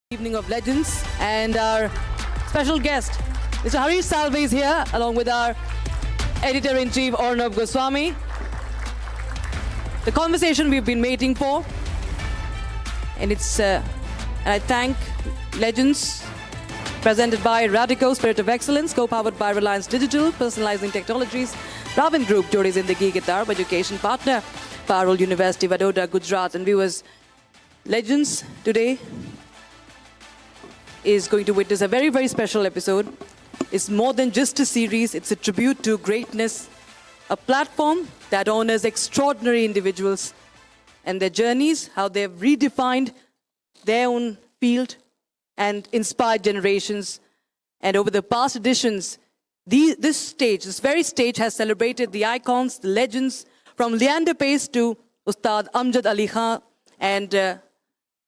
Evening of Legends, and our special guest, Mr. Harish Salve, is here, along with our Editor-in-Chief, Arnab Goswami. The conversation we've been waiting for, and I thank Legends, presented by Radico, Spirit of Excellence, co-powered by Reliance Digital, Personalizing Technologies, Ravin Group, Jodi Zindagi Kitab, Education Partner, Parul, University, Vadodara, Gujarat, and viewers. Legends, today is going to witness a very, very special episode. It's more than just a series, it's a tribute to greatness, a platform that honors extraordinary individuals and their journeys, how they've redefined their own field and inspired generations. And over the past editions, this very stage has celebrated the icons, the legends, from Leander Pace to Ustad Amjad Ali Khan and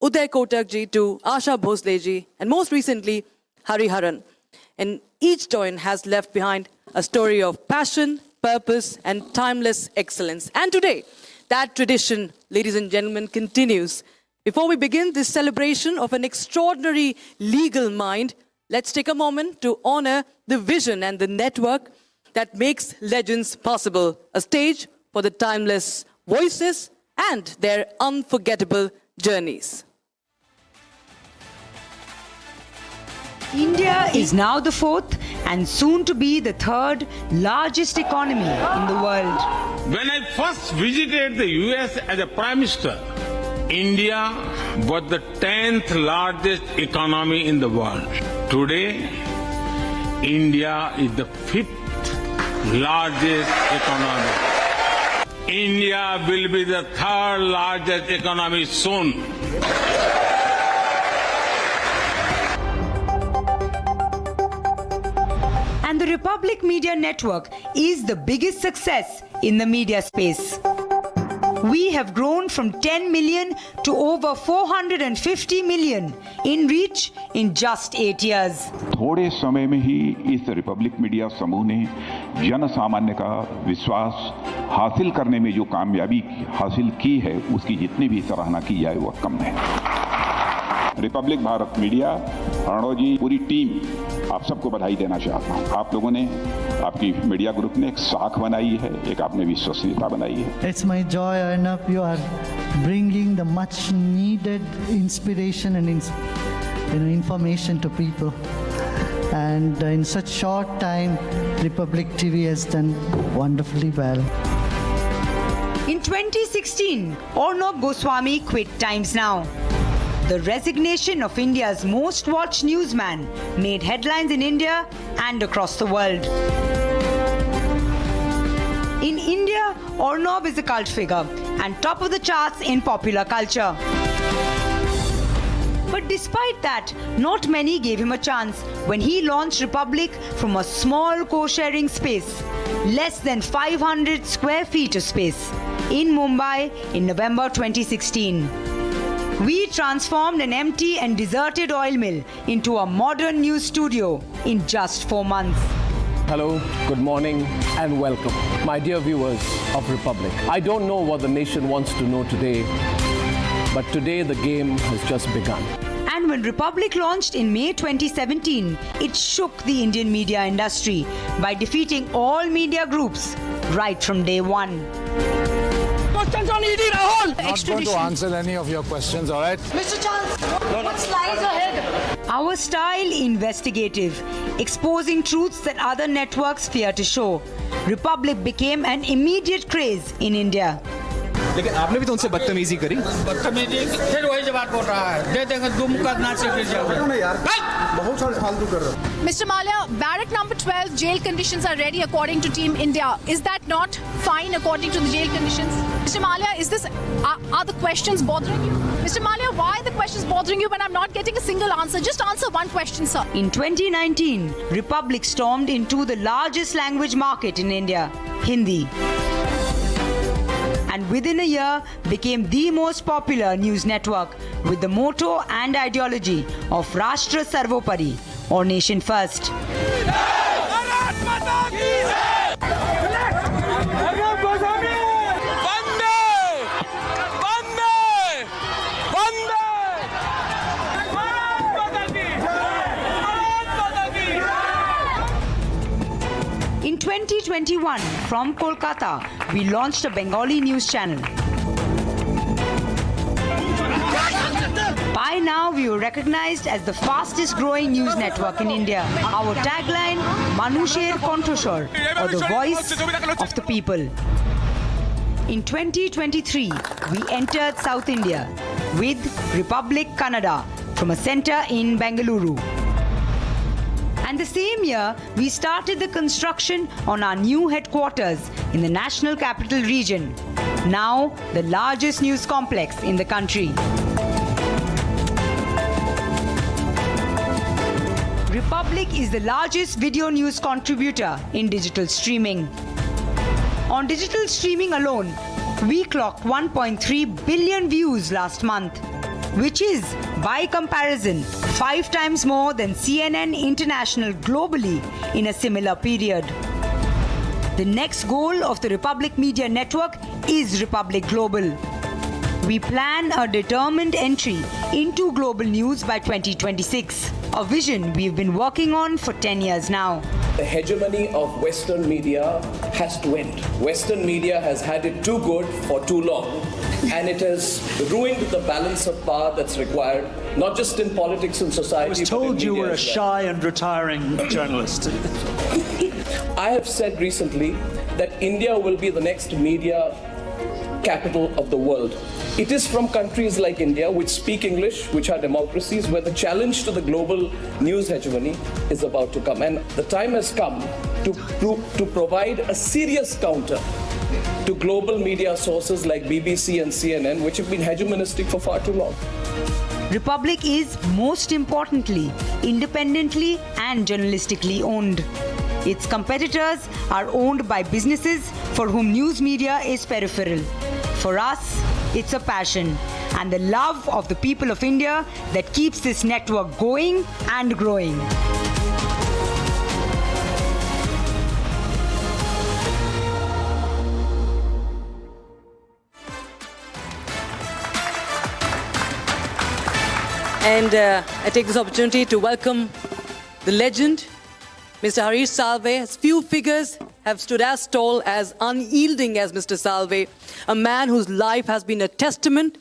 Uday Kotak ji to Asha Bhosle ji, and most recently, Hari Haran. And each joint has left behind a story of passion, purpose, and timeless excellence. And today, that tradition, ladies and gentlemen, continues. Before we begin this celebration of an extraordinary legal mind, let's take a moment to honor the vision and the network that makes legends possible. A stage for the timeless voices and their unforgettable journeys. India is now the fourth and soon to be the third largest economy in the world. When I first visited the US as a Prime Minister, India was the 10th largest economy in the world. Today, India is the 5th largest economy. India will be the 3rd largest economy soon. And the Republic Media Network is the biggest success in the media space. We have grown from 10 million to over 450 million in reach in just 8 years. थोड़े समय में ही इस Republic media समूह ने जन सामान्य का विश्वास हासिल करने में जो कामयाबी हासिल की है, उसकी जितनी भी सराहना की जाए वह कम है। रिपब्लिक भारत मीडिया, अर्णव जी, पूरी टीम, आप सबको बधाई देना चाहता हूँ। आप लोगों ने, आपकी मीडिया ग्रुप ने एक साख बनाई है, एक आपने विश्वसनीयता बनाई है। It's my joy, Arnab, you are bringing the much needed inspiration and information to people. And in such short time, Republic TV has done wonderfully well. In 2016, Arnab Goswami quit Times Now. The resignation of India's most watched newsman made headlines in India and across the world. In India, Arnab is a cult figure and top of the charts in popular culture. But despite that, not many gave him a chance when he launched Republic from a small co-sharing space, less than 500 square feet of space, in Mumbai in November 2016. We transformed an empty and deserted oil mill into a modern news studio in just 4 months. Hello, good morning and welcome, my dear viewers of Republic. I don't know what the nation wants to know today, but today the game has just begun. And when Republic launched in May 2017, it shook the Indian media industry by defeating all media groups right from day one. Questions on ED, Rahul! Not going to answer any of your questions, all right? Mr. Charles, what lies ahead? Our style investigative, exposing truths that other networks fear to show. Republic became an immediate craze in India. लेकिन आपने भी तो उनसे बदतमीजी करी। बदतमीजी फिर वही जवाब बोल रहा है। दे देंगे दुम का नाच से गिर जाओगे। यार बहुत सारे फालतू कर रहे हो। Mr. Malia, barrack number 12 jail conditions are ready according to Team India. Is that not fine according to the jail conditions? Mr. Malia, are the questions bothering you? Mr. Malia, why are the questions bothering you when I'm not getting a single answer? Just answer one question, sir. In 2019, Republic stormed into the largest language market in India, Hindi. And within a year became the most popular news network with the motto and ideology of Rashtra Sarvopari, or Nation First. 2021, from Kolkata, we launched a Bengali news channel. By now, we were recognized as the fastest growing news network in India. Our tagline, Manusher Kontoshor, or the voice of the people. In 2023, we entered South India with Republic Kannada from a center in Bengaluru. And the same year, we started the construction on our new headquarters in the National Capital Region, now the largest news complex in the country. Republic is the largest video news contributor in digital streaming. On digital streaming alone, we clocked 1.3 billion views last month, which is, by comparison, 5 times more than CNN International globally in a similar period. The next goal of the Republic Media Network is Republic Global. We plan a determined entry into global news by 2026, a vision we've been working on for 10 years now. The hegemony of Western media has to end. Western media has had it too good for too long, and it has ruined the balance of power that's required, not just in politics and society. I was told you were a shy and retiring journalist. I have said recently that India will be the next media capital of the world. It is from countries like India, which speak English, which are democracies, where the challenge to the global news hegemony is about to come. And the time has come to provide a serious counter to global media sources like BBC and CNN, which have been hegemonistic for far too long. Republic is, most importantly, independently and journalistically owned. Its competitors are owned by businesses for whom news media is peripheral. For us, it's a passion and the love of the people of India that keeps this network going and growing. And I take this opportunity to welcome the legend, Mr. Harish Salve. As few figures have stood as tall, as unyielding as Mr. Salve, a man whose life has been a testament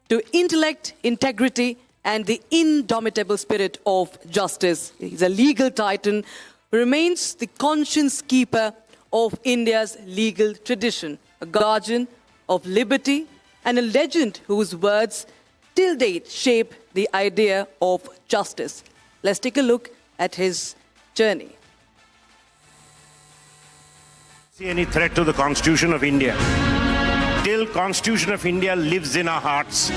to intellect, integrity, and the indomitable spirit of justice. He's a legal titan who remains the conscience keeper of India's legal tradition, a guardian of liberty, and a legend whose words till date shape the idea of justice. Let's take a look at his journey. See any threat to the Constitution of India. Till Constitution of India lives in our hearts,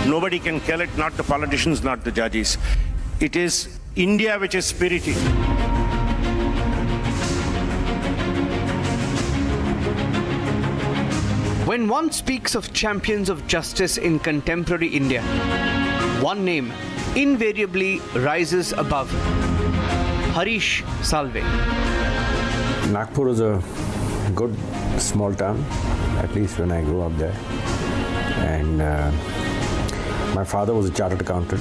nobody can kill it, not the politicians, not the judges. It is India which is spirited. When one speaks of champions of justice in contemporary India, one name invariably rises above: Harish Salve. Nagpur is a good small town, at least when I grew up there. And my father was a chartered accountant,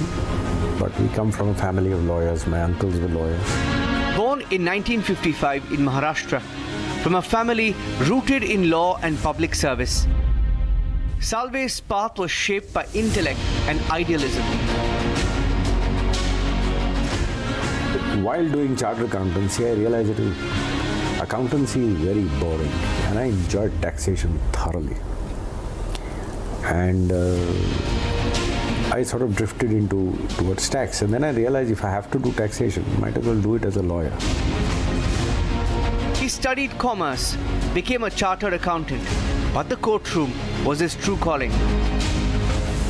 but we come from a family of lawyers. My uncles were lawyers. Born in 1955 in Maharashtra, from a family rooted in law and public service, Salve's path was shaped by intellect and idealism. While doing chartered accountancy, I realized accountancy is very boring, and I enjoyed taxation thoroughly. And I sort of drifted towards tax, and then I realized if I have to do taxation, might as well do it as a lawyer. He studied commerce, became a chartered accountant, but the courtroom was his true calling.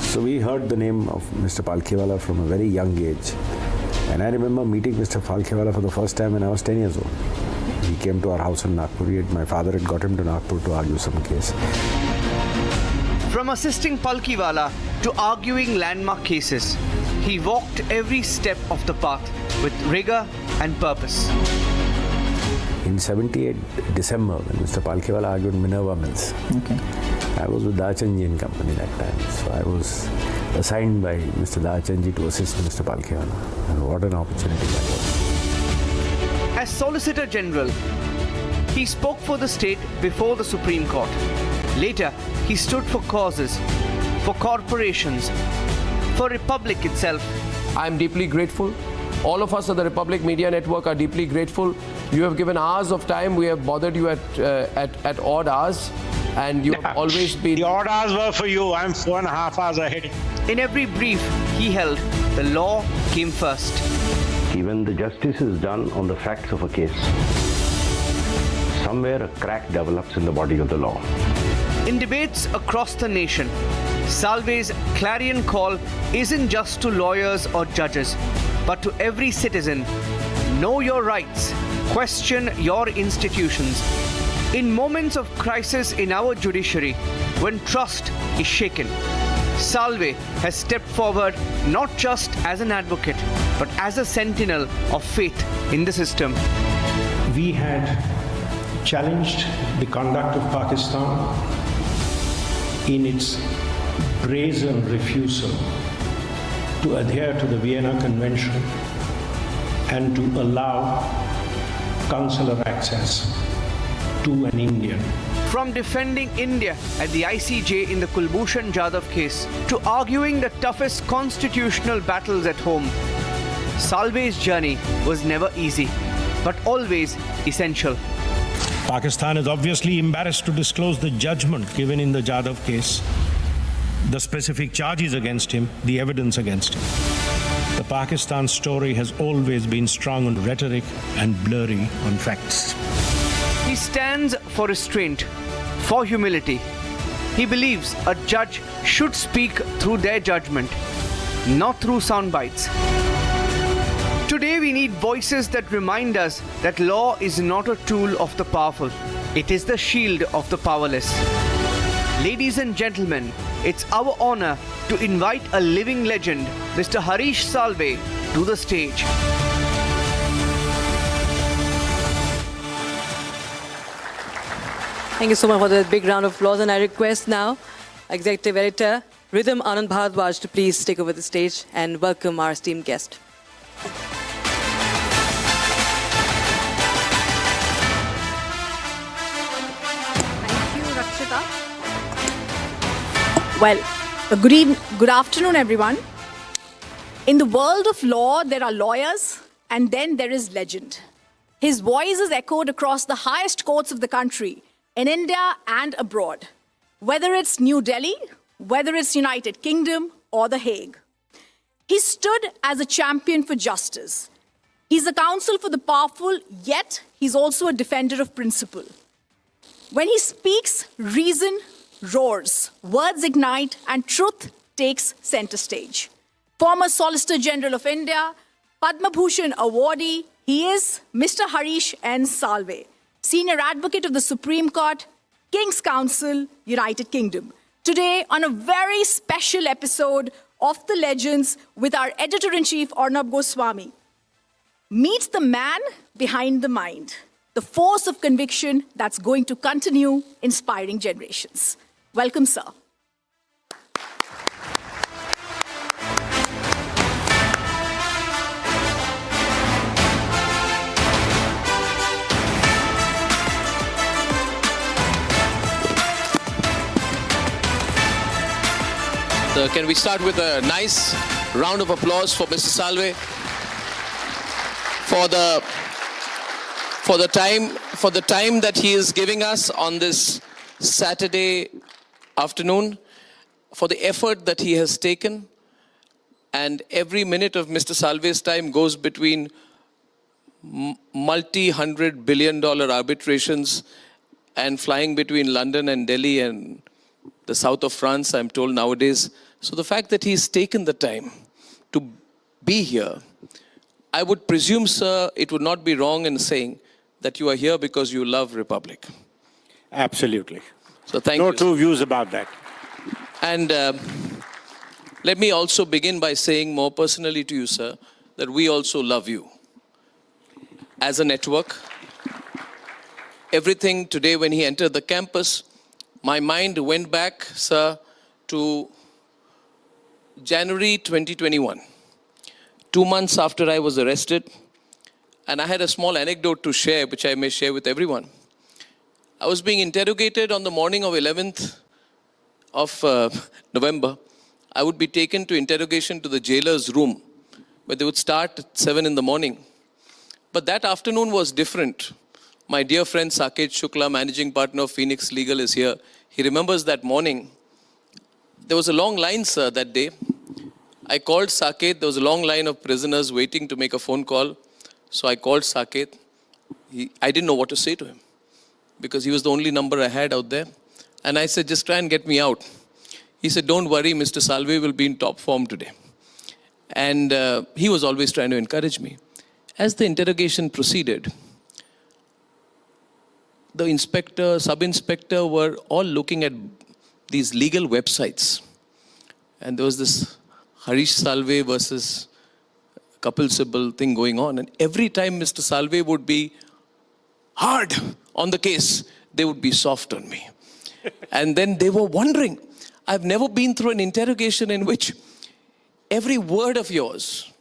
So we heard the name of Mr. Palkhivala from a very young age. And I remember meeting Mr. Palkhivala for the first time when I was 10 years old. He came to our house in Nagpur. My father had got him to Nagpur to argue some case. From assisting Palkhivala to arguing landmark cases, he walked every step of the path with rigor and purpose. In 78 December, when Mr. Palkhivala argued Minerva Mills, I was with Dachanji and Company that time. So I was assigned by Mr. Dachanji to assist Mr. Palkhivala. And what an opportunity that was. As Solicitor General, He spoke for the state before the Supreme Court. Later, he stood for causes, for corporations, for Republic itself. I am deeply grateful. All of us at the Republic Media Network are deeply grateful. You have given hours of time. We have bothered you at odd hours. And you have always been... The odd hours were for you. I'm 4.5 hours ahead. In every brief he held, the law came first. Even the justice is done on the facts of a case. Somewhere a crack develops in the body of the law. In debates across the nation, Salve's clarion call isn't just to lawyers or judges, but to every citizen. Know your rights. Question your institutions. In moments of crisis in our judiciary, when trust is shaken, Salve has stepped forward not just as an advocate, but as a sentinel of faith in the system. We had challenged the conduct of Pakistan in its brazen refusal to adhere to the Vienna Convention and to allow consular access to an Indian. From defending India at the ICJ in the Kulbhushan Jadhav case to arguing the toughest constitutional battles at home, Salve's journey was never easy, but always essential. Pakistan is obviously embarrassed to disclose the judgment given in the Jadhav case, the specific charges against him, the evidence against him. The Pakistan story has always been strong on rhetoric and blurry on facts. He stands for restraint, for humility. He believes a judge should speak through their judgment, not through sound bites. Today we need voices that remind us that law is not a tool of the powerful. It is the shield of the powerless. Ladies and gentlemen, it's our honor to invite a living legend, Mr. Harish Salve, to the stage. Thank you so much for the big round of applause. And I request now Executive Editor Rhythm Anand Bharadwaj to please take over the stage and welcome our esteemed guest. Thank you, Rakshita. Well, good afternoon, everyone. In the world of law, there are lawyers, and then there is legend. His voice is echoed across the highest courts of the country, in India and abroad, whether it's New Delhi, whether it's United Kingdom or The Hague. He stood as a champion for justice. He's a counsel for the powerful, yet he's also a defender of principle. When he speaks, reason roars, words ignite, and truth takes center stage. Former Solicitor General of India, Padma Bhushan awardee, he is Mr. Harish N. Salve, Senior Advocate of the Supreme Court, King's Counsel, United Kingdom. Today, on a very special episode of The Legends with our Editor-in-Chief, Arnab Goswami. Meet the man behind the mind, the force of conviction that's going to continue inspiring generations. Welcome, sir. Can we start with a nice round of applause for Mr. Salve for the time that he is giving us on this Saturday afternoon, for the effort that he has taken, and every minute of Mr. Salve's time goes between multi-$100 billion arbitrations and flying between London and Delhi and the south of France, I'm told nowadays. So the fact that he's taken the time to be here, I would presume, sir, it would not be wrong in saying that you are here because you love Republic. Absolutely. So thank you. No two views about that. And let me also begin by saying more personally to you, sir, that we also love you. As a network, everything today when he entered the campus, my mind went back, sir, to January 2021, 2 months after I was arrested. And I had a small anecdote to share, which I may share with everyone. I was being interrogated on the morning of 11th of November. I would be taken to interrogation to the jailer's room, where they would start at 7 in the morning. But that afternoon was different. My dear friend Saket Shukla, managing partner of Phoenix Legal, is here. He remembers that morning. There was a long line, sir, that day. I called Saket. There was a long line of prisoners waiting to make a phone call. So I called Saket. I didn't know what to say to him because he was the only number I had out there. And I said, just try and get me out. He said, don't worry, Mr. Salve will be in top form today. And he was always trying to encourage me. As the interrogation proceeded, the inspector, sub-inspector were all looking at these legal websites. And there was this Harish Salve versus Kapil Sibal thing going on. And every time Mr. Salve would be hard on the case, they would be soft on me. And then they were wondering, I've never been through an interrogation in which every word of yours,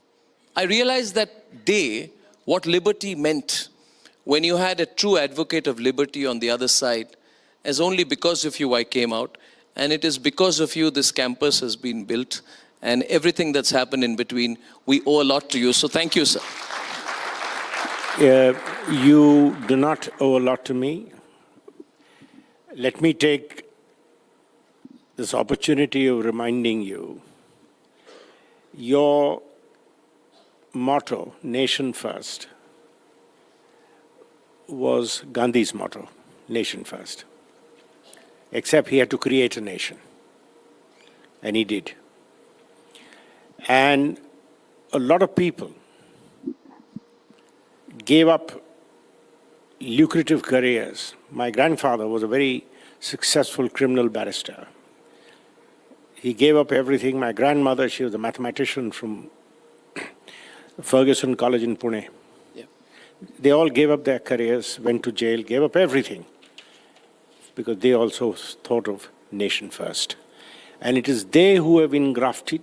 I realized that day what liberty meant when you had a true advocate of liberty on the other side, as only because of you I came out. And it is because of you this campus has been built. And everything that's happened in between, we owe a lot to you. So thank you, sir. You do not owe a lot to me. Let me take this opportunity of reminding you, your motto, Nation First, was Gandhi's motto, Nation First. Except he had to create a nation. And he did. And a lot of people gave up lucrative careers. My grandfather was a very successful criminal barrister. He gave up everything. My grandmother, she was a mathematician from Ferguson College in Pune. Yeah. They all gave up their careers, went to jail, gave up everything, because they also thought of nation first. And it is they who have engrafted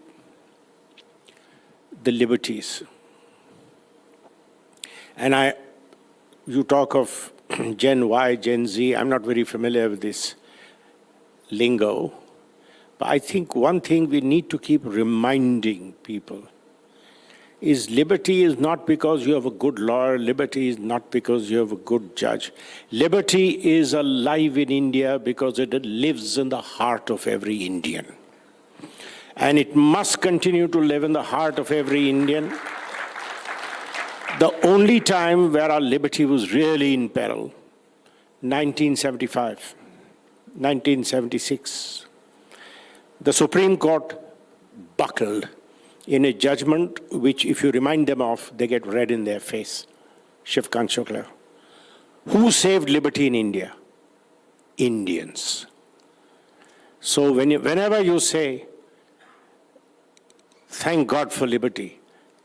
the liberties. And you talk of Gen Y, Gen Z, I'm not very familiar with this lingo, but I think one thing we need to keep reminding people is liberty is not because you have a good lawyer, liberty is not because you have a good judge. Liberty is alive in India because it lives in the heart of every Indian. And it must continue to live in the heart of every Indian. The only time where our liberty was really in peril, 1975, 1976. The Supreme Court buckled in a judgment which, if you remind them of, they get red in their face. Shivkant Shukla. Who saved liberty in India? Indians. So whenever you say, thank God for liberty,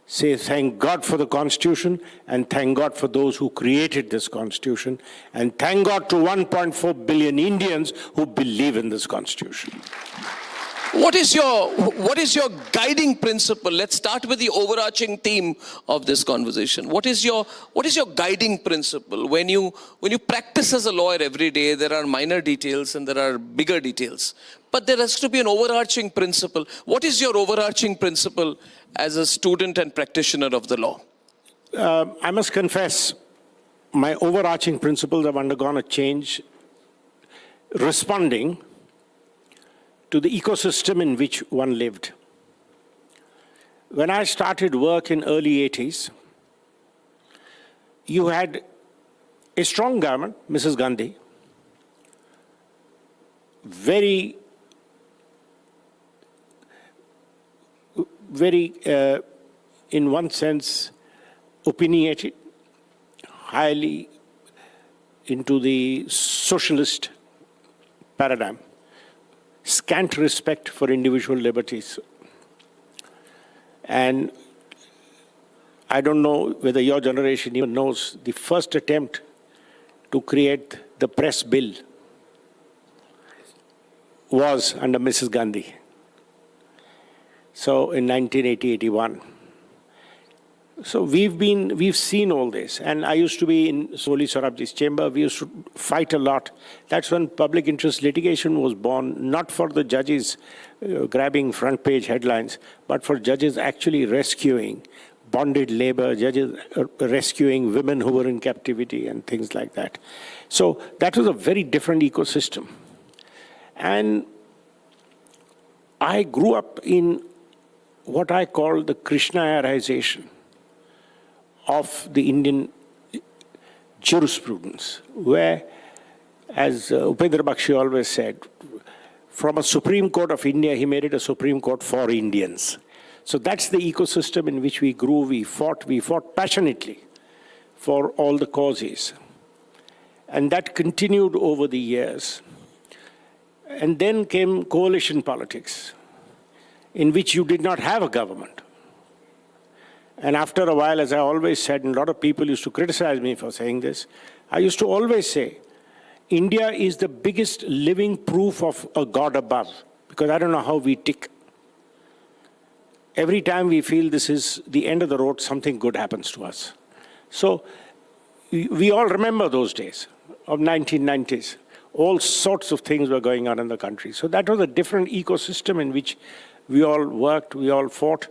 say thank God for the Constitution and thank God for those who created this Constitution and thank God to 1.4 billion Indians who believe in this Constitution. What is your guiding principle? Let's start with the overarching theme of this conversation. What is your guiding principle? When you practice as a lawyer every day, there are minor details and there are bigger details. But there has to be an overarching principle. What is your overarching principle as a student and practitioner of the law? I must confess, my overarching principles have undergone a change, responding to the ecosystem in which one lived. When I started work in early 80s, you had a strong government, Mrs. Gandhi, very in one sense, opinionated, highly into the socialist paradigm, scant respect for individual liberties. And I don't know whether your generation even knows the first attempt to create the press bill was under Mrs. Gandhi. So in 1980-81. So we've seen all this, and I used to be in Soli Sorabji's chamber. We used to fight a lot. That's when public interest litigation was born, not for the judges grabbing front page headlines, but for judges actually rescuing bonded labor, judges rescuing women who were in captivity and things like that. So that was a very different ecosystem. And I grew up in what I call the Krishnayarization of the Indian jurisprudence, where, as Upendra Bakshi always said, from a Supreme Court of India, he made it a Supreme Court for Indians. So that's the ecosystem in which we grew. We fought passionately for all the causes. And that continued over the years. And then came coalition politics, in which you did not have a government. And after a while, as I always said, and a lot of people used to criticize me for saying this, I used to always say, India is the biggest living proof of a God above, because I don't know how we tick. Every time we feel this is the end of the road, something good happens to us. So we all remember those days of 1990s. All sorts of things were going on in the country. So that was a different ecosystem in which we all worked, we all fought.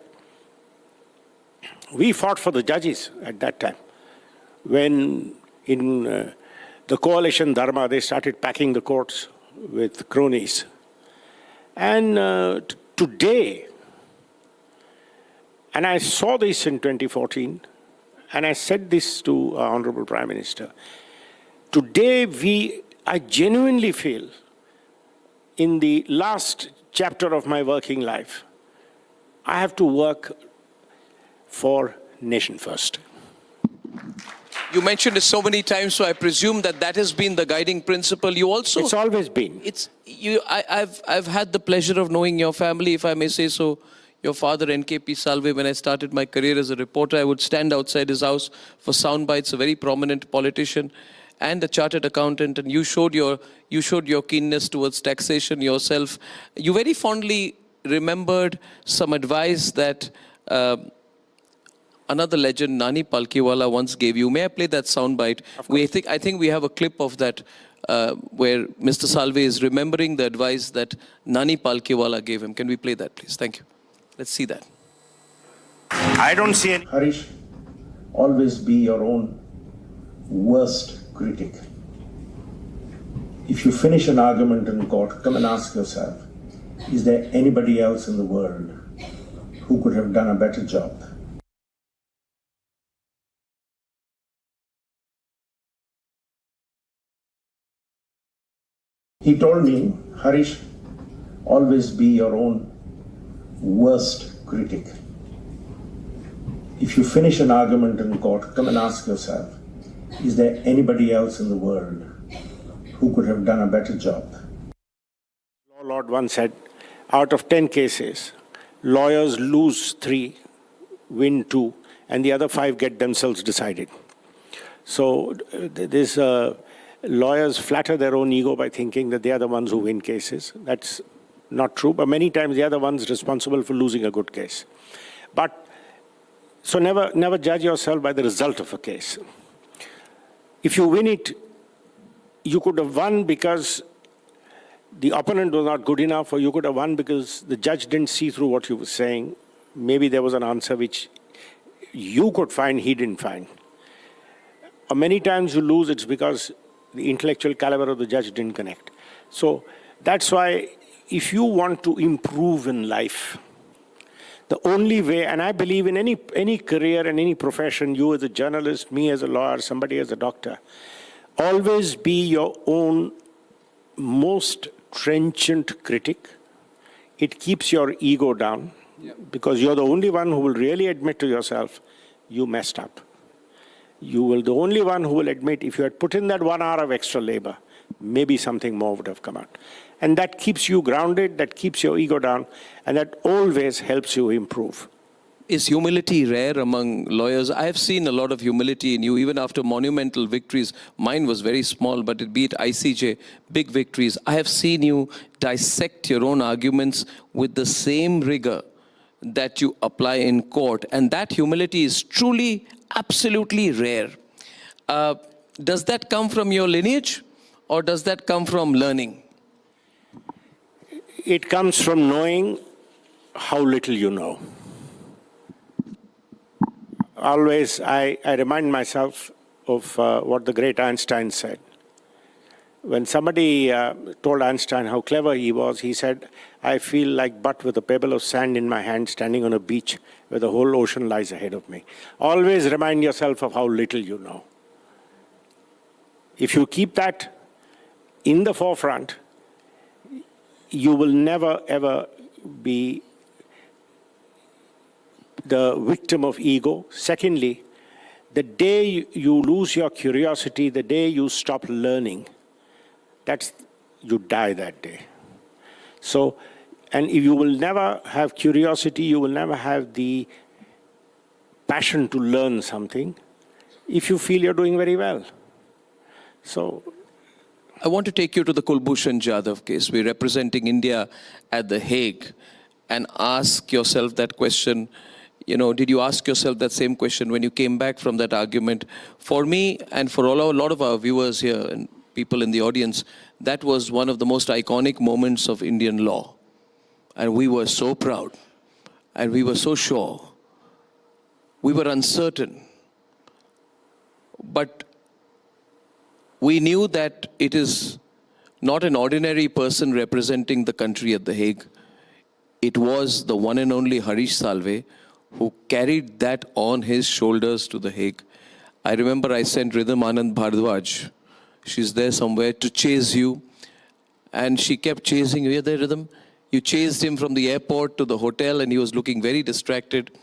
We fought for the judges at that time. When in the coalition Dharma, they started packing the courts with cronies. And today, and I saw this in 2014, and I said this to our Honorable Prime Minister, today I genuinely feel, in the last chapter of my working life, I have to work for nation first. You mentioned it so many times, so I presume that has been the guiding principle. You also... It's always been. I've had the pleasure of knowing your family, if I may say so. Your father, NKP Salve, when I started my career as a reporter, I would stand outside his house for sound bites, a very prominent politician and a chartered accountant, and you showed your keenness towards taxation yourself. You very fondly remembered some advice that another legend, Nani Palkhivala, once gave you. May I play that soundbite? I think we have a clip of that where Mr. Salve is remembering the advice that Nani Palkhivala gave him. Can we play that, please? Thank you. Let's see that. I don't see any... Harish, always be your own worst critic. If you finish an argument in court, come and ask yourself, is there anybody else in the world who could have done a better job? He told me, Harish, always be your own worst critic. If you finish an argument in court, come and ask yourself, is there anybody else in the world who could have done a better job? Law Lord once said, out of 10 cases, lawyers lose 3, win 2, and the other 5 get themselves decided. So lawyers flatter their own ego by thinking that they are the ones who win cases. That's not true, but many times they are the ones responsible for losing a good case. So never judge yourself by the result of a case. If you win it, you could have won because the opponent was not good enough, or you could have won because the judge didn't see through what you were saying. Maybe there was an answer which you could find, he didn't find. Or many times you lose, it's because the intellectual caliber of the judge didn't connect. So that's why if you want to improve in life, the only way, and I believe in any career and any profession, you as a journalist, me as a lawyer, somebody as a doctor, always be your own most trenchant critic. It keeps your ego down, because you're the only one who will really admit to yourself, you messed up. You will the only one who will admit, if you had put in that 1 hour of extra labor, maybe something more would have come out. And that keeps you grounded, that keeps your ego down, and that always helps you improve. Is humility rare among lawyers? I have seen a lot of humility in you, even after monumental victories. Mine was very small, but it beat ICJ, big victories. I have seen you dissect your own arguments with the same rigor that you apply in court. And that humility is truly, absolutely rare. Does that come from your lineage or does that come from learning? It comes from knowing how little you know. Always, I remind myself of what the great Einstein said. When somebody told Einstein how clever he was, he said, I feel like butt with a pebble of sand in my hand standing on a beach where the whole ocean lies ahead of me. Always remind yourself of how little you know. If you keep that in the forefront, you will never, ever be the victim of ego. Secondly, the day you lose your curiosity, the day you stop learning, you die that day. So, and if you will never have curiosity, you will never have the passion to learn something if you feel you're doing very well. So, I want to take you to the Kulbhushan Jadhav case. We're representing India at The Hague, and ask yourself that question. You know, did you ask yourself that same question when you came back from that argument? For me and for a lot of our viewers here and people in the audience, that was one of the most iconic moments of Indian law. And we were so proud, and we were so sure. We were uncertain. But we knew that it is not an ordinary person representing the country at The Hague. It was the one and only Harish Salve who carried that on his shoulders to The Hague. I remember I sent Rhythm Anand Bhardwaj. She's there somewhere to chase you. And she kept chasing you. You're there, Rhythm? You chased him from the airport to the hotel and he was looking very distracted.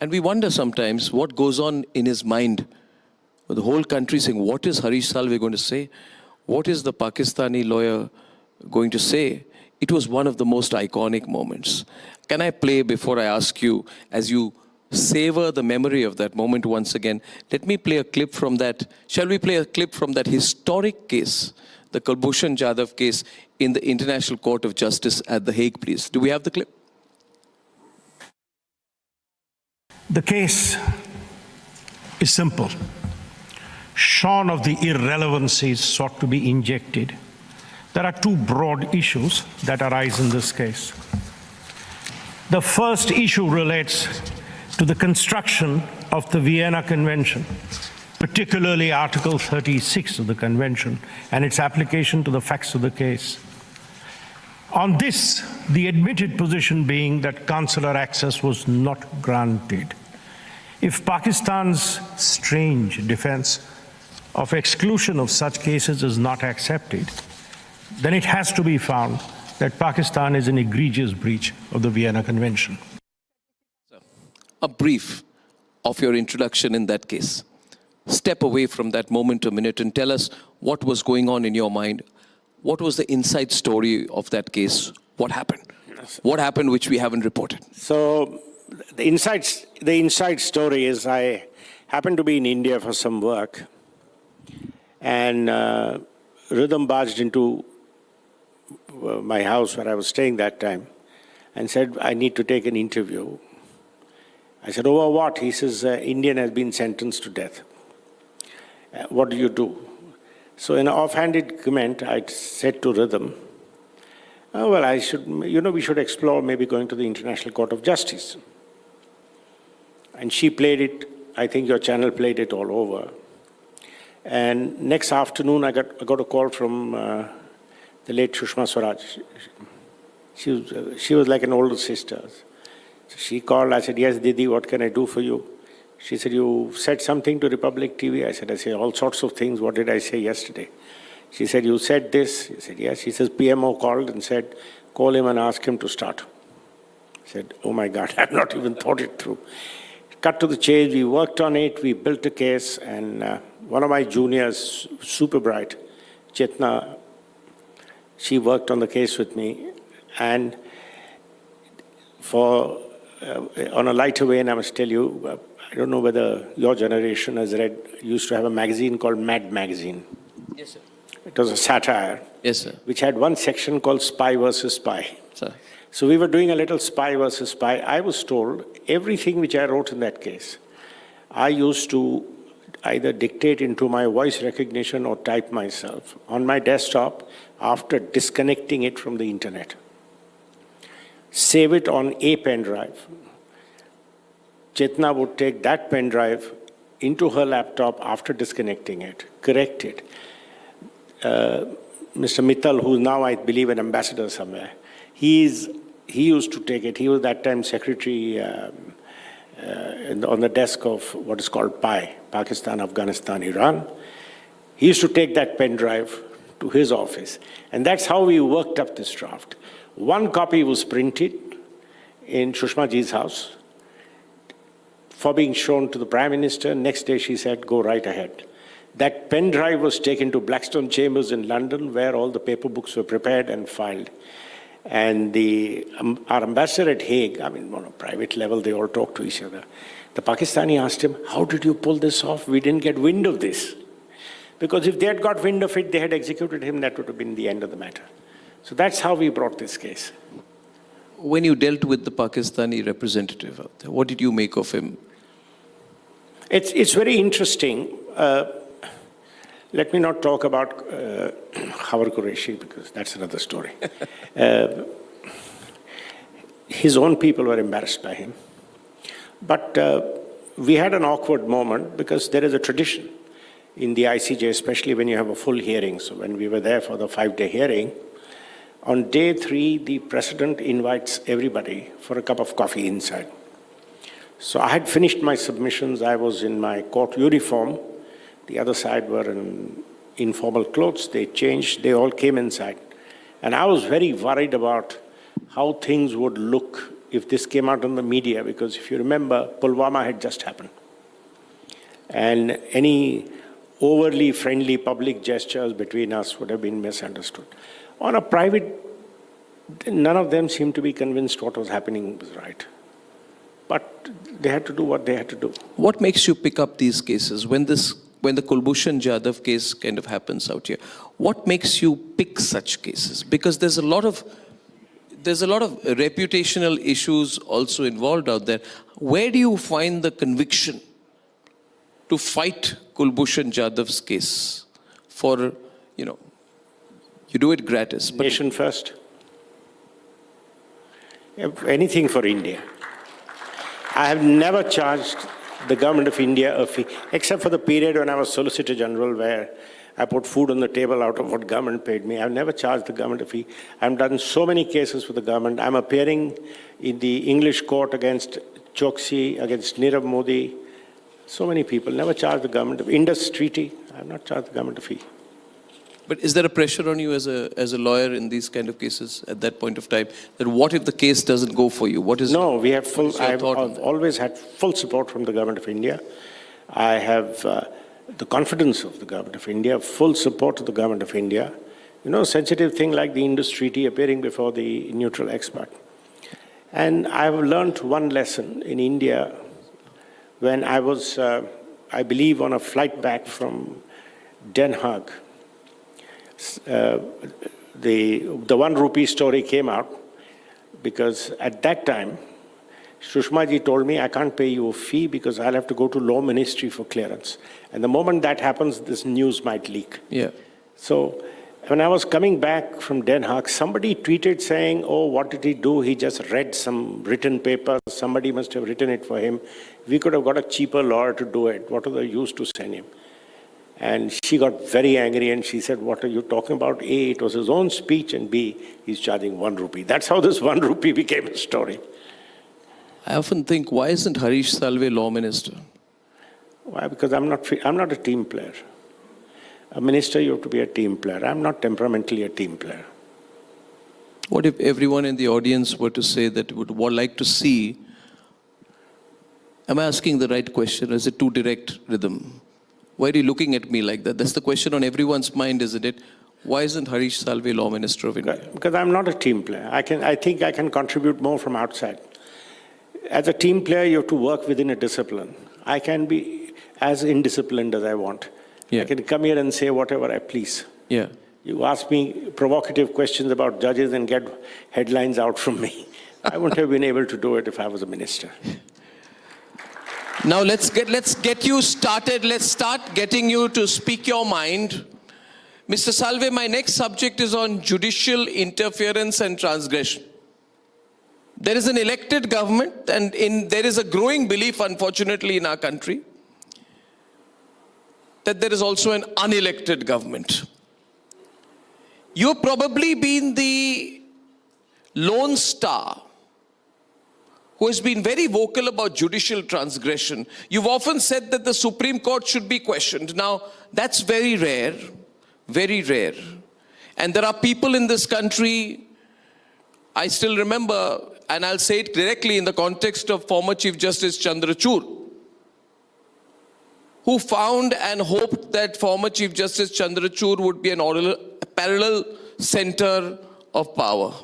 And we wonder sometimes what goes on in his mind. The whole country saying, what is Harish Salve going to say? What is the Pakistani lawyer going to say? It was one of the most iconic moments. Can I play, before I ask you, as you savor the memory of that moment once again, let me play a clip from that. Shall we play a clip from that historic case, the Kulbhushan Jadhav case in the International Court of Justice at The Hague, please? Do we have the clip? The case is simple. Shorn of the irrelevancies sought to be injected, there are two broad issues that arise in this case. The first issue relates to the construction of the Vienna Convention, particularly Article 36 of the Convention and its application to the facts of the case. On this, the admitted position being that consular access was not granted. If Pakistan's strange defense of exclusion of such cases is not accepted, then it has to be found that Pakistan is an egregious breach of the Vienna Convention. A brief of your introduction in that case. Step away from that moment a minute and tell us what was going on in your mind. What was the inside story of that case? What happened? What happened which we haven't reported? So the inside story is I happened to be in India for some work, and Rhythm barged into my house where I was staying that time and said, I need to take an interview. I said, over what? He says, Indian has been sentenced to death. What do you do? So in an offhanded comment, I said to Rhythm, oh, well, we should explore maybe going to the International Court of Justice. And she played it, I think your channel played it all over. And next afternoon, I got a call from the late Sushma Swaraj. She was like an older sister. So she called, I said, yes, Didi, what can I do for you? She said, you said something to Republic TV. I said all sorts of things. What did I say yesterday? She said, you said this. I said, yes. She says, PMO called and said, call him and ask him to start. I said, oh my God, I've not even thought it through. Cut to the chase, we worked on it, we built a case, and one of my juniors, super bright, Chetna, she worked on the case with me. And on a lighter vein, I must tell you, I don't know whether your generation has used to have a magazine called Mad Magazine. Yes, sir. It was a satire. Yes, sir. Which had one section called Spy versus Spy. Sir. So we were doing a little spy versus spy. I was told everything which I wrote in that case, I used to either dictate into my voice recognition or type myself on my desktop after disconnecting it from the internet. Save it on a pen drive. Chetna would take that pen drive into her laptop after disconnecting it, correct it. Mr. Mittal, who is now, I believe, an ambassador somewhere, he used to take it. He was that time secretary on the desk of what is called PI, Pakistan, Afghanistan, Iran. He used to take that pen drive to his office. And that's how we worked up this draft. One copy was printed in Sushma Ji's house for being shown to the Prime Minister. Next day she said, go right ahead. That pen drive was taken to Blackstone Chambers in London, where all the paper books were prepared and filed. And our ambassador at Hague, I mean, on a private level, they all talk to each other. The Pakistani asked him, how did you pull this off? We didn't get wind of this. Because if they had got wind of it, they had executed him, that would have been the end of the matter. So that's how we brought this case. When you dealt with the Pakistani representative out there, what did you make of him? It's very interesting. Let me not talk about Khawar Qureshi, because that's another story. His own people were embarrassed by him. But we had an awkward moment because there is a tradition in the ICJ, especially when you have a full hearing. So when we were there for the 5-day hearing, on day 3, the president invites everybody for a cup of coffee inside. So I had finished my submissions. I was in my court uniform. The other side were in informal clothes. They changed. They all came inside. And I was very worried about how things would look if this came out on the media, because if you remember, Pulwama had just happened. And any overly friendly public gestures between us would have been misunderstood. On a private, none of them seemed to be convinced what was happening was right. But they had to do what they had to do. What makes you pick up these cases? When the Kulbhushan Jadhav case kind of happens out here, what makes you pick such cases? Because there's a lot of reputational issues also involved out there. Where do you find the conviction to fight Kulbhushan Jadhav's case for, you do it gratis? But nation first. Anything for India. I have never charged the government of India a fee, except for the period when I was Solicitor General, where I put food on the table out of what government paid me. I've never charged the government a fee. I've done so many cases for the government. I'm appearing in the English court against Choksi, against Nirav Modi. So many people. Never charged the government of Indus Treaty. I've not charged the government a fee. But is there a pressure on you as a lawyer in these kind of cases at that point of time? That what if the case doesn't go for you? No, we have full. I've always had full support from the government of India. I have the confidence of the government of India, full support of the government of India. Sensitive thing like the Indus Treaty, appearing before the neutral expert. And I've learned one lesson in India when I was, I believe, on a flight back from Den Haag. The 1 rupee story came out because at that time, Sushma Ji told me, I can't pay you a fee because I'll have to go to Law Ministry for clearance. And the moment that happens, this news might leak. Yeah. So when I was coming back from Den Haag, somebody tweeted saying, oh, what did he do? He just read some written paper. Somebody must have written it for him. We could have got a cheaper lawyer to do it. What was the use to send him? And she got very angry and she said, what are you talking about? A, it was his own speech, and B, he's charging 1 rupee. That's how this 1 rupee became a story. I often think, why isn't Harish Salve law minister? Why? Because I'm not a team player. A minister, you have to be a team player. I'm not temperamentally a team player. What if everyone in the audience were to say that would like to see, am I asking the right question? Is it too direct rhythm? Why are you looking at me like that? That's the question on everyone's mind, isn't it? Why isn't Harish Salve law minister of India? Because I'm not a team player. I think I can contribute more from outside. As a team player, you have to work within a discipline. I can be as indisciplined as I want. Yeah. I can come here and say whatever I please. Yeah. You ask me provocative questions about judges and get headlines out from me. I wouldn't have been able to do it if I was a minister. Now let's get you started. Let's start getting you to speak your mind. Mr. Salve, my next subject is on judicial interference and transgression. There is an elected government, and there is a growing belief, unfortunately, in our country, that there is also an unelected government. You've probably been the lone star who has been very vocal about judicial transgression. You've often said that the Supreme Court should be questioned. Now, that's very rare, very rare. And there are people in this country, I still remember, and I'll say it directly in the context of former Chief Justice Chandrachud, who found and hoped that former Chief Justice Chandrachud would be a parallel center of power,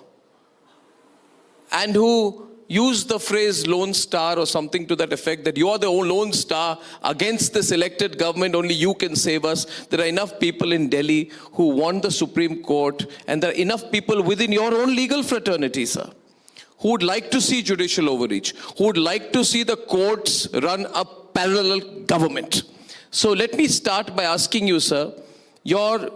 and who used the phrase lone star or something to that effect, that you are the lone star against this elected government, only you can save us. There are enough people in Delhi who want the Supreme Court, and there are enough people within your own legal fraternity, sir, who would like to see judicial overreach, who would like to see the courts run a parallel government. So let me start by asking you, sir, your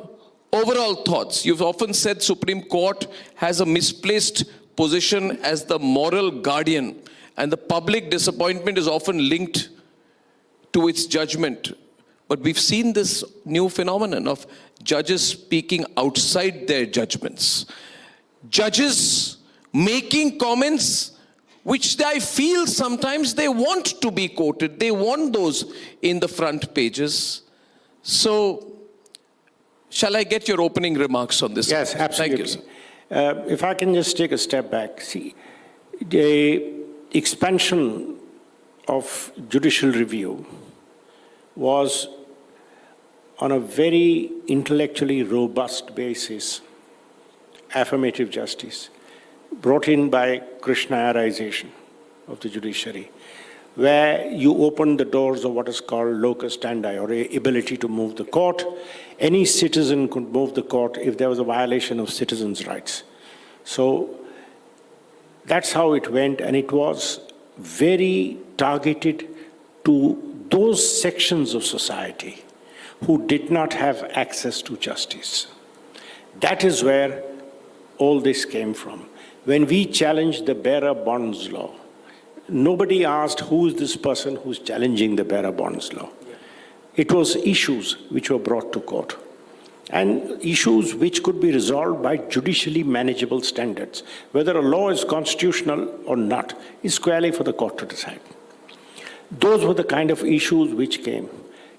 overall thoughts. You've often said Supreme Court has a misplaced position as the moral guardian, and the public disappointment is often linked to its judgment. But we've seen this new phenomenon of judges speaking outside their judgments. Judges making comments which I feel sometimes they want to be quoted. They want those in the front pages. So, shall I get your opening remarks on this? Yes, absolutely. Thank you, sir. If I can just take a step back. See, the expansion of judicial review was on a very intellectually robust basis, affirmative justice, brought in by Krishnayarization of the judiciary, where you open the doors of what is called locus standi, or a ability to move the court. Any citizen could move the court if there was a violation of citizens' rights. So that's how it went, and it was very targeted to those sections of society who did not have access to justice. That is where all this came from. When we challenged the bearer bonds law, nobody asked who is this person who's challenging the bearer bonds law. It was issues which were brought to court, and issues which could be resolved by judicially manageable standards. Whether a law is constitutional or not is squarely for the court to decide. Those were the kind of issues which came.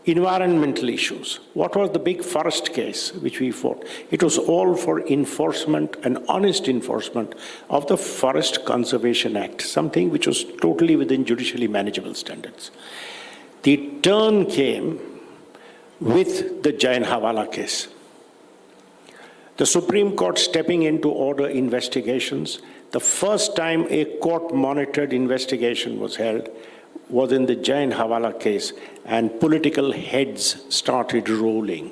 Environmental issues. What was the big forest case which we fought? It was all for enforcement and honest enforcement of the Forest Conservation Act, something which was totally within judicially manageable standards. The turn came with the Jain Hawala case. The Supreme Court stepping in to order investigations. The first time a court-monitored investigation was held was in the Jain Hawala case, and political heads started rolling.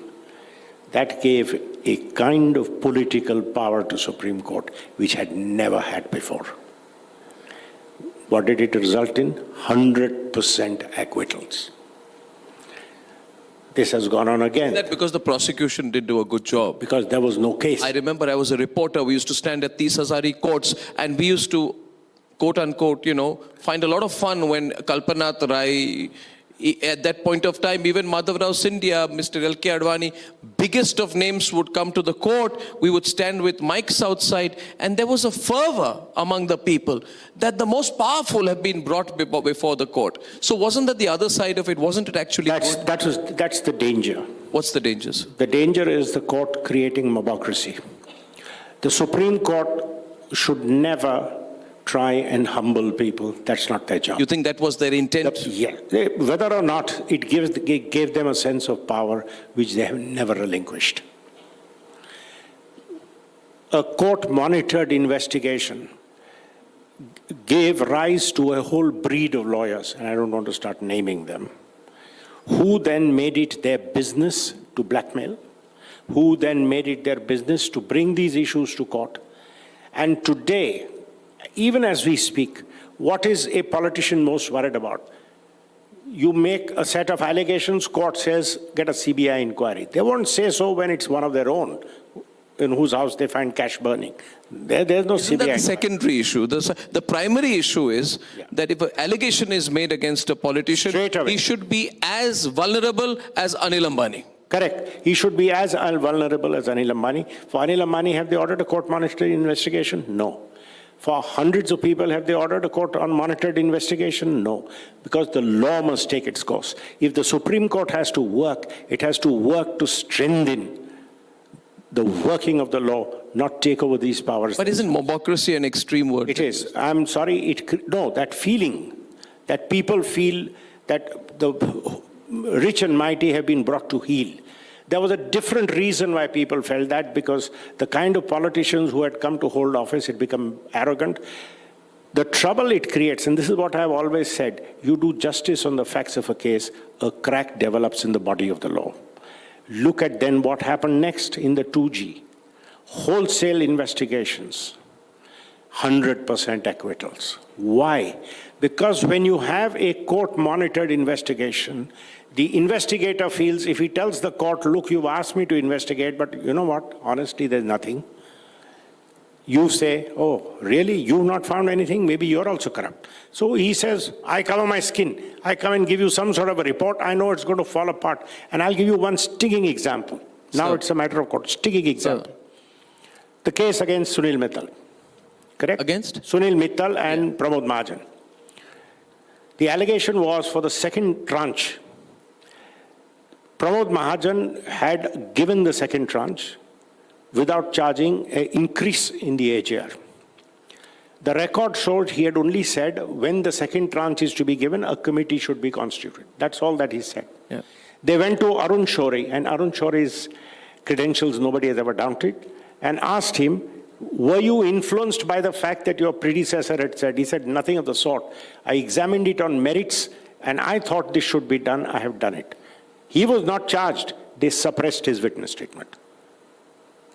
That gave a kind of political power to Supreme Court which had never had before. What did it result in? 100% acquittals. This has gone on again. Is that because the prosecution did do a good job? Because there was no case. I remember I was a reporter. We used to stand at Tis Hazari courts, and we used to, quote unquote, find a lot of fun when Kalpanath Rai, at that point of time, even Madhav Rao Scindia, Mr. L.K. Advani, biggest of names would come to the court. We would stand with mics outside, and there was a fervor among the people that the most powerful have been brought before the court. So wasn't that the other side of it? Wasn't it actually good? That's the danger. What's the dangers? The danger is the court creating mobocracy. The Supreme Court should never try and humble people. That's not their job. You think that was their intent? Yeah. Whether or not it gave them a sense of power which they have never relinquished. A court-monitored investigation gave rise to a whole breed of lawyers, and I don't want to start naming them, who then made it their business to blackmail, who then made it their business to bring these issues to court. And today, even as we speak, what is a politician most worried about? You make a set of allegations, court says, get a CBI inquiry. They won't say so when it's one of their own, in whose house they find cash burning. There's no Isn't CBI. that the inquiry. secondary issue? The primary issue is that if an allegation is made against a politician, he should be as vulnerable as Anil Ambani. Correct. He should be as vulnerable as Anil Ambani. For Anil Ambani, have they ordered a court-monitored investigation? No. For hundreds of people, have they ordered a court-monitored investigation? No. Because the law must take its course. If the Supreme Court has to work, it has to work to strengthen the working of the law, not take over these powers. But isn't mobocracy an extreme word? It is. I'm sorry. No, that feeling, that people feel that the rich and mighty have been brought to heel. There was a different reason why people felt that, because the kind of politicians who had come to hold office had become arrogant. The trouble it creates, and this is what I've always said, you do justice on the facts of a case, a crack develops in the body of the law. Look at then what happened next in the 2G. Wholesale investigations, 100% acquittals. Why? Because when you have a court-monitored investigation, the investigator feels, if he tells the court, look, you've asked me to investigate, but you know what, honestly, there's nothing. You say, oh, really? You've not found anything? Maybe you're also corrupt. So he says, I cover my skin. I come and give you some sort of a report. I know it's going to fall apart. And I'll give you one stinging example. Now it's a matter of court. Stinging example. The case against Sunil Mittal. Correct? Against? Sunil Mittal and Pramod Mahajan. The allegation was for the second tranche. Pramod Mahajan had given the second tranche without charging an increase in the AGR. The record showed he had only said when the second tranche is to be given, a committee should be constituted. That's all that he said. Yeah. They went to Arun Shourie, and Arun Shourie's credentials nobody has ever doubted, and asked him, were you influenced by the fact that your predecessor had said? He said, nothing of the sort. I examined it on merits, and I thought this should be done. I have done it. He was not charged. They suppressed his witness statement.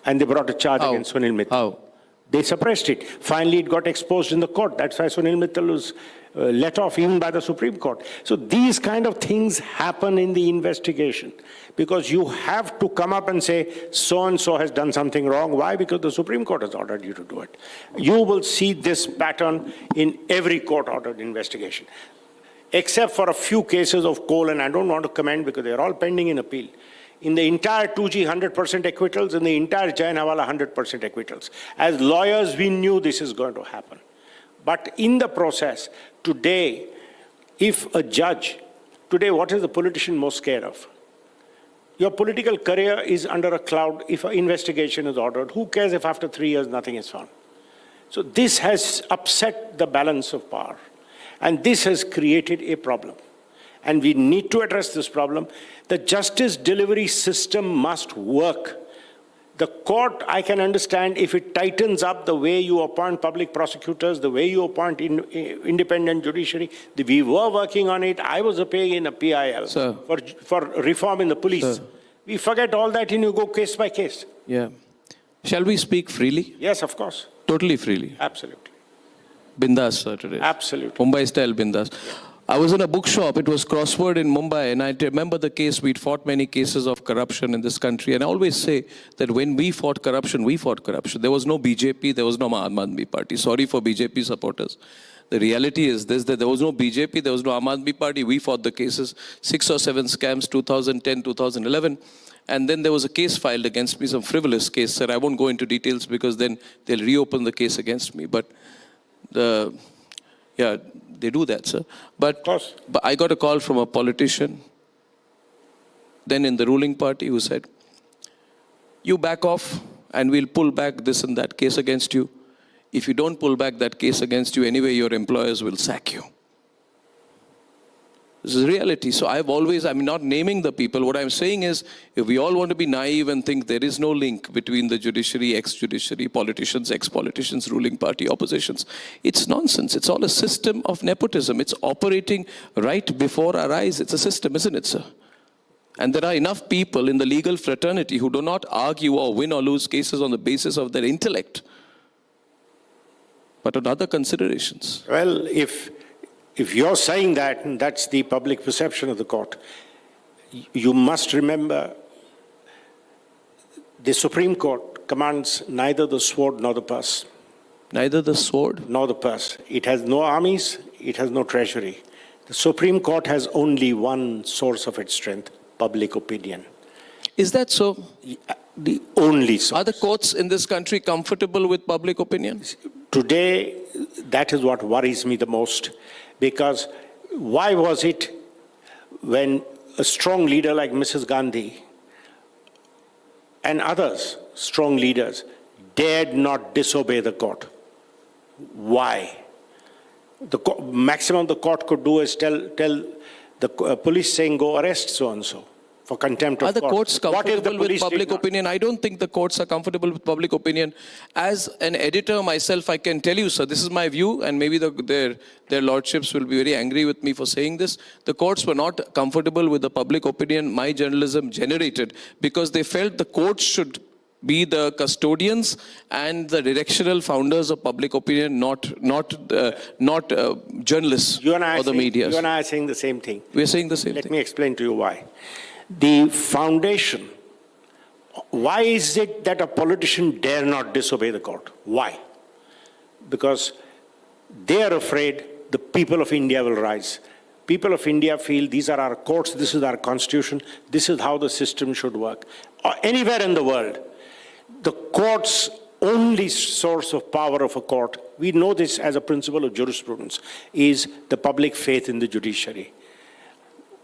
And they brought a charge against Sunil Mittal. How? They suppressed it. Finally, it got exposed in the court. That's why Sunil Mittal was let off even by the Supreme Court. So these kind of things happen in the investigation because you have to come up and say, so-and-so has done something wrong. Why? Because the Supreme Court has ordered you to do it. You will see this pattern in every court-ordered investigation, except for a few cases of coal, and I don't want to comment because they're all pending in appeal. In the entire 2G, 100% acquittals, in the entire Jain Hawala, 100% acquittals. As lawyers, we knew this is going to happen. But in the process, today, if a judge, today, what is the politician most scared of? Your political career is under a cloud if an investigation is ordered. Who cares if after 3 years nothing is found? So this has upset the balance of power. And this has created a problem. And we need to address this problem. The justice delivery system must work. The court, I can understand if it tightens up the way you appoint public prosecutors, the way you appoint independent judiciary. We were working on it. I was appearing in a PIL for reform in the police. We forget all that and you go case by case. Yeah. Shall we speak freely? Yes, of course. Totally freely. Absolutely. Bindas, sir, today. Absolutely. Mumbai style bindas. I was in a bookshop, it was Crossword in Mumbai, and I remember the case, we'd fought many cases of corruption in this country, and I always say that when we fought corruption, we fought corruption. There was no BJP, there was no Aam Aadmi Party. Sorry for BJP supporters. The reality is this, that there was no BJP, there was no Aam Aadmi Party, we fought the cases, 6 or 7 scams, 2010, 2011. And then there was a case filed against me, some frivolous case, sir. I won't go into details because then they'll reopen the case against me. But yeah, they do that, sir. But I got a call from a politician, then in the ruling party, who said, you back off and we'll pull back this and that case against you. If you don't pull back that case against you, anyway, your employers will sack you. This is reality. So I'm not naming the people. What I'm saying is, if we all want to be naive and think there is no link between the judiciary, ex-judiciary, politicians, ex-politicians, ruling party, oppositions, it's nonsense. It's all a system of nepotism. It's operating right before our eyes. It's a system, isn't it, sir? And there are enough people in the legal fraternity who do not argue or win or lose cases on the basis of their intellect, but on other considerations. Well, if you're saying that, and that's the public perception of the court, you must remember the Supreme Court commands neither the sword nor the purse. Neither the sword nor the purse. It has no armies, it has no treasury. The Supreme Court has only one source of its strength: public opinion. Is that so? The only source. Are the courts in this country comfortable with public opinion? Today, that is what worries me the most. Because why was it when a strong leader like Mrs. Gandhi and others, strong leaders, dared not disobey the court? Why? The maximum the court could do is tell the police saying, go arrest so-and-so for contempt of court. Are the courts comfortable with public opinion? I don't think the courts are comfortable with public opinion. As an editor myself, I can tell you, sir, this is my view, and maybe their lordships will be very angry with me for saying this. The courts were not comfortable with the public opinion my journalism generated, because they felt the courts should be the custodians and the directional founders of public opinion, not journalists or the media. You and I are saying the same thing. We're saying the same thing. Let me explain to you why. The foundation, why is it that a politician dare not disobey the court? Why? Because they are afraid the people of India will rise. People of India feel these are our courts, this is our constitution, this is how the system should work. Or anywhere in the world, the court's only source of power of a court, we know this as a principle of jurisprudence, is the public faith in the judiciary.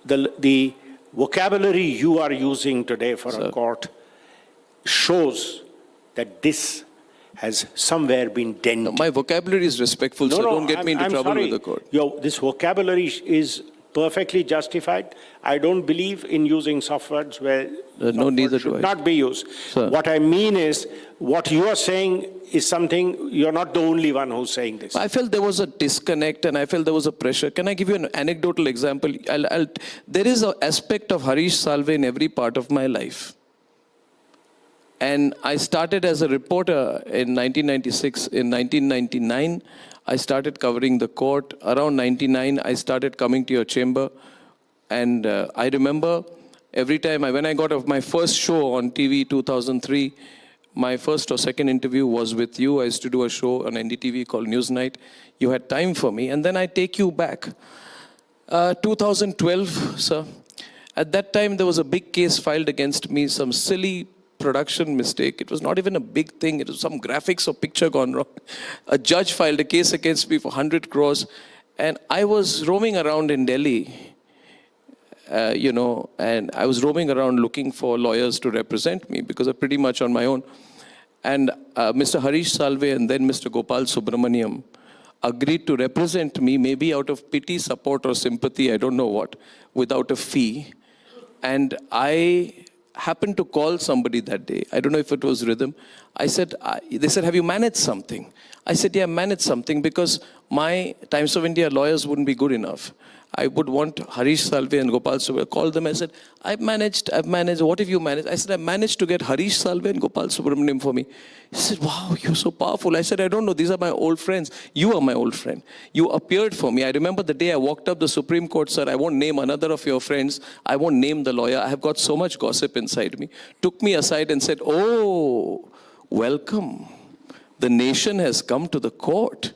The vocabulary you are using today for a court shows that this has somewhere been dented. No, my vocabulary is respectful, so don't get me into trouble with the court. This vocabulary is perfectly justified. I don't believe in using soft words where neither do I. Not be used. Sir. What I mean is, what you are saying is something, you're not the only one who's saying this. I felt there was a disconnect and I felt there was a pressure. Can I give you an anecdotal example? There is an aspect of Harish Salve in every part of my life. And I started as a reporter in 1996. In 1999, I started covering the court. Around 99, I started coming to your chamber. And I remember every time, when I got off my first show on TV, 2003, my first or second interview was with you. I used to do a show on NDTV called Newsnight. You had time for me. And then I take you back. 2012, sir. At that time, there was a big case filed against me, some silly production mistake. It was not even a big thing. It was some graphics or picture gone wrong. A judge filed a case against me for 100 crores. And I was roaming around in Delhi, and I was roaming around looking for lawyers to represent me because I'm pretty much on my own. And Mr. Harish Salve and then Mr. Gopal Subramaniam agreed to represent me, maybe out of pity, support, or sympathy, I don't know what, without a fee. And I happened to call somebody that day. I don't know if it was Rhythm. I said, they said, have you managed something? I said, yeah, I managed something because my Times of India lawyers wouldn't be good enough. I would want Harish Salve and Gopal Subramaniam. Call them. I said, I've managed. What have you managed? I said, I managed to get Harish Salve and Gopal Subramaniam for me. He said, wow, you're so powerful. I said, I don't know. These are my old friends. You are my old friend. You appeared for me. I remember the day I walked up the Supreme Court, sir. I won't name another of your friends. I won't name the lawyer. I have got so much gossip inside me. Took me aside and said, oh, welcome. The nation has come to the court.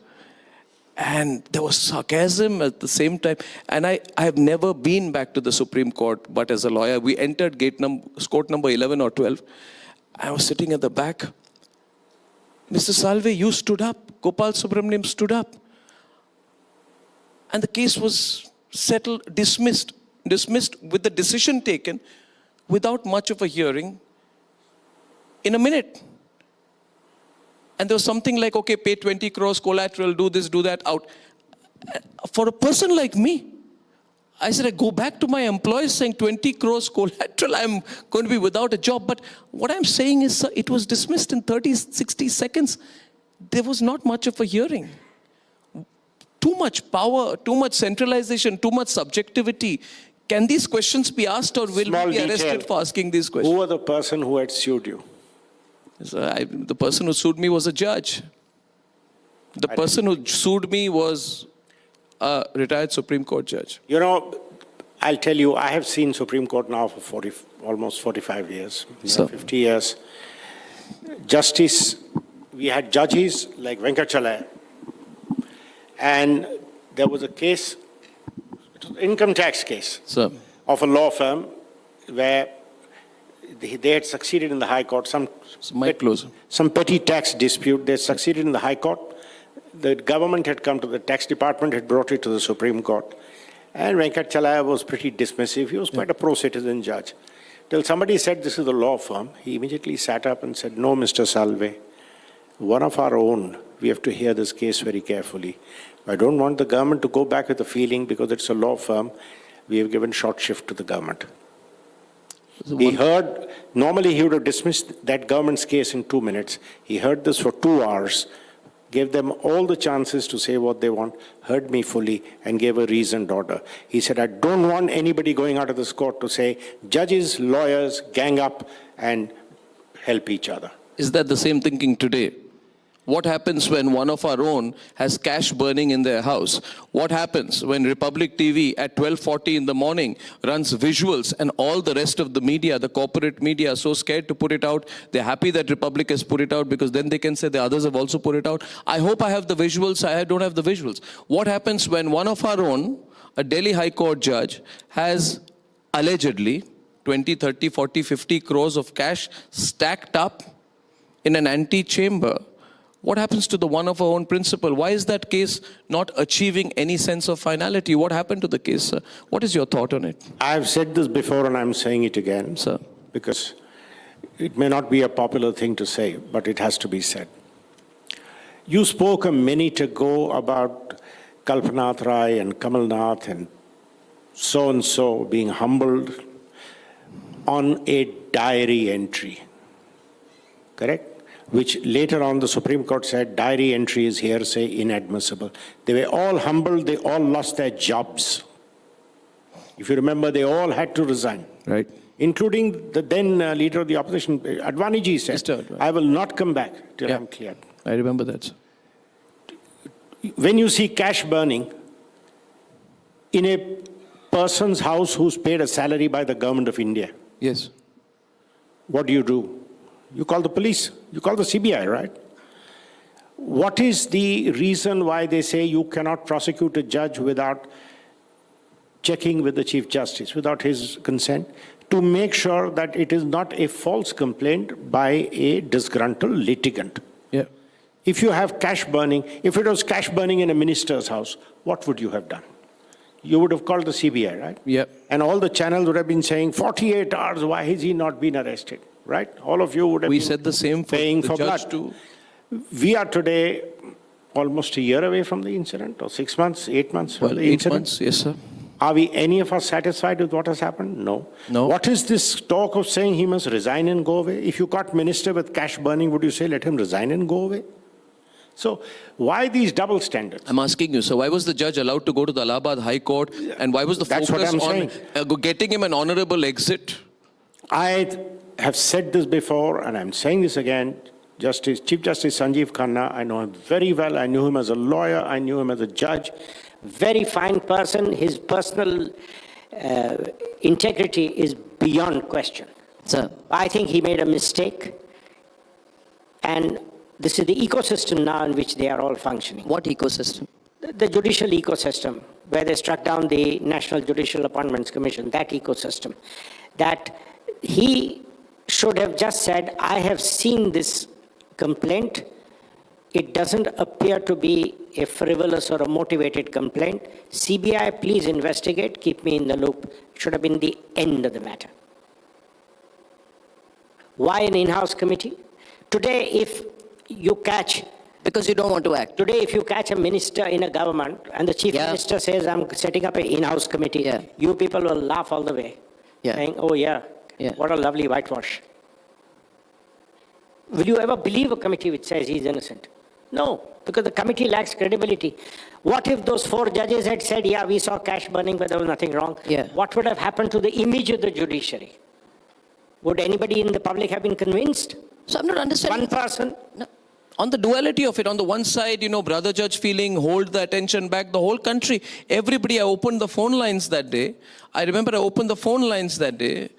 And there was sarcasm at the same time. And I have never been back to the Supreme Court, but as a lawyer, we entered court number 11 or 12. I was sitting at the back. Mr. Salve, you stood up. Gopal Subramaniam stood up. And the case was settled, dismissed with the decision taken without much of a hearing in a minute. And there was something like, okay, pay 20 crores, collateral, do this, do that, out. For a person like me, I said, I go back to my employees saying 20 crores collateral, I'm going to be without a job. But what I'm saying is, sir, it was dismissed in 30, 60 seconds. There was not much of a hearing. Too much power, too much centralization, too much subjectivity Can these questions be asked, or will Small we be arrested detail. for asking these questions? Who was the person who had sued you? The person who sued me was a judge. The person who sued me was a retired Supreme Court judge. You know, I'll tell you, I have seen Supreme Court now for almost 45 years, 50 years. Justice, we had judges like Venkatachalaya, and there was a case, it was an income tax case of a law firm where they had succeeded in the High Court, some petty tax dispute. They succeeded in the High Court. The government had come to the tax department, had brought it to the Supreme Court. And Venkatachalaya was pretty dismissive. He was quite a pro-citizen judge. Till somebody said, this is the law firm. He immediately sat up and said, no, Mr. Salve, one of our own. We have to hear this case very carefully. I don't want the government to go back with a feeling because it's a law firm. We have given short shift to the government. He heard, normally he would have dismissed that government's case in 2 minutes. He heard this for 2 hours, gave them all the chances to say what they want, heard me fully, and gave a reasoned order. He said, I don't want anybody going out of this court to say, judges, lawyers, gang up and help each other. Is that the same thinking today? What happens when one of our own has cash burning in their house? What happens when Republic TV at 12:40 in the morning runs visuals and all the rest of the media, the corporate media, are so scared to put it out? They're happy that Republic has put it out because then they can say the others have also put it out. I hope I have the visuals. I don't have the visuals. What happens when one of our own, a Delhi High Court judge, has allegedly 20, 30, 40, 50 crores of cash stacked up in an antechamber? What happens to the one of our own principle? Why is that case not achieving any sense of finality? What happened to the case, sir? What is your thought on it? I've said this before and I'm saying it again, sir, because it may not be a popular thing to say, but it has to be said. You spoke a minute ago about Kalpanath Rai and Kamal Nath and so being humbled on a diary entry, correct? Which later on the Supreme Court said diary entry is hearsay, inadmissible. They were all humbled, they all lost their jobs. If you remember, they all had to resign. Right. Including the then leader of the opposition, Advani ji said, I will not come back till I'm cleared. I remember that, sir. When you see cash burning in a person's house who's paid a salary by the government of India. Yes. What do? You call the police, you call the CBI, right? What is the reason why they say you cannot prosecute a judge without checking with the Chief Justice, without his consent, to make sure that it is not a false complaint by a disgruntled litigant? Yeah. If you have cash burning, if it was cash burning in a minister's house, what would you have done? You would have called the CBI, right? Yeah. And all the channels would have been saying, 48 hours, why has he not been arrested? Right? All of you would have been said the same for paying the for judge blood. too. We are today almost a year away from the incident, or 6 months, 8 months from the incident. 8 months, yes, sir. Are we any of us satisfied with what has happened? No. What is this talk of saying he must resign and go away? If you caught minister with cash burning, would you say let him resign and go away? So why these double standards? I'm asking you, so why was the judge allowed to go to the Allahabad High Court, and why was the focus on getting him an honorable exit? I have said this before, and I'm saying this again. Chief Justice Sanjeev Khanna, I know him very well. I knew him as a lawyer. I knew him as a judge. Very fine person. His personal integrity is beyond question. Sir, I think he made a mistake. And this is the ecosystem now in which they are all functioning. What ecosystem? The judicial ecosystem, where they struck down the National Judicial Appointments Commission, that ecosystem. That he should have just said, I have seen this complaint. It doesn't appear to be a frivolous or a motivated complaint. CBI, please investigate, keep me in the loop. It should have been the end of the matter. Why an in-house committee? Today, if you catch... Because you don't want to act. Today, if you catch a minister in a government and the chief minister says, I'm setting up an in-house committee, you people will laugh all the way, saying, oh what a lovely whitewash. Will you ever believe a committee which says he's innocent? No, because the committee lacks credibility. What if those 4 judges had said, yeah, we saw cash burning, but there was nothing wrong? Yeah. What would have happened to the image of the judiciary? Would anybody in the public have been convinced? So I'm not understanding. One person? No. On the duality of it, on the one side, brother judge feeling, hold the attention back, the whole country, everybody, I opened the phone lines that day. I remember I opened the phone lines that day,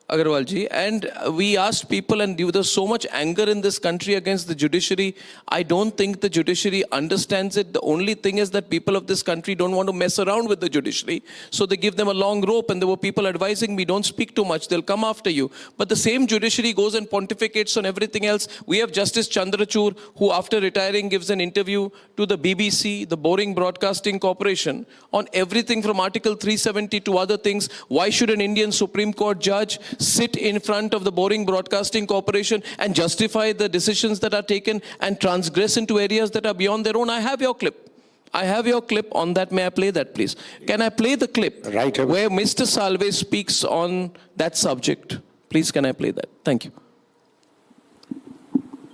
Agarwalji, and we asked people, and there was so much anger in this country against the judiciary. I don't think the judiciary understands it. The only thing is that people of this country don't want to mess around with the judiciary. So they give them a long rope, and there were people advising me, don't speak too much, they'll come after you. But the same judiciary goes and pontificates on everything else. We have Justice Chandrachud, who after retiring gives an interview to the BBC, the Boring Broadcasting Corporation, on everything from Article 370 to other things. Why should an Indian Supreme Court judge sit in front of the Boring Broadcasting Corporation and justify the decisions that are taken and transgress into areas that are beyond their own? I have your clip. I have your clip on that. May I play that, please? Can I play the clip where Mr. Salve speaks on that subject? Please, can I play that? Thank you.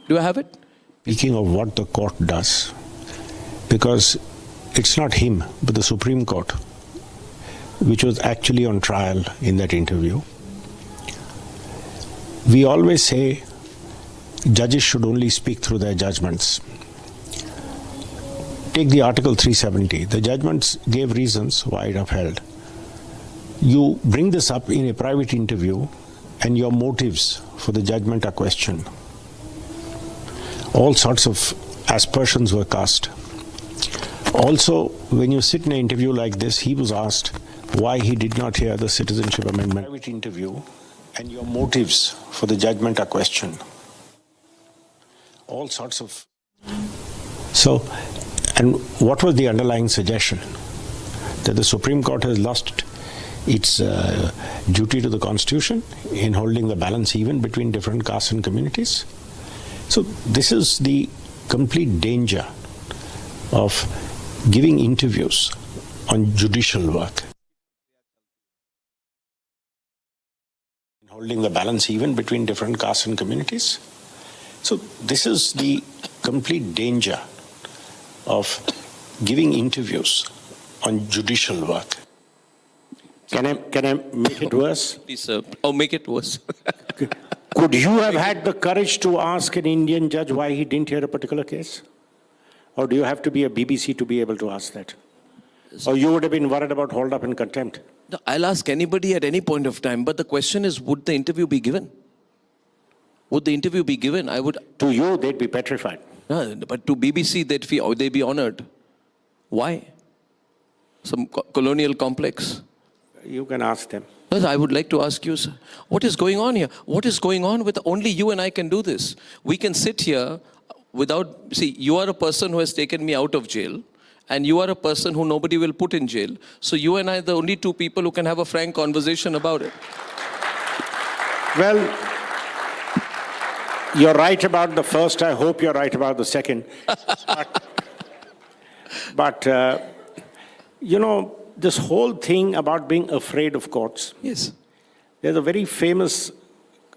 Do I have it? Speaking of what the court does, because it's not him, but the Supreme Court, which was actually on trial in that interview. We always say judges should only speak through their judgments. Take the Article 370. The judgments gave reasons why it upheld. You bring this up in a private interview and your motives for the judgment are questioned. All sorts of aspersions were cast. Also, when you sit in an interview like this, he was asked why he did not hear the Citizenship Amendment. Private interview and your motives for the judgment are questioned. All sorts of... So, and what was the underlying suggestion? That the Supreme Court has lost its duty to the Constitution in holding the balance even between different castes and communities? So this is the complete danger of giving interviews on judicial work. Holding the balance even between different castes and communities. So this is the complete danger of giving interviews on judicial work. Can I make it worse? Please, sir. Oh, make it worse. Could you have had the courage to ask an Indian judge why he didn't hear a particular case? Or do you have to be a BBC to be able to ask that? Or you would have been worried about hold up and contempt? No, I'll ask anybody at any point of time, but the question is, would the interview be given? Would the interview be given? I would. To you, they'd be petrified. No, but to BBC, they'd be honored. Why? Some colonial complex. You can ask them. Yes, I would like to ask you, sir, what is going on here? What is going on with only you and I can do this? We can sit here without, see, you are a person who has taken me out of jail, and you are a person who nobody will put in jail. So you and I are the only two people who can have a frank conversation about it. Well, you're right about the first. I hope you're right about the second. But you know, this whole thing about being afraid of courts. Yes. There's a very famous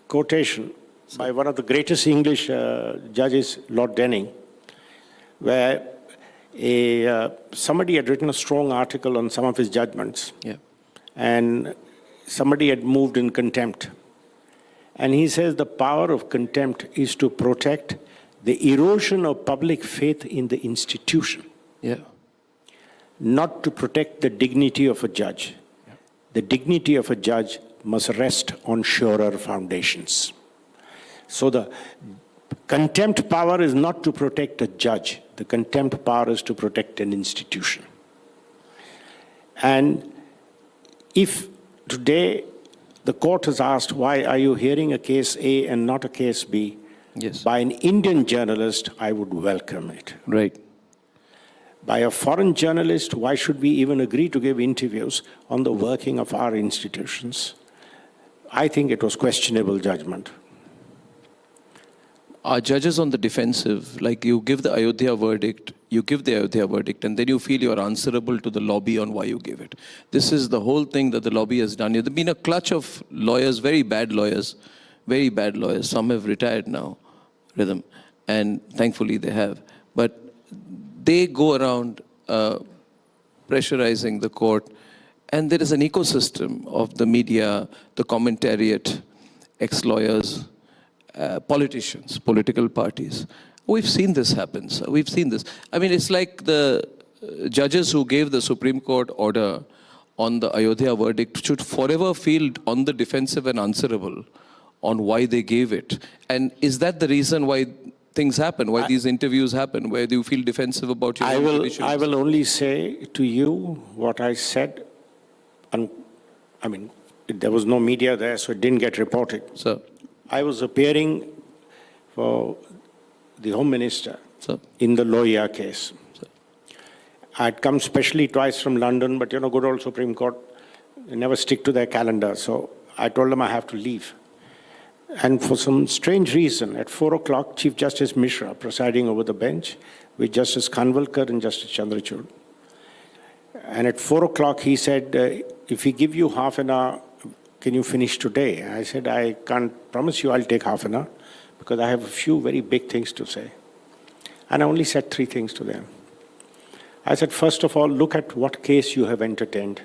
quotation by one of the greatest English judges, Lord Denning, where somebody had written a strong article on some of his judgments. Yeah. And somebody had moved in contempt. And he says the power of contempt is to protect the erosion of public faith in the institution. Yeah. Not to protect the dignity of a judge. Yeah. The dignity of a judge must rest on surer foundations. So the contempt power is not to protect a judge. The contempt power is to protect an institution. And if today the court has asked, why are you hearing a case A and not a case B? Yes. By an Indian journalist, I would welcome it. Right. By a foreign journalist, why should we even agree to give interviews on the working of our institutions? I think it was questionable judgment. Are judges on the defensive? Like you give the Ayodhya verdict, and then you feel you're answerable to the lobby on why you gave it. This is the whole thing that the lobby has done. There's been a clutch of lawyers, very bad lawyers. Some have retired now, Rhythm, and thankfully they have. but they go around pressurizing the court, and there is an ecosystem of the media, the commentariat, ex-lawyers, politicians, political parties. We've seen this happen, sir. We've seen this. I mean, it's like the judges who gave the Supreme Court order on the Ayodhya verdict should forever feel on the defensive and answerable on why they gave it. And is that the reason why things happen, why these interviews happen, where you feel defensive about your I will only say to you what I said. I mean, there was no media there, so it didn't get reported. Sir. I was appearing for the Home Minister in the Lohia case. I'd come specially twice from London, but good old Supreme Court, they never stick to their calendar. So I told them I have to leave. And for some strange reason, at 4 o'clock, Chief Justice Mishra presiding over the bench with Justice Kanvalkar and Justice Chandrachud. And at 4 o'clock, he said, if we give you half an hour, can you finish today? I said, I can't promise you I'll take half an hour because I have a few very big things to say. And I only said 3 things to them. I said, first of all, look at what case you have entertained.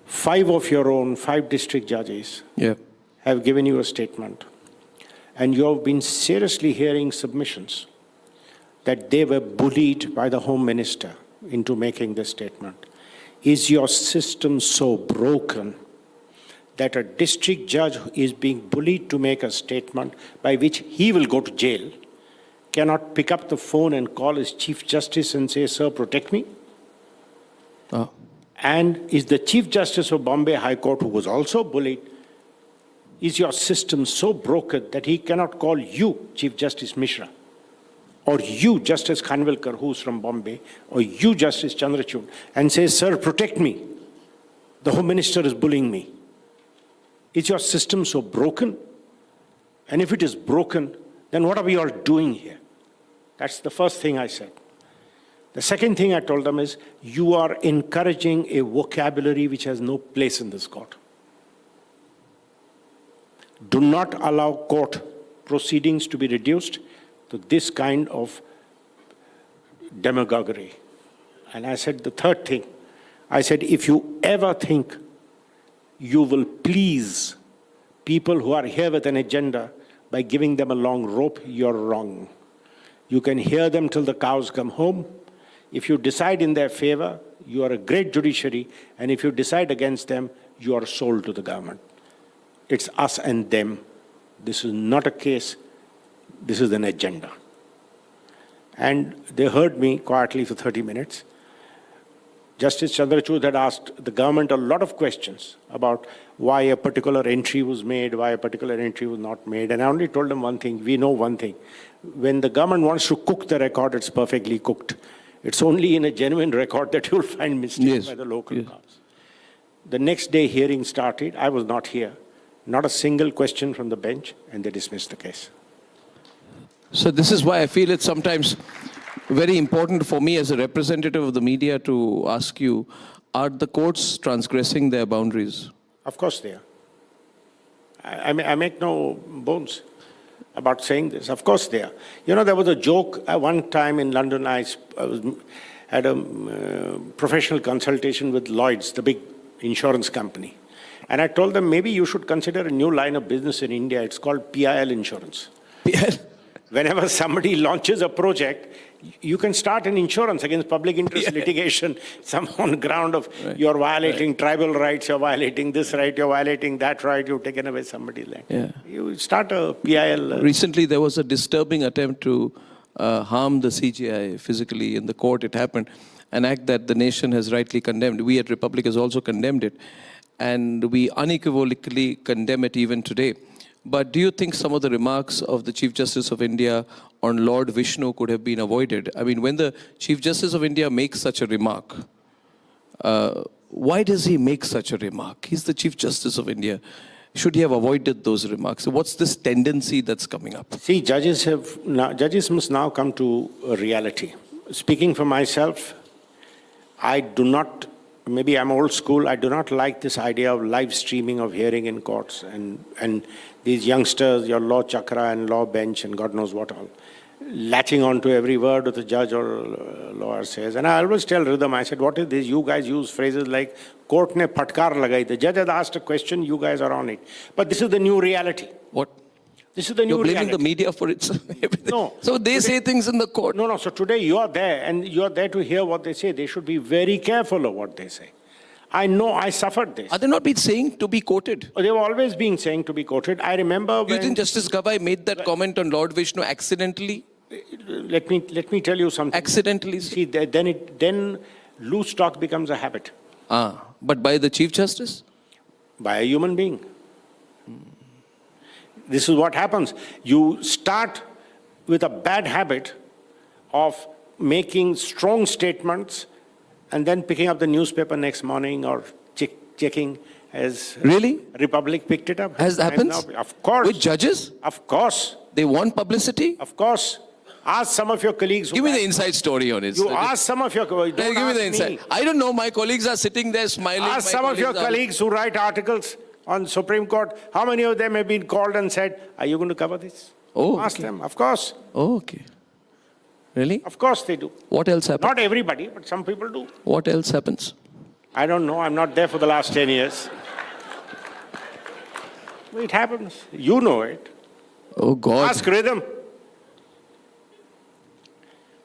5 of your own, 5 district judges have given you a statement. And you have been seriously hearing submissions that they were bullied by the Home Minister into making this statement. Is your system so broken that a district judge is being bullied to make a statement by which he will go to jail, cannot pick up the phone and call his Chief Justice and say, sir, protect me? And is the Chief Justice of Bombay High Court, who was also bullied, is your system so broken that he cannot call you, Chief Justice Mishra, or you, Justice Khanvilkar, who's from Bombay, or you, Justice Chandrachud, and say, sir, protect me. The Home Minister is bullying me. Is your system so broken? And if it is broken, then what are we all doing here? That's the first thing I said. The second thing I told them is, you are encouraging a vocabulary which has no place in this court. Do not allow court proceedings to be reduced to this kind of demagoguery. And I said the third thing, I said, if you ever think you will please people who are here with an agenda by giving them a long rope, you're wrong. You can hear them till the cows come home. If you decide in their favor, you are a great judiciary, and if you decide against them, you are sold to the government. It's us and them. This is not a case. This is an agenda. And they heard me quietly for 30 minutes. Justice Chandrachud had asked the government a lot of questions about why a particular entry was made, why a particular entry was not made. And I only told them one thing. We know one thing. When the government wants to cook the record, it's perfectly cooked. It's only in a genuine record that you'll find mistakes by the local cops. The next day hearing started. I was not here. Not a single question from the bench, and they dismissed the case. So this is why I feel it's sometimes very important for me as a representative of the media to ask you, are the courts transgressing their boundaries? Of course they are. I make no bones about saying this. Of course they are. There was a joke one time in London. I had a professional consultation with Lloyd's, the big insurance company. And I told them, maybe you should consider a new line of business in India. It's called PIL insurance. PIL? Whenever somebody launches a project, you can start an insurance against public interest litigation, some on ground of you're violating tribal rights, you're violating this right, you're violating that right, you've taken away somebody's land. You start a PIL. Recently, there was a disturbing attempt to harm the CGI physically in the court. It happened, an act that the nation has rightly condemned. We at Republic has also condemned it. And we unequivocally condemn it even today. But do you think some of the remarks of the Chief Justice of India on Lord Vishnu could have been avoided? I mean, when the Chief Justice of India makes such a remark, why does he make such a remark? He's the Chief Justice of India. Should he have avoided those remarks? So what's this tendency that's coming up? See, judges must now come to a reality. Speaking for myself, I do not, maybe I'm old school, I do not like this idea of live streaming of hearing in courts and these youngsters, your law chakra and law bench and God knows what all. latching on to every word that the judge or lawyer says. And I always tell Rhythm, I said, what is this? You guys use phrases like, court ne phatkar lagai. The judge has asked a question, you guys are on it. But this is the new reality. What? This is the new You're blaming reality. the media for it. No. So they say things in the court. No. So today you are there and you are there to hear what they say. They should be very careful of what they say. I know I suffered this. Are they not been saying to be quoted? They've always been saying to be quoted. I remember when... You think Justice Gavai made that comment on Lord Vishnu accidentally? Let me tell you something. Accidentally? See, then loose talk becomes a habit. But by the Chief Justice? By a human being. This is what happens. You start with a bad habit of making strong statements and then picking up the newspaper next morning or checking as really Republic picked it up. Has that happened? Of course. With judges? Of course. They want publicity? Of course. Ask some of your colleagues. Give me the inside story on it. You ask some of your colleagues. Give me the inside. I don't know. My colleagues are sitting there smiling. Ask some of your colleagues who write articles on Supreme Court. How many of them have been called and said, are you going to cover this? Oh, ask them. Of course. Oh, okay. Really? Of course they do. What else happens? Not everybody, but some people do. What else happens? I don't know. I'm not there for the last 10 years. It happens. You know it. Oh, God. Ask Rhythm.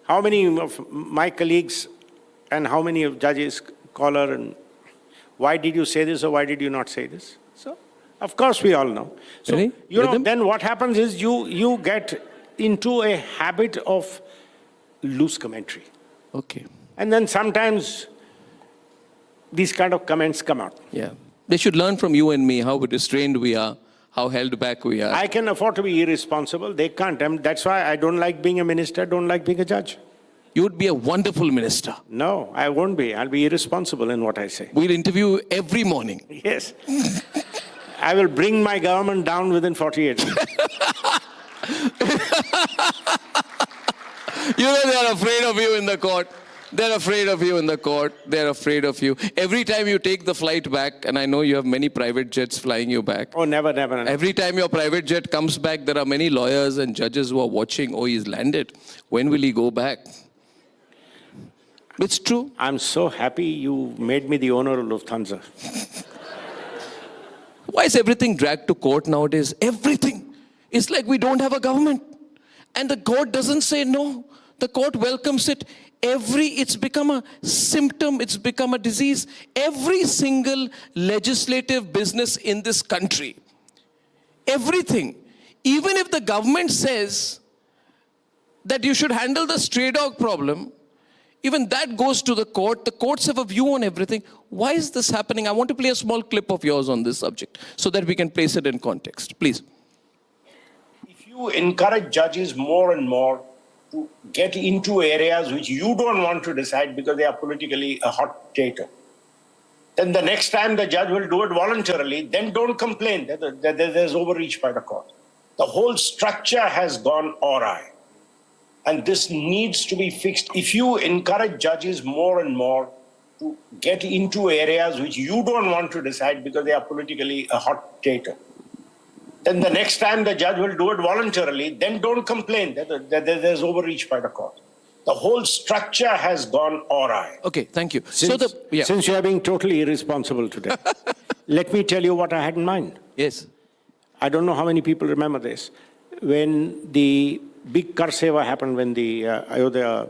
How many of my colleagues and how many of judges call her and why did you say this or why did you not say this? So, of course, we all know. So, really? you know, then what happens is you get into a habit of loose commentary. Okay. And then sometimes these kind of comments come out. Yeah. They should learn from you and me how restrained we are, how held back we are. I can afford to be irresponsible. They can't. That's why I don't like being a minister, don't like being a judge. You would be a wonderful minister. No, I won't be. I'll be irresponsible in what I say. We'll interview you every morning. Yes. I will bring my government down within 48 hours. You know they're afraid of you in the court. They're afraid of you in the court. They're afraid of you. Every time you take the flight back, and I know you have many private jets flying you back. Oh, never. Every time your private jet comes back, there are many lawyers and judges who are watching. Oh, he's landed. When will he go back? It's true. I'm so happy you made me the owner of Lufthansa. Why is everything dragged to court nowadays? Everything. It's like we don't have a government. And the court doesn't say no. The court welcomes it. It's become a symptom, it's become a disease. Every single legislative business in this country, everything, even if the government says that you should handle the stray dog problem, even that goes to the court. The courts have a view on everything. Why is this happening? I want to play a small clip of yours on this subject so that we can place it in context. Please. If you encourage judges more and more to get into areas which you don't want to decide because they are politically a hot potato, then the next time the judge will do it voluntarily, then don't complain that there's overreach by the court. The whole structure has gone awry. And this needs to be fixed. If you encourage judges more and more to get into areas which you don't want to decide because they are politically a hot potato, then the next time the judge will do it voluntarily, then don't complain that there's overreach by the court. The whole structure has gone awry. Okay, thank you. Since you are being totally irresponsible today, let me tell you what I had in mind. Yes. I don't know how many people remember this. When the big Kar Seva happened, when the Ayodhya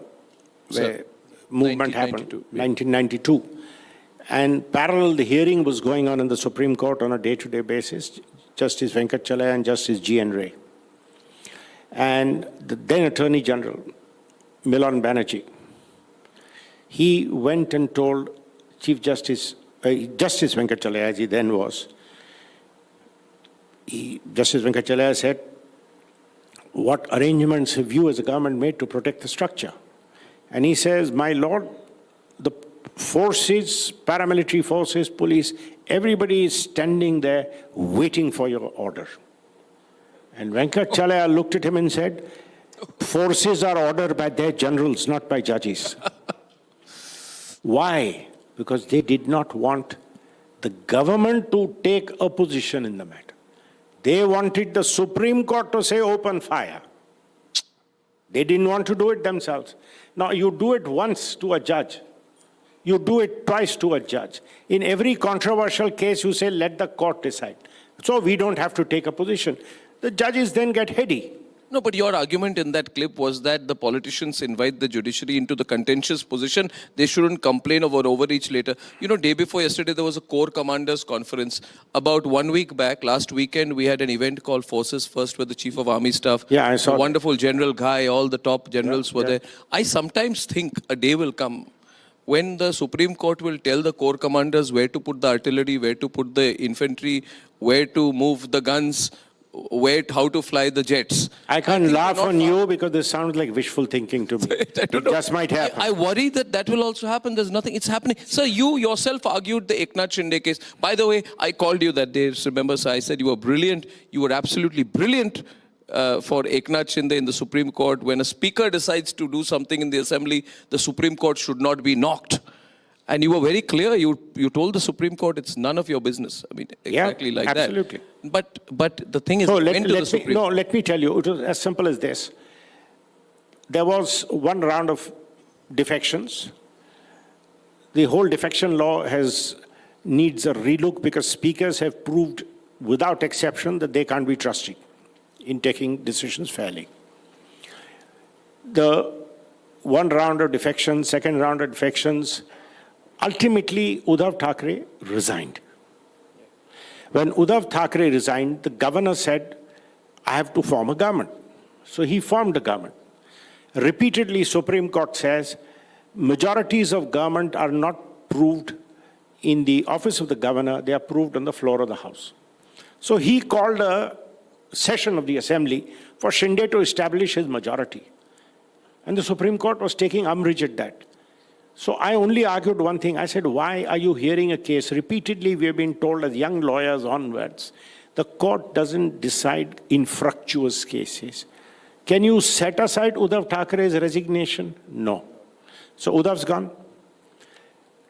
movement happened, 1992. And parallel, the hearing was going on in the Supreme Court on a day-to-day basis. Justice Venkatachalaya and Justice G.N. Ray. And the then Attorney General, Milan Banerjee, he went and told Chief Justice, Justice Venkatachalaya, as he then was, Justice Venkatachalaya said, what arrangements have you as a government made to protect the structure? And he says, my lord, the forces, paramilitary forces, police, everybody is standing there waiting for your order. And Venkatachalaya looked at him and said, forces are ordered by their generals, not by judges. Why? Because they did not want the government to take a position in the matter. They wanted the Supreme Court to say open fire. They didn't want to do it themselves. Now, you do it once to a judge. You do it twice to a judge. In every controversial case, you say, let the court decide. So we don't have to take a position. The judges then get heady. No, but your argument in that clip was that the politicians invite the judiciary into the contentious position. They shouldn't complain over overreach later. You know, day before yesterday, there was a Corps Commanders Conference. About 1 week back, last weekend, we had an event called Forces First, where the Chief of Army Staff, yeah, I saw wonderful General Ghai, all the top generals were there. I sometimes think a day will come when the Supreme Court will tell the Corps Commanders where to put the artillery, where to put the infantry, where to move the guns, how to fly the jets. I can't laugh on you because this sounds like wishful thinking to me. It just might happen. I worry that will also happen. There's nothing. It's happening. Sir, you yourself argued the Eknath Shinde case. By the way, I called you that day. Remember, sir, I said you were brilliant. You were absolutely brilliant for Eknath Shinde in the Supreme Court. When a speaker decides to do something in the assembly, the Supreme Court should not be knocked. And you were very clear. You told the Supreme Court it's none of your business. I mean, exactly like absolutely. that. But the thing is, let me tell you, it was as simple as this. There was one round of defections. The whole defection law needs a relook because speakers have proved without exception that they can't be trusted in taking decisions fairly. The one round of defections, second round of defections, ultimately, Uddhav Thackeray resigned. When Uddhav Thackeray resigned, the governor said, I have to form a government. So he formed a government. Repeatedly, Supreme Court says, majorities of government are not proved in the office of the governor, they are proved on the floor of the House. So he called a session of the Assembly for Shinde to establish his majority. And the Supreme Court was taking umbrage at that. So I only argued one thing. I said, why are you hearing a case? Repeatedly, we have been told as young lawyers onwards, the court doesn't decide infructuous cases. Can you set aside Uddhav Thackeray's resignation? No. So Uddhav's gone.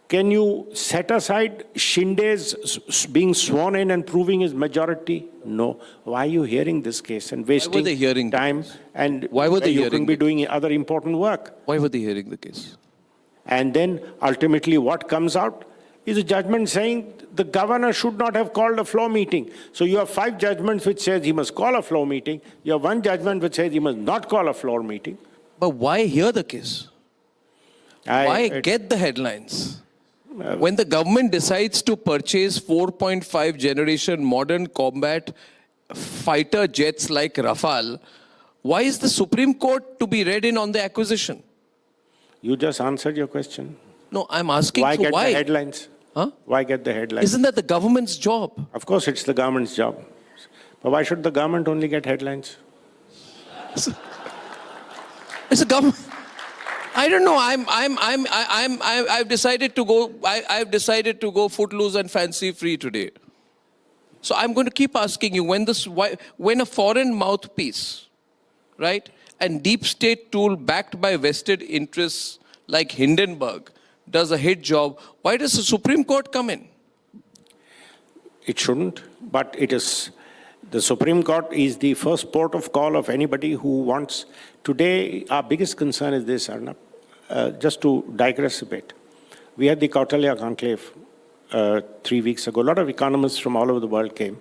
Can you set aside Shinde's being sworn in and proving his majority? No. Why are you hearing this case and wasting time? And why were they you hearing could be doing other important work? Why were they hearing the case? And then ultimately what comes out is a judgment saying the governor should not have called a floor meeting. So you have 5 judgments which says he must call a floor meeting. You have 1 judgment which says he must not call a floor meeting. But why hear the case? Why get the headlines? When the government decides to purchase 4.5 generation modern combat fighter jets like Rafale, why is the Supreme Court to be read in on the acquisition? You just answered your question. No, I'm asking why so get why? The headlines? Huh? Why get the headlines? Isn't that the government's job? Of course, it's the government's job. But why should the government only get headlines? It's a government. I don't know. I've decided to go. I've decided to go footloose and fancy free today. So I'm going to keep asking you when a foreign mouthpiece, right, and deep state tool backed by vested interests like Hindenburg does a hit job, why does the Supreme Court come in? It shouldn't, but it is. The Supreme Court is the first port of call of anybody who wants. Today, our biggest concern is this, Arnab. Just to digress a bit. We had the Kautilya Conclave 3 weeks ago. A lot of economists from all over the world came.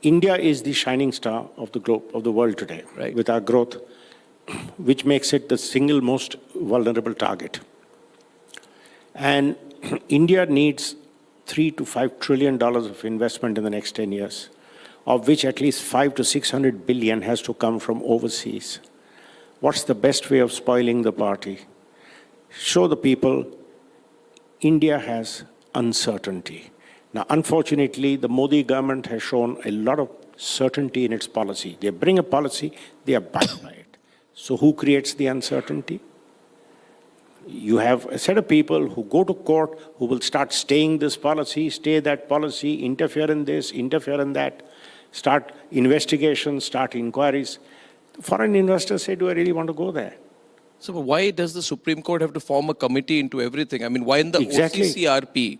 India is the shining star of the globe, of the world today, right, with our growth, which makes it the single most vulnerable target. And India needs $3 to $5 trillion of investment in the next 10 years, of which at least 500 to 600 billion has to come from overseas. What's the best way of spoiling the party? Show the people India has uncertainty. Now, unfortunately, the Modi government has shown a lot of certainty in its policy. They bring a policy, they abide by it. So who creates the uncertainty? You have a set of people who go to court, who will start staying this policy, stay that policy, interfere in this, interfere in that, start investigations, start inquiries. Foreign investors say, do I really want to go there? So why does the Supreme Court have to form a committee into everything? I mean, why in the OCCRP,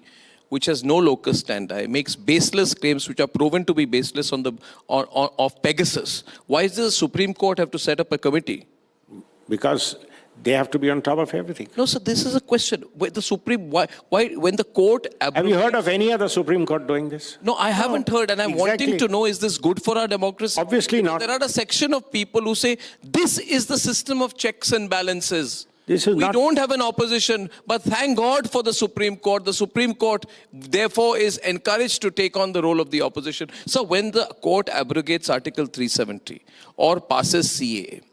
which has no locus standi, makes baseless claims which are proven to be baseless of Pegasus, why does the Supreme Court have to set up a committee? because they have to be on top of everything. No, sir, this is a question. Why when the court... Have you heard of any other Supreme Court doing this? No, I haven't heard, and I'm wanting to know, is this good for our democracy? Obviously not. There are a section of people who say, this is the system of checks and balances. We don't have an opposition, but thank God for the Supreme Court. The Supreme Court, therefore, is encouraged to take on the role of the opposition. So when the court abrogates Article 370 or passes CAA,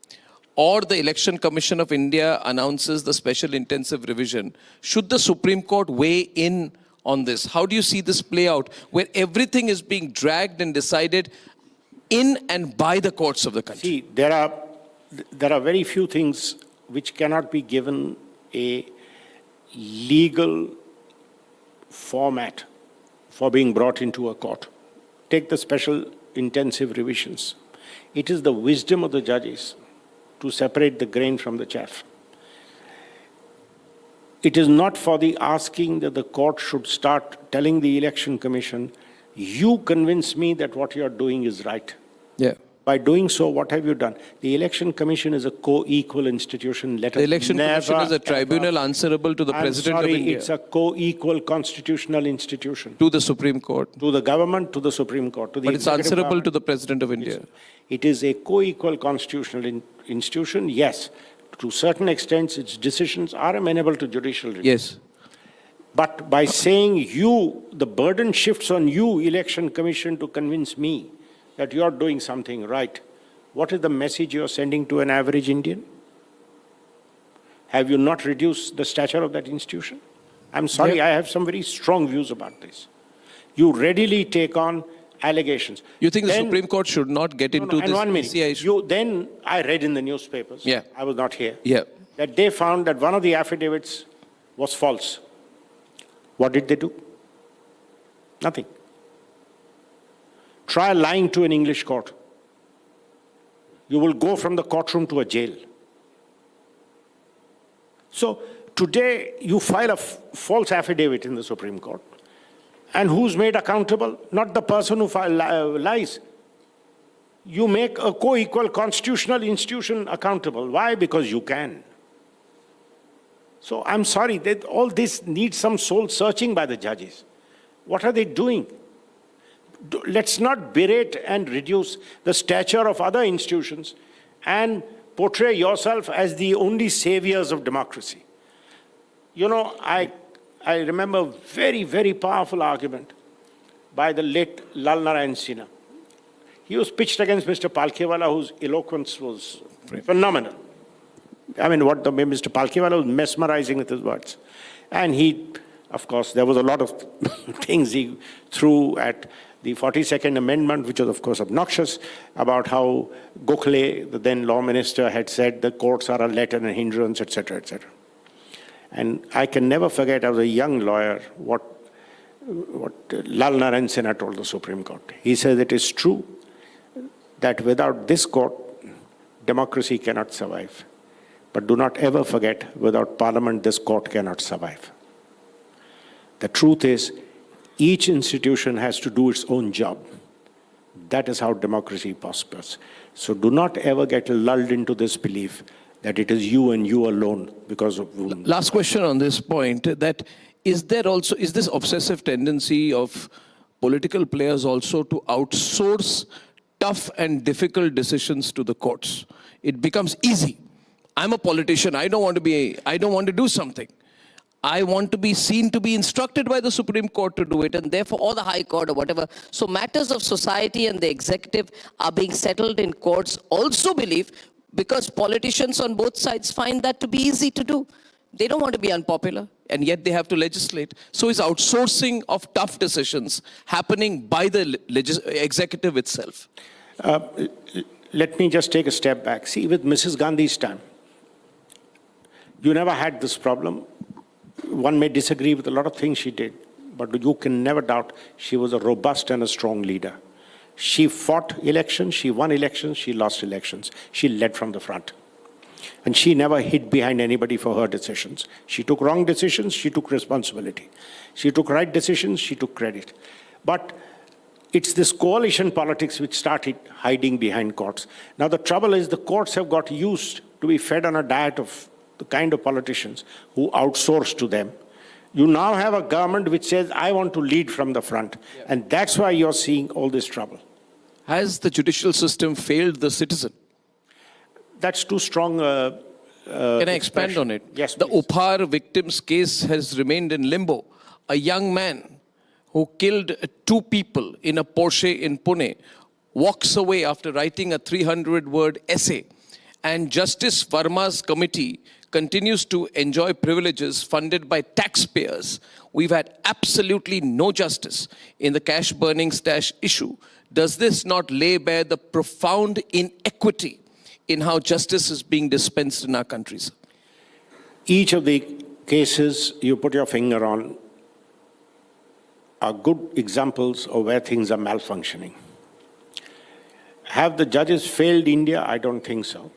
or the Election Commission of India announces the special intensive revision, should the Supreme Court weigh in on this? How do you see this play out, where everything is being dragged and decided in and by the courts of the country? See, there are very few things which cannot be given a legal format for being brought into a court. Take the special intensive revisions. It is the wisdom of the judges to separate the grain from the chaff. It is not for the asking that the court should start telling the Election Commission, you convince me that what you are doing is right. Yeah. By doing so, what have you done? The Election Commission is a co-equal institution. The Election Commission is a tribunal answerable to the President of India. It's a co-equal constitutional institution. To the Supreme Court. To the government, to the Supreme Court. To the But it's answerable to the President of India. It is a co-equal constitutional institution, yes. To certain extents, its decisions are amenable to judicial review. Yes. But by saying the burden shifts on you, Election Commission, to convince me that you are doing something right, what is the message you are sending to an average Indian? Have you not reduced the stature of that institution? I'm sorry, I have some very strong views about this. You readily take on allegations. You think the Supreme Court should not get into this PCI issue? Then I read in the newspapers, I was not here, that they found that one of the affidavits was false. What did they do? Nothing. Try lying to an English court. You will go from the courtroom to a jail. So today you file a false affidavit in the Supreme Court. And who's made accountable? Not the person who lies. You make a co-equal constitutional institution accountable. Why? Because you can. So I'm sorry, all this needs some soul searching by the judges. What are they doing? Let's not berate and reduce the stature of other institutions and portray yourself as the only saviors of democracy. You know, I remember a very, very powerful argument by the late Lal Narayan Sinha. He was pitched against Mr. Palkhivala, whose eloquence was phenomenal. I mean, Mr. Palkhivala was mesmerizing with his words. And he, of course, there was a lot of things he threw at the 42nd Amendment, which was, of course, obnoxious, about how Gokhale, the then law minister, had said the courts are a let and a hindrance, etc., etc. And I can never forget, as a young lawyer, what Lal Narayan Sinha told the Supreme Court. He said it is true that without this court, democracy cannot survive. But do not ever forget, without Parliament, this court cannot survive. The truth is, each institution has to do its own job. That is how democracy prospers. So do not ever get lulled into this belief that it is you and you alone because of whom. Last question on this point, that is this obsessive tendency of political players also to outsource tough and difficult decisions to the courts? It becomes easy. I'm a politician, I don't want to do something. I want to be seen to be instructed by the Supreme Court to do it, and therefore, or the High Court or whatever. So matters of society and the executive are being settled in courts, also believe, because politicians on both sides find that to be easy to do. They don't want to be unpopular, and yet they have to legislate. So is outsourcing of tough decisions happening by the executive itself? Let me just take a step back. See, with Mrs. Gandhi's time, you never had this problem. One may disagree with a lot of things she did, but you can never doubt she was a robust and a strong leader. She fought elections, she won elections, she lost elections. She led from the front. And she never hid behind anybody for her decisions. She took wrong decisions, she took responsibility. She took right decisions, she took credit. But it's this coalition politics which started hiding behind courts. Now the trouble is the courts have got used to be fed on a diet of the kind of politicians who outsource to them. You now have a government which says, I want to lead from the front. Yeah. And that's why you're seeing all this trouble. Has the judicial system failed the citizen? That's too strong. Can I expand on it? Yes, the please. Upar victims case has remained in limbo. A young man who killed 2 people in a Porsche in Pune walks away after writing a 300-word essay. And Justice Verma's committee continues to enjoy privileges funded by taxpayers. We've had absolutely no justice in the cash burning stash issue. Does this not lay bare the profound inequity in how justice is being dispensed in our countries? Each of the cases you put your finger on are good examples of where things are malfunctioning. Have the judges failed India? I don't think so.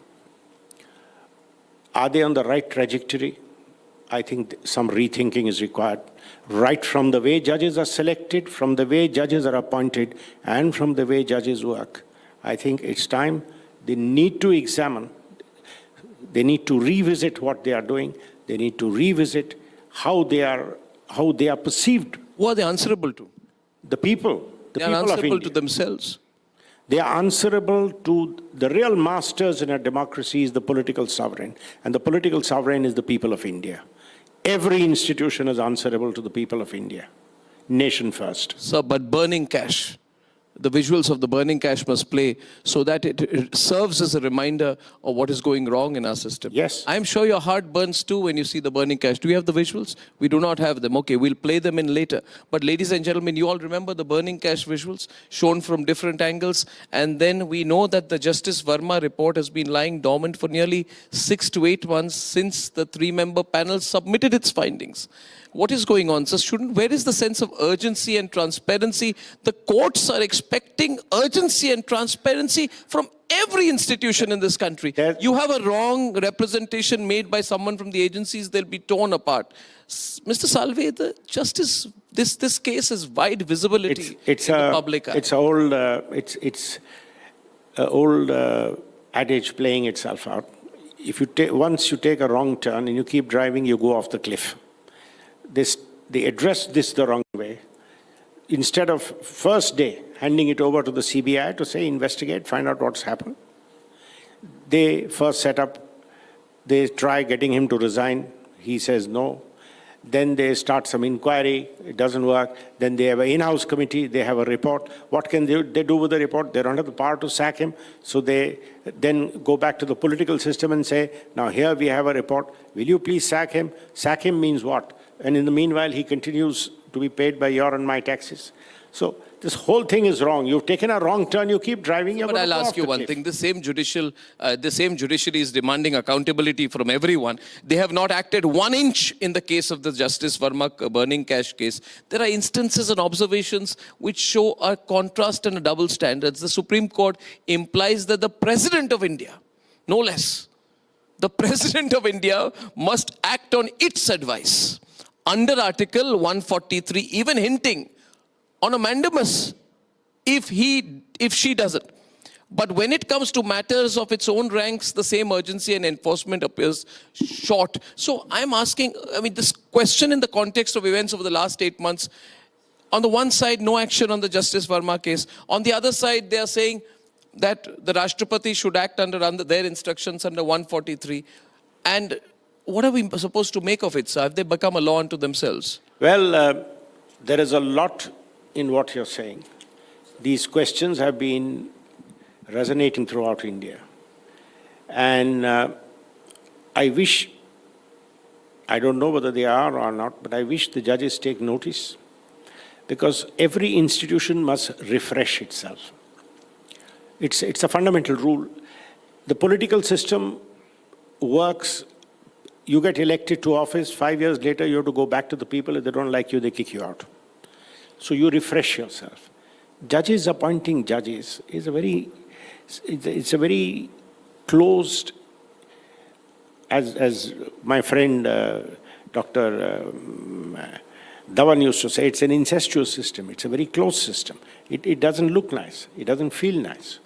Are they on the right trajectory? I think some rethinking is required. Right from the way judges are selected, from the way judges are appointed, and from the way judges work. I think it's time they need to examine, they need to revisit what they are doing, they need to revisit how they are perceived. Who are they answerable to? The people. They are answerable to themselves. They are answerable to the real masters in a democracy is the political sovereign. And the political sovereign is the people of India. Every institution is answerable to the people of India. Nation first. So, but burning cash. The visuals of the burning cash must play so that it serves as a reminder of what is going wrong in our system. Yes. I'm sure your heart burns too when you see the burning cash. Do you have the visuals? We do not have them. Okay, we'll play them in later. But ladies and gentlemen, you all remember the burning cash visuals shown from different angles. And then we know that the Justice Verma report has been lying dormant for nearly 6 to 8 months since the 3-member panel submitted its findings. What is going on? So where is the sense of urgency and transparency? The courts are expecting urgency and transparency from every institution in this country. You have a wrong representation made by someone from the agencies, they'll be torn apart. Mr. Salve, the justice, this case has wide visibility in the public eye. It's an old adage playing itself out. If you once you take a wrong turn and you keep driving, you go off the cliff. They addressed this the wrong way. Instead of first day handing it over to the CBI to say, investigate, find out what's happened, they first set up, they try getting him to resign. He says no. Then they start some inquiry. It doesn't work. Then they have an in-house committee. They have a report. What can they do with the report? They don't have the power to sack him. So they then go back to the political system and say, now here we have a report. Will you please sack him? Sack him means what? And in the meanwhile, he continues to be paid by your and my taxes. So this whole thing is wrong. You've taken a wrong turn. You keep driving. But I'll ask you one thing. The same judiciary is demanding accountability from everyone. They have not acted 1 inch in the case of the Justice Verma burning cash case. There are instances and observations which show a contrast and a double standards. The Supreme Court implies that the President of India, no less, the President of India must act on its advice. Under Article 143, even hinting on a mandamus if she doesn't. But when it comes to matters of its own ranks, the same urgency and enforcement appears short. So I'm asking, this question in the context of events over the last 8 months, on the one side, no action on the Justice Verma case. On the other side, they are saying that the Rashtrapati should act under their instructions under 143. And what are we supposed to make of it, sir? Have they become a law unto themselves? Well, there is a lot in what you're saying. These questions have been resonating throughout India. And I wish, I don't know whether they are or not, but I wish the judges take notice, because every institution must refresh itself. It's a fundamental rule. The political system works. You get elected to office, 5 years later you have to go back to the people. If they don't like you, they kick you out. So you refresh yourself. Judges appointing judges is it's a very closed, as my friend Dr. Dhawan used to say, it's an incestuous system. It's a very closed system. It doesn't look nice. It doesn't feel nice.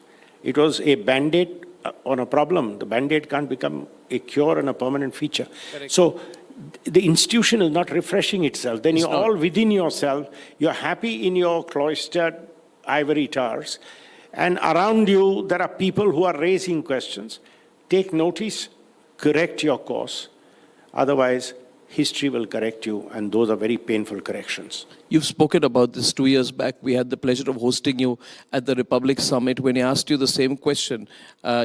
It was a Band-Aid on a problem. The Band-Aid can't become a cure and a permanent feature. Correct. So the institution is not refreshing itself. Then you're all within yourself. You're happy in your cloistered ivory towers. And around you, there are people who are raising questions. Take notice, correct your course. Otherwise, history will correct you, and those are very painful corrections. You've spoken about this 2 years back. We had the pleasure of hosting you at the Republic Summit. When I asked you the same question,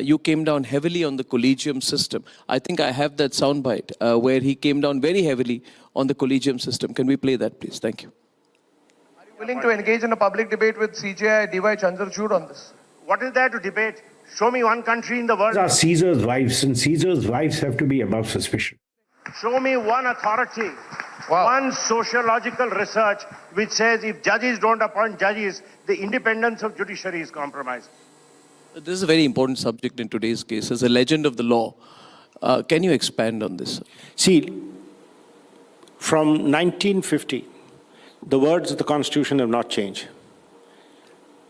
you came down heavily on the collegium system. I think I have that soundbite where he came down very heavily on the collegium system. Can we play that, please? Thank you. Are you willing to engage in a public debate with CJI DY Chandrachud on this? What is there to debate? Show me one country in the world. Are Caesar's wives, and Caesar's wives have to be above suspicion. Show me one authority, one sociological research which says if judges don't appoint judges, the independence of judiciary is compromised. This is a very important subject in today's case. As a legend of the law, can you expand on this? See, from 1950, the words of the Constitution have not changed.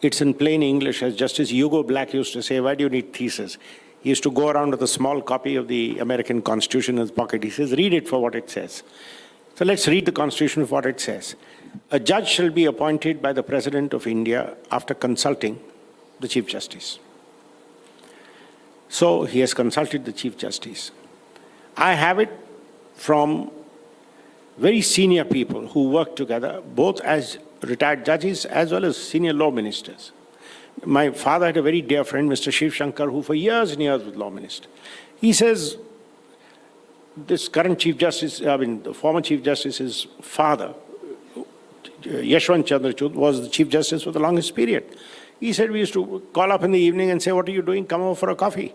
It's in plain English, as Justice Hugo Black used to say, why do you need thesis? He used to go around with a small copy of the American Constitution in his pocket. He says, read it for what it says. So let's read the Constitution for what it says. A judge shall be appointed by the President of India after consulting the Chief Justice. So he has consulted the Chief Justice. I have it from very senior people who work together, both as retired judges as well as senior law ministers. My father had a very dear friend, Mr. Shiv Shankar, who for years and years was law minister. He says, this current Chief Justice, the former Chief Justice's father, Yashwant Chandrachud, was the Chief Justice for the longest period. He said we used to call up in the evening and say, what are you doing? Come over for a coffee.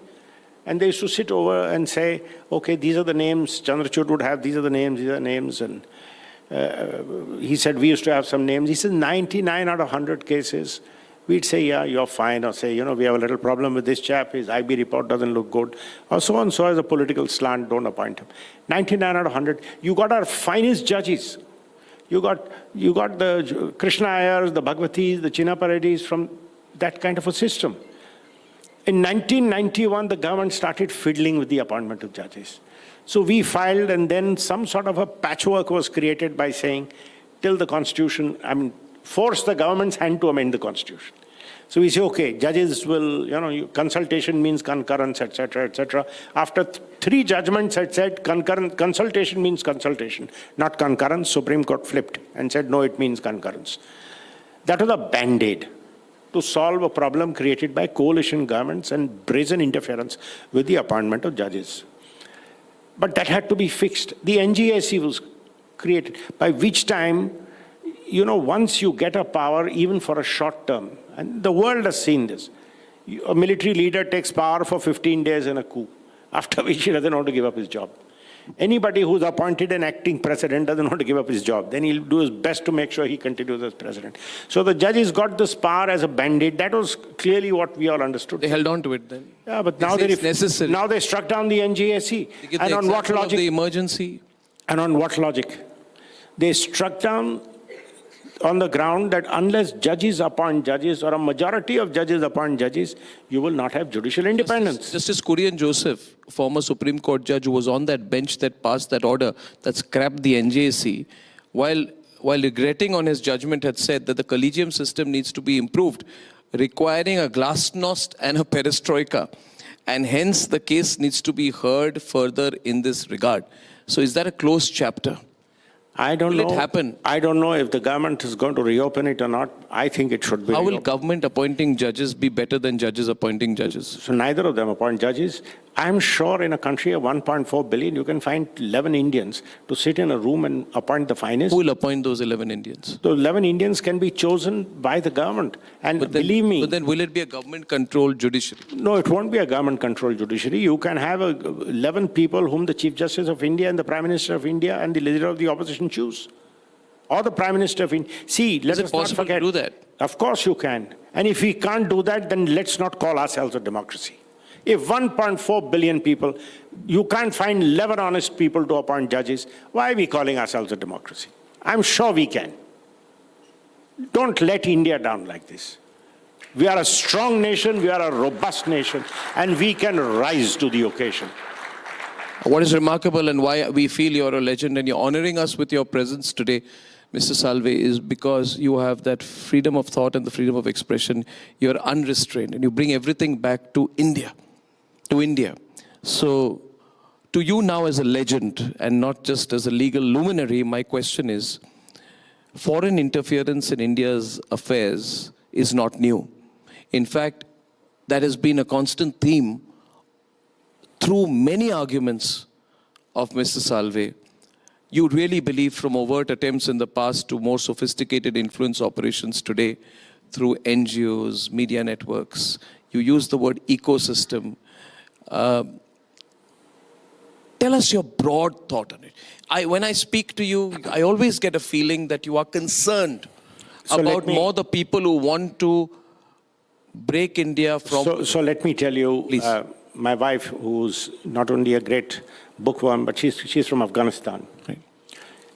And they used to sit over and say, okay, these are the names Chandrachud would have, these are the names, And he said, we used to have some names. He said, 99 out of 100 cases, we'd say, yeah, you're fine, or say, we have a little problem with this chap, his IB report doesn't look good, or so on, so as a political slant, don't appoint him. 99 out of 100. You got our finest judges. You got the Krishna Iyers, the Bhagwatis, the Chinnaparedis from that kind of a system. In 1991, the government started fiddling with the appointment of judges. So we filed, and then some sort of a patchwork was created by saying, till the Constitution, force the government's hand to amend the Constitution. So we say, okay, judges will, consultation means concurrence, etc., etc. After 3 judgments had said consultation means consultation, not concurrence, Supreme Court flipped and said, no, it means concurrence. That was a Band-Aid to solve a problem created by coalition governments and brazen interference with the appointment of judges. But that had to be fixed. The NGAC was created, by which time, once you get a power, even for a short term, and the world has seen this, a military leader takes power for 15 days in a coup, after which he doesn't want to give up his job. Anybody who's appointed an acting president doesn't want to give up his job. Then he'll do his best to make sure he continues as president. So the judges got this power as a Band-Aid. That was clearly what we all understood. They held on to it then. Yeah, but now they struck down the NGAC. And on what logic? The emergency. And on what logic? They struck down on the ground that unless judges appoint judges, or a majority of judges appoint judges, you will not have judicial independence. Justice Kurian Joseph, former Supreme Court judge who was on that bench that passed that order that scrapped the NJC, while regretting on his judgment, had said that the collegium system needs to be improved, requiring a glasnost and a perestroika. And hence the case needs to be heard further in this regard. So is that a closed chapter? I don't know. Will it happen? I don't know if the government is going to reopen it or not. I think it should be. How will government appointing judges be better than judges appointing judges? So neither of them appoint judges. I'm sure in a country of 1.4 billion, you can find 11 Indians to sit in a room and appoint the finest. Who will appoint those 11 Indians? Those 11 Indians can be chosen by the government. And believe me... But then will it be a government-controlled judiciary? No, it won't be a government-controlled judiciary. You can have 11 people whom the Chief Justice of India and the Prime Minister of India and the leader of the opposition choose. Or the Prime Minister of India. See, let us not forget... to do that? Of course you can. And if we can't do that, then let's not call ourselves a democracy. If 1.4 billion people, you can't find 11 honest people to appoint judges, why are we calling ourselves a democracy? I'm sure we can. Don't let India down like this. We are a strong nation, we are a robust nation, and we can rise to the occasion. What is remarkable and why we feel you're a legend and you're honoring us with your presence today, Mr. Salve, is because you have that freedom of thought and the freedom of expression. You're unrestrained and you bring everything back to India. So, to you now as a legend and not just as a legal luminary, my question is, foreign interference in India's affairs is not new. In fact, that has been a constant theme through many arguments of Mr. Salve. You really believe from overt attempts in the past to more sophisticated influence operations today through NGOs, media networks. You use the word ecosystem. Tell us your broad thought on it. When I speak to you, I always get a feeling that you are concerned about more the people who want to break India from... So let me tell you, my wife, who's not only a great bookworm, but she's from Afghanistan. Right.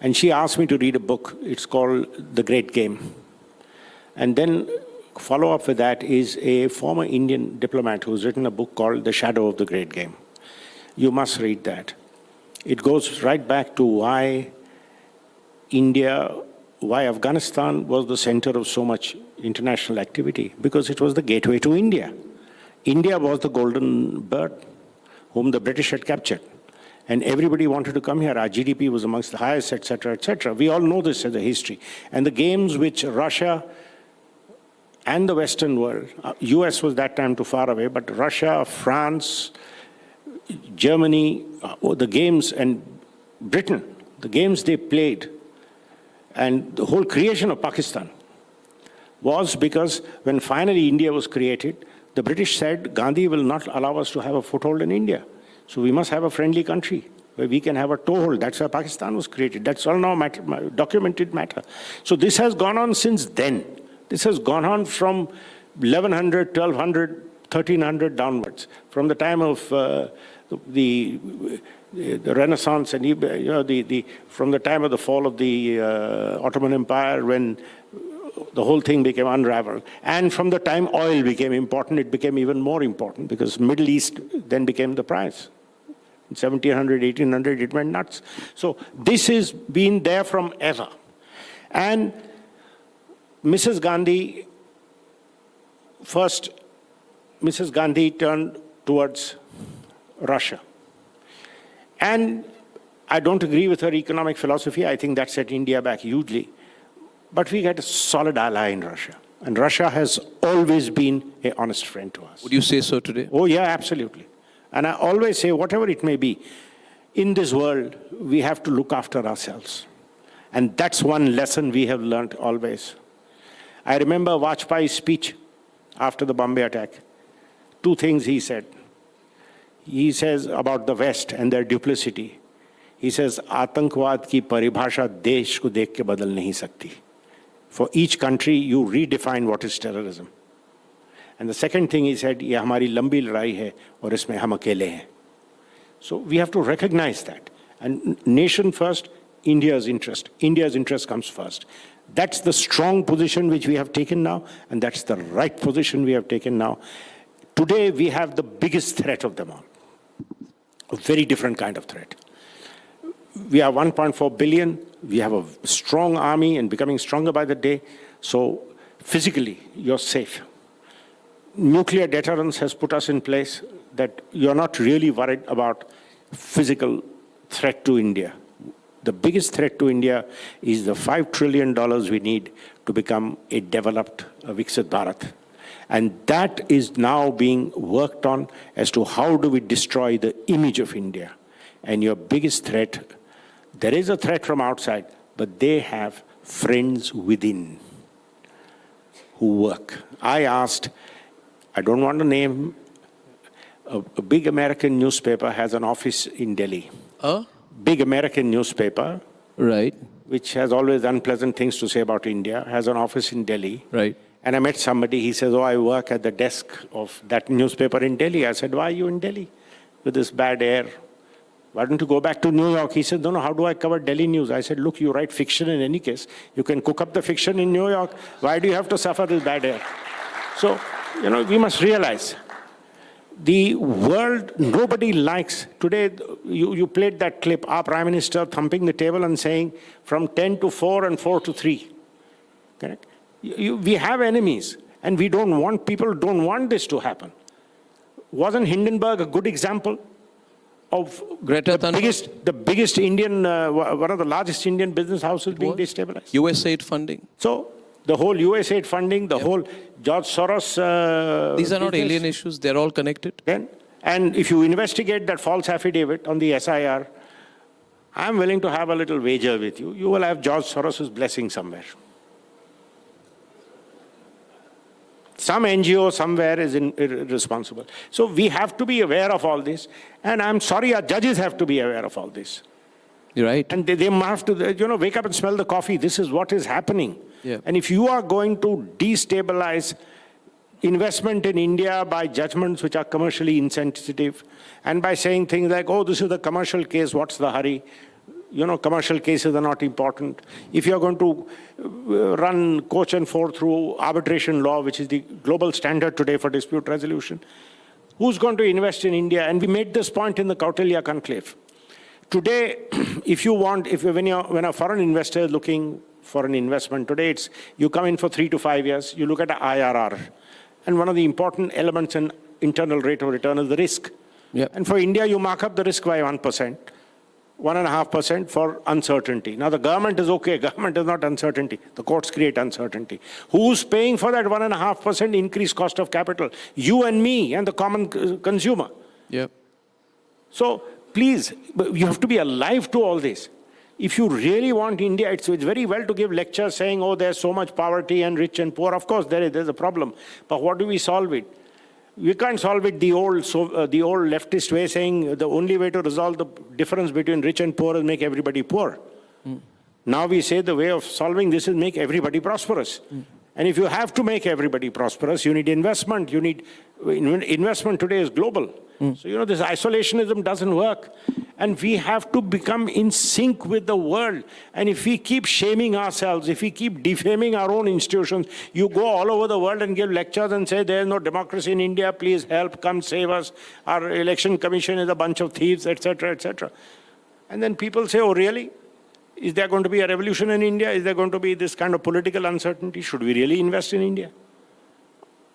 And she asked me to read a book. It's called The Great Game. And then follow up with that is a former Indian diplomat who's written a book called The Shadow of the Great Game. You must read that. It goes right back to why Afghanistan was the center of so much international activity, because it was the gateway to India. India was the golden bird whom the British had captured. And everybody wanted to come here. Our GDP was amongst the highest, etc., etc. We all know this as a history. And the games which Russia and the Western world, US was that time too far away, but Russia, France, Germany, the games, and Britain, the games they played, and the whole creation of Pakistan was because when finally India was created, the British said, Gandhi will not allow us to have a foothold in India. So we must have a friendly country where we can have a toehold. That's why Pakistan was created. That's all now documented matter. So this has gone on since then. This has gone on from 1100, 1200, 1300 downwards. From the time of the Renaissance and from the time of the fall of the Ottoman Empire, when the whole thing became unraveled. And from the time oil became important, it became even more important because Middle East then became the prize. In 1700, 1800, it went nuts. So this has been there from ever. And Mrs. Gandhi, first, Mrs. Gandhi turned towards Russia. And I don't agree with her economic philosophy. I think that set India back hugely. But we get a solid ally in Russia. And Russia has always been an honest friend to us. Would you say so today? Oh, yeah, absolutely. And I always say, whatever it may be, in this world, we have to look after ourselves. And that's one lesson we have learned always. I remember Vajpayee's speech after the Bombay attack. Two things he said. He says about the West and their duplicity. He says, आतंकवाद की परिभाषा देश को देख के बदल नहीं सकती. For each country, you redefine what is terrorism. And the second thing he said, ये हमारी लंबी लड़ाई है और इसमें हम अकेले हैं. So we have to recognize that. And nation first, India's interest. India's interest comes first. That's the strong position which we have taken now, and that's the right position we have taken now. Today, we have the biggest threat of them all. A very different kind of threat. We are 1.4 billion. We have a strong army and becoming stronger by the day. So physically, you're safe. Nuclear deterrence has put us in place that you're not really worried about physical threat to India. The biggest threat to India is the $5 trillion we need to become a developed Viksit Bharat. And that is now being worked on as to how do we destroy the image of India. And your biggest threat, there is a threat from outside, but they have friends within who work. I asked, I don't want to name, a big American newspaper has an office in Delhi. Big American newspaper, right, which has always unpleasant things to say about India, has an office in Delhi. Right. And I met somebody, he says, oh, I work at the desk of that newspaper in Delhi. I said, why are you in Delhi with this bad air? Why don't you go back to New York? He said, no, how do I cover Delhi news? I said, look, you write fiction in any case. You can cook up the fiction in New York. Why do you have to suffer this bad air? So, we must realize the world, nobody likes, today you played that clip, our Prime Minister thumping the table and saying from 10 to 4 and 4 to 3. Correct? We have enemies, and people don't want this to happen. Wasn't Hindenburg a good example of the biggest Indian, one of the largest Indian business houses being destabilized? USAID funding. So, the whole USAID funding, the whole George Soros... These are not alien issues, they're all connected. And if you investigate that false affidavit on the SIR, I'm willing to have a little wager with you. You will have George Soros' blessing somewhere. Some NGO somewhere is irresponsible. So we have to be aware of all this. And I'm sorry, our judges have to be aware of all this. You're right. And they have to, wake up and smell the coffee. This is what is happening. Yeah. And if you are going to destabilize investment in India by judgments which are commercially insensitive, and by saying things like, oh, this is a commercial case, what's the hurry? Commercial cases are not important. If you're going to run coach and four through arbitration law, which is the global standard today for dispute resolution, who's going to invest in India? And we made this point in the Kautilya conclave. Today, when a foreign investor is looking for an investment, today you come in for 3 to 5 years, you look at the IRR. And one of the important elements in internal rate of return is the risk. Yep. And for India, you mark up the risk by 1%, 1.5% for uncertainty. Now the government is okay, government is not uncertainty. The courts create uncertainty. Who's paying for that 1.5% increased cost of capital? You and me and the common consumer. Yep. So please, you have to be alive to all this. If you really want India, it's very well to give lectures saying, oh, there's so much poverty and rich and poor. Of course, there's a problem. But what do we solve it? We can't solve it the old leftist way, saying the only way to resolve the difference between rich and poor is make everybody poor. Now we say the way of solving this is make everybody prosperous. And if you have to make everybody prosperous, you need investment. Investment today is global. So, this isolationism doesn't work. And we have to become in sync with the world. And if we keep shaming ourselves, if we keep defaming our own institutions, you go all over the world and give lectures and say, there is no democracy in India, please help, come save us. Our election commission is a bunch of thieves, etc., etc. And then people say, oh, really? Is there going to be a revolution in India? Is there going to be this kind of political uncertainty? Should we really invest in India?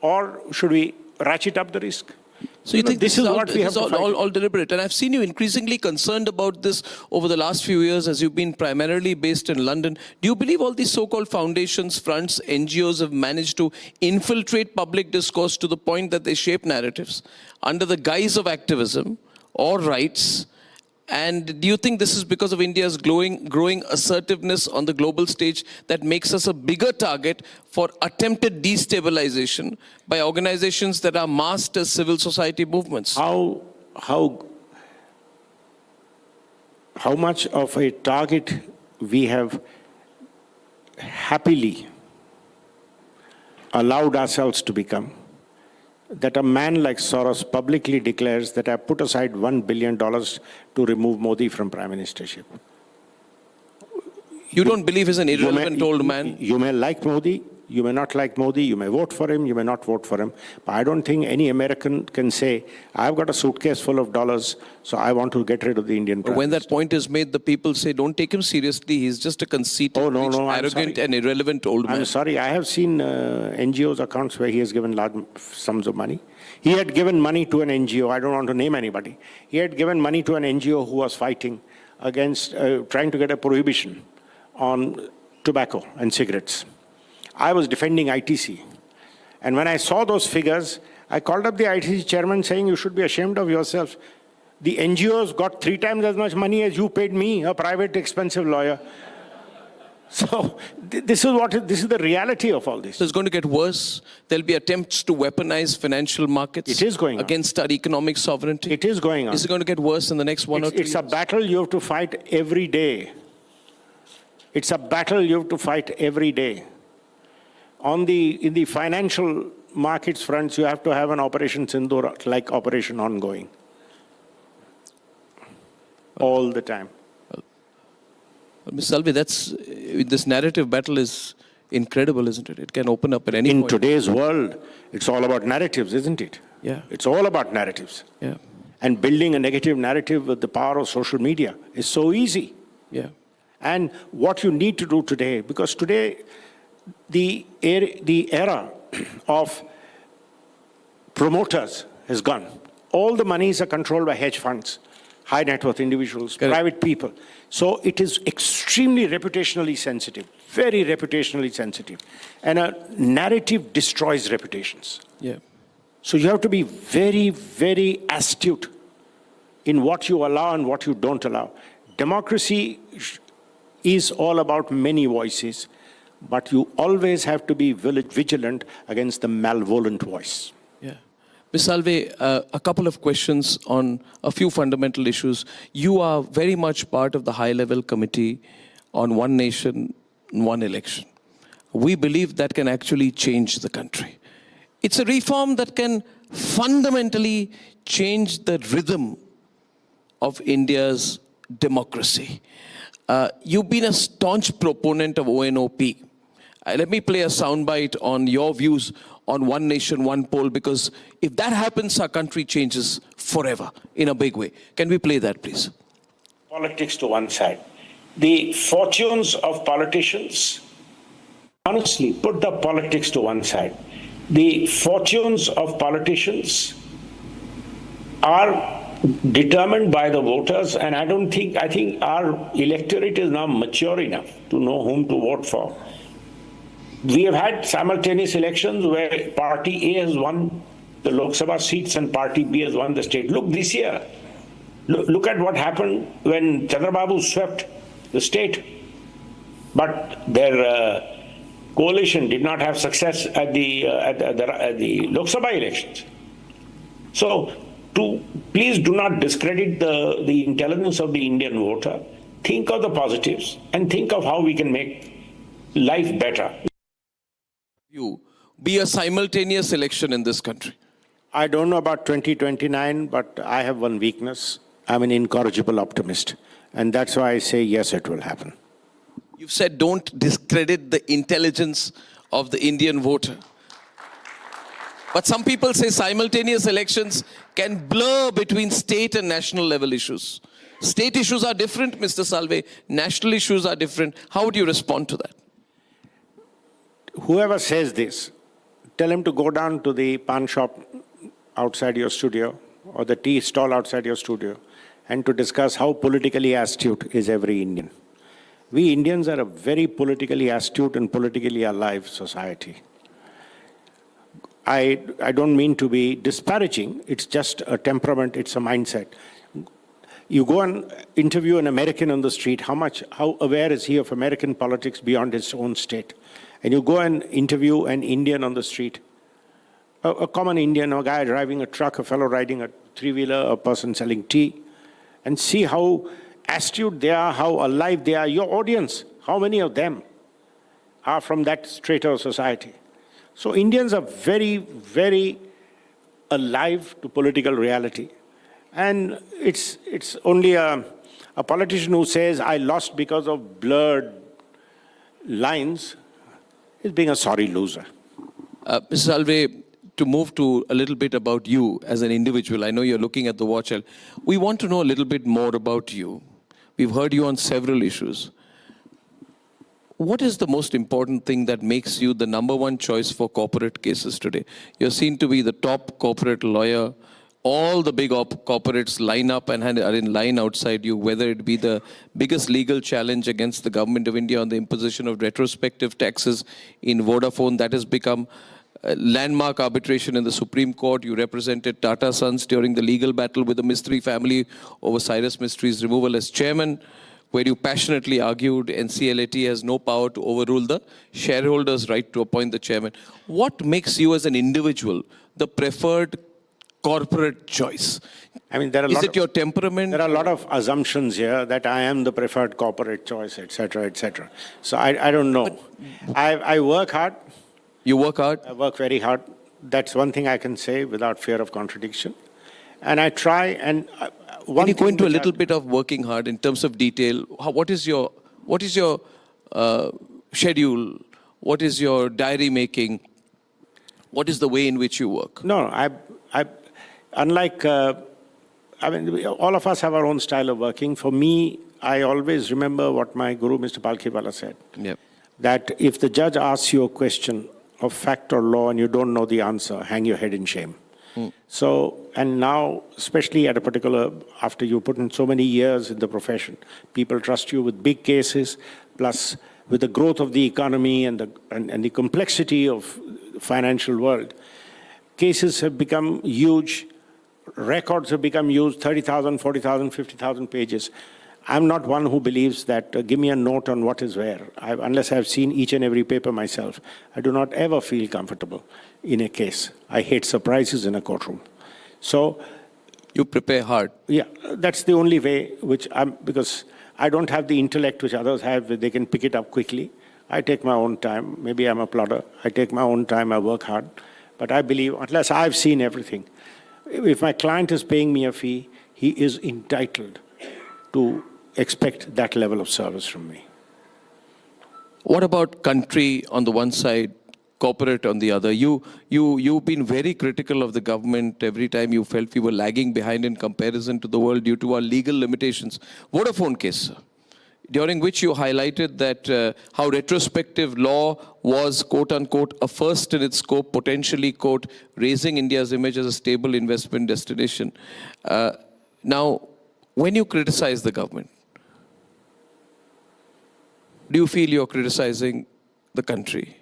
Or should we ratchet up the risk? So you think this is all deliberate? And I've seen you increasingly concerned about this over the last few years as you've been primarily based in London. Do you believe all these so-called foundations, fronts, NGOs have managed to infiltrate public discourse to the point that they shape narratives under the guise of activism or rights? And do you think this is because of India's growing assertiveness on the global stage that makes us a bigger target for attempted destabilization by organizations that are masked as civil society movements? How much of a target we have happily allowed ourselves to become, that a man like Soros publicly declares that I put aside $1 billion to remove Modi from prime ministership. You don't believe he's an irrelevant old man? You may like Modi, you may not like Modi, you may vote for him, you may not vote for him. But I don't think any American can say, I've got a suitcase full of dollars, so I want to get rid of the Indian prime When minister. that point is made, the people say, don't take him seriously, he's just a conceited, arrogant and irrelevant old man. I'm sorry, I have seen NGOs accounts where he has given large sums of money. He had given money to an NGO, I don't want to name anybody. He had given money to an NGO who was fighting against, trying to get a prohibition on tobacco and cigarettes. I was defending ITC. And when I saw those figures, I called up the ITC chairman saying, you should be ashamed of yourself. The NGOs got 3 times as much money as you paid me, a private expensive lawyer. So this is the reality of all this. So it's going to get worse. There'll be attempts to weaponize financial markets. It is going on. Against our economic sovereignty. It is going on. Is it going to get worse in the next 1 or 2 years? It's a battle you have to fight every day. It's a battle you have to fight every day. In the financial markets fronts, you have to have an Operation Sindoor like Operation ongoing. All the time. Ms. Salve, this narrative battle is incredible, isn't it? It can open up at any In point. today's world, it's all about narratives, isn't it? Yeah. It's all about narratives. Yeah. And building a negative narrative with the power of social media is so easy. Yeah. And what you need to do today, because today the era of promoters has gone. All the monies are controlled by hedge funds, high net worth individuals, private people. So it is extremely reputationally sensitive, very reputationally sensitive. And a narrative destroys reputations. Yeah. So you have to be very, very astute in what you allow and what you don't allow. Democracy is all about many voices, but you always have to be vigilant against the malevolent voice. Yeah. Ms. Salve, a couple of questions on a few fundamental issues. You are very much part of the high-level committee on one nation, one election. We believe that can actually change the country. It's a reform that can fundamentally change the rhythm of India's democracy. You've been a staunch proponent of ONOP. Let me play a soundbite on your views on one nation, one poll, because if that happens, our country changes forever in a big way. Can we play that, please? Politics to one side. The fortunes of politicians, honestly, put the politics to one side. The fortunes of politicians are determined by the voters, and I think our electorate is now mature enough to know whom to vote for. We have had simultaneous elections where Party A has won the Lok Sabha seats and Party B has won the state. Look, this year, look at what happened when Chandrababu swept the state, but their coalition did not have success at the Lok Sabha elections. So, please do not discredit the intelligence of the Indian voter. Think of the positives and think of how we can make life better. You be a simultaneous election in this country. I don't know about 2029, but I have one weakness. I'm an incorrigible optimist. And that's why I say, yes, it will happen. You've said don't discredit the intelligence of the Indian voter. But some people say simultaneous elections can blur between state and national level issues. State issues are different, Mr. Salve. National issues are different. How would you respond to that? Whoever says this, tell him to go down to the pawn shop outside your studio or the tea stall outside your studio and to discuss how politically astute is every Indian. We Indians are a very politically astute and politically alive society. I don't mean to be disparaging. It's just a temperament. It's a mindset. You go and interview an American on the street, how aware is he of American politics beyond his own state? And you go and interview an Indian on the street, a common Indian, a guy driving a truck, a fellow riding a three-wheeler, a person selling tea, and see how astute they are, how alive they are. Your audience, how many of them are from that strata of society? So Indians are very, very alive to political reality. And it's only a politician who says, I lost because of blurred lines, is being a sorry loser. Mr. Salve, to move to a little bit about you as an individual, I know you're looking at the watch. We want to know a little bit more about you. We've heard you on several issues. What is the most important thing that makes you the #1 choice for corporate cases today? You're seen to be the top corporate lawyer. All the big corporates line up and are in line outside you, whether it be the biggest legal challenge against the government of India on the imposition of retrospective taxes in Vodafone. That has become a landmark arbitration in the Supreme Court. You represented Tata Sons during the legal battle with the Mistry family over Cyrus Mistry's removal as chairman, where you passionately argued NCLAT has no power to overrule the shareholders' right to appoint the chairman. What makes you as an individual the preferred corporate choice? I mean, there are Is it your temperament? There are a lot of assumptions here that I am the preferred corporate choice, etc., etc. So I don't know. I work hard. You work hard? I work very hard. That's one thing I can say without fear of contradiction. And I try and... Can you go into a little bit of working hard in terms of detail? What is your schedule? What is your diary making? What is the way in which you work? No, unlike, all of us have our own style of working. For me, I always remember what my guru, Mr. Palkhivala, said. Yep. That if the judge asks you a question of fact or law and you don't know the answer, hang your head in shame. So, and now, especially at a particular, after you put in so many years in the profession, people trust you with big cases, plus with the growth of the economy and the complexity of the financial world, cases have become huge, records have become huge, 30,000, 40,000, 50,000 pages. I'm not one who believes that give me a note on what is where. Unless I've seen each and every paper myself, I do not ever feel comfortable in a case. I hate surprises in a courtroom. So, you prepare hard. Yeah, that's the only way because I don't have the intellect which others have, where they can pick it up quickly. I take my own time. Maybe I'm a plodder. I take my own time, I work hard. But I believe, unless I've seen everything, if my client is paying me a fee, he is entitled to expect that level of service from me. What about country on the one side, corporate on the other? You've been very critical of the government every time you felt we were lagging behind in comparison to the world due to our legal limitations. Vodafone case, sir, during which you highlighted that how retrospective law was, quote unquote, a first in its scope, potentially, quote, raising India's image as a stable investment destination. Now, when you criticize the government, do you feel you're criticizing the country?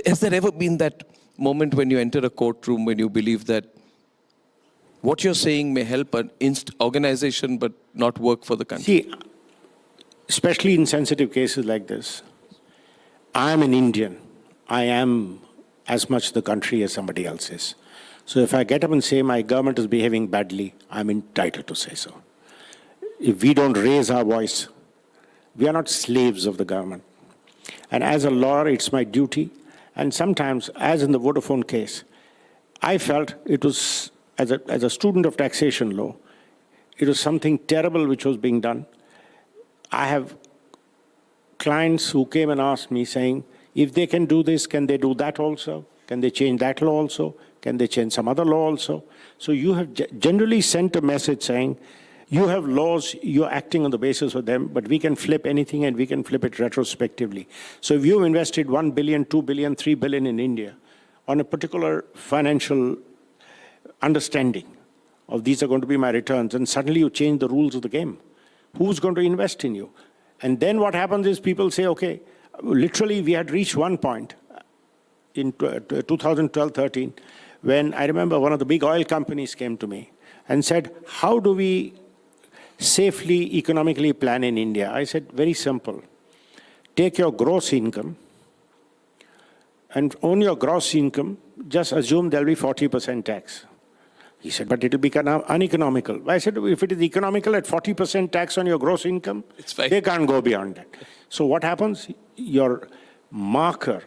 Has there ever been that moment when you enter a courtroom when you believe that what you're saying may help an organization but not work for the country? See, especially in sensitive cases like this, I am an Indian. I am as much the country as somebody else is. So if I get up and say my government is behaving badly, I'm entitled to say so. If we don't raise our voice, we are not slaves of the government. And as a lawyer, it's my duty. And sometimes, as in the Vodafone case, I felt it was, as a student of taxation law, it was something terrible which was being done. I have clients who came and asked me saying, if they can do this, can they do that also? Can they change that law also? Can they change some other law also? So you have generally sent a message saying, you have laws, you're acting on the basis of them, but we can flip anything and we can flip it retrospectively. So if you've invested 1 billion, 2 billion, 3 billion in India on a particular financial understanding of these are going to be my returns, and suddenly you change the rules of the game, who's going to invest in you? And then what happens is people say, okay, literally we had reached one point in 2012-13 when I remember one of the big oil companies came to me and said, how do we safely, economically plan in India? I said, very simple. Take your gross income, and on your gross income, just assume there'll be 40% tax. He said, but it'll become uneconomical. I said, if it is economical at 40% tax on your gross income, they can't go beyond that. So what happens? Your marker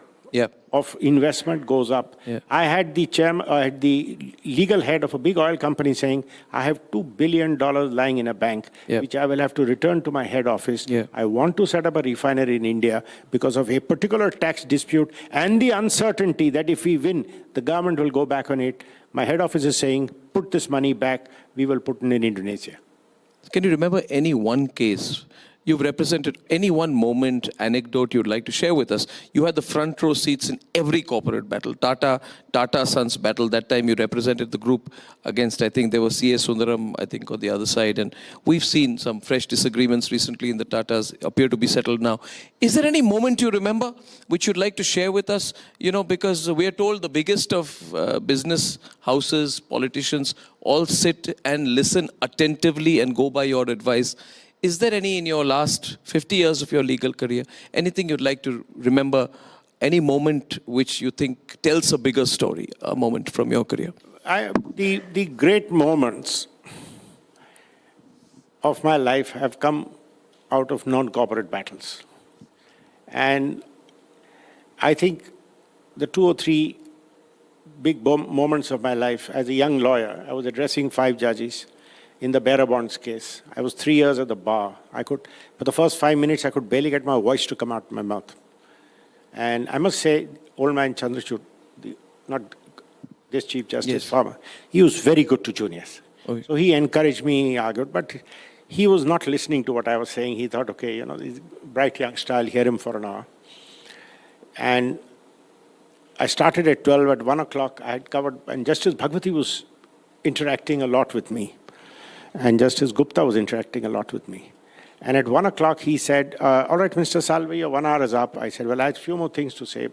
of investment goes up. I had the legal head of a big oil company saying, I have $2 billion lying in a bank, which I will have to return to my head office. I want to set up a refinery in India because of a particular tax dispute and the uncertainty that if we win, the government will go back on it. My head office is saying, put this money back, we will put it in Indonesia. Can you remember any one case? You've represented any one moment, anecdote you'd like to share with us. You had the front row seats in every corporate battle. Tata Sons battle, that time you represented the group against, I think there was C.A. Sundaram, I think, on the other side. And we've seen some fresh disagreements recently in the Tatas appear to be settled now. Is there any moment you remember which you'd like to share with us? You know, because we are told the biggest of business houses, politicians, all sit and listen attentively and go by your advice. Is there any in your last 50 years of your legal career, anything you'd like to remember, any moment which you think tells a bigger story, a moment from your career? The great moments of my life have come out of non-corporate battles. And I think the 2 or 3 big moments of my life, as a young lawyer, I was addressing 5 judges. In the bearer bonds case, I was 3 years at the bar. For the first 5 minutes, I could barely get my voice to come out of my mouth. And I must say, old man Chandrachud, not this Chief Justice, former, he was very good to juniors. Okay. So he encouraged me, he argued, but he was not listening to what I was saying. He thought, okay, you know, he's a bright youngster, I'll hear him for an hour. And I started at 12, at 1 o'clock I had covered, and Justice Bhagwati was interacting a lot with me. And Justice Gupta was interacting a lot with me. And at 1 o'clock he said, all right, Mr. Salve, your 1 hour is up. I said, well, I have a few more things to say.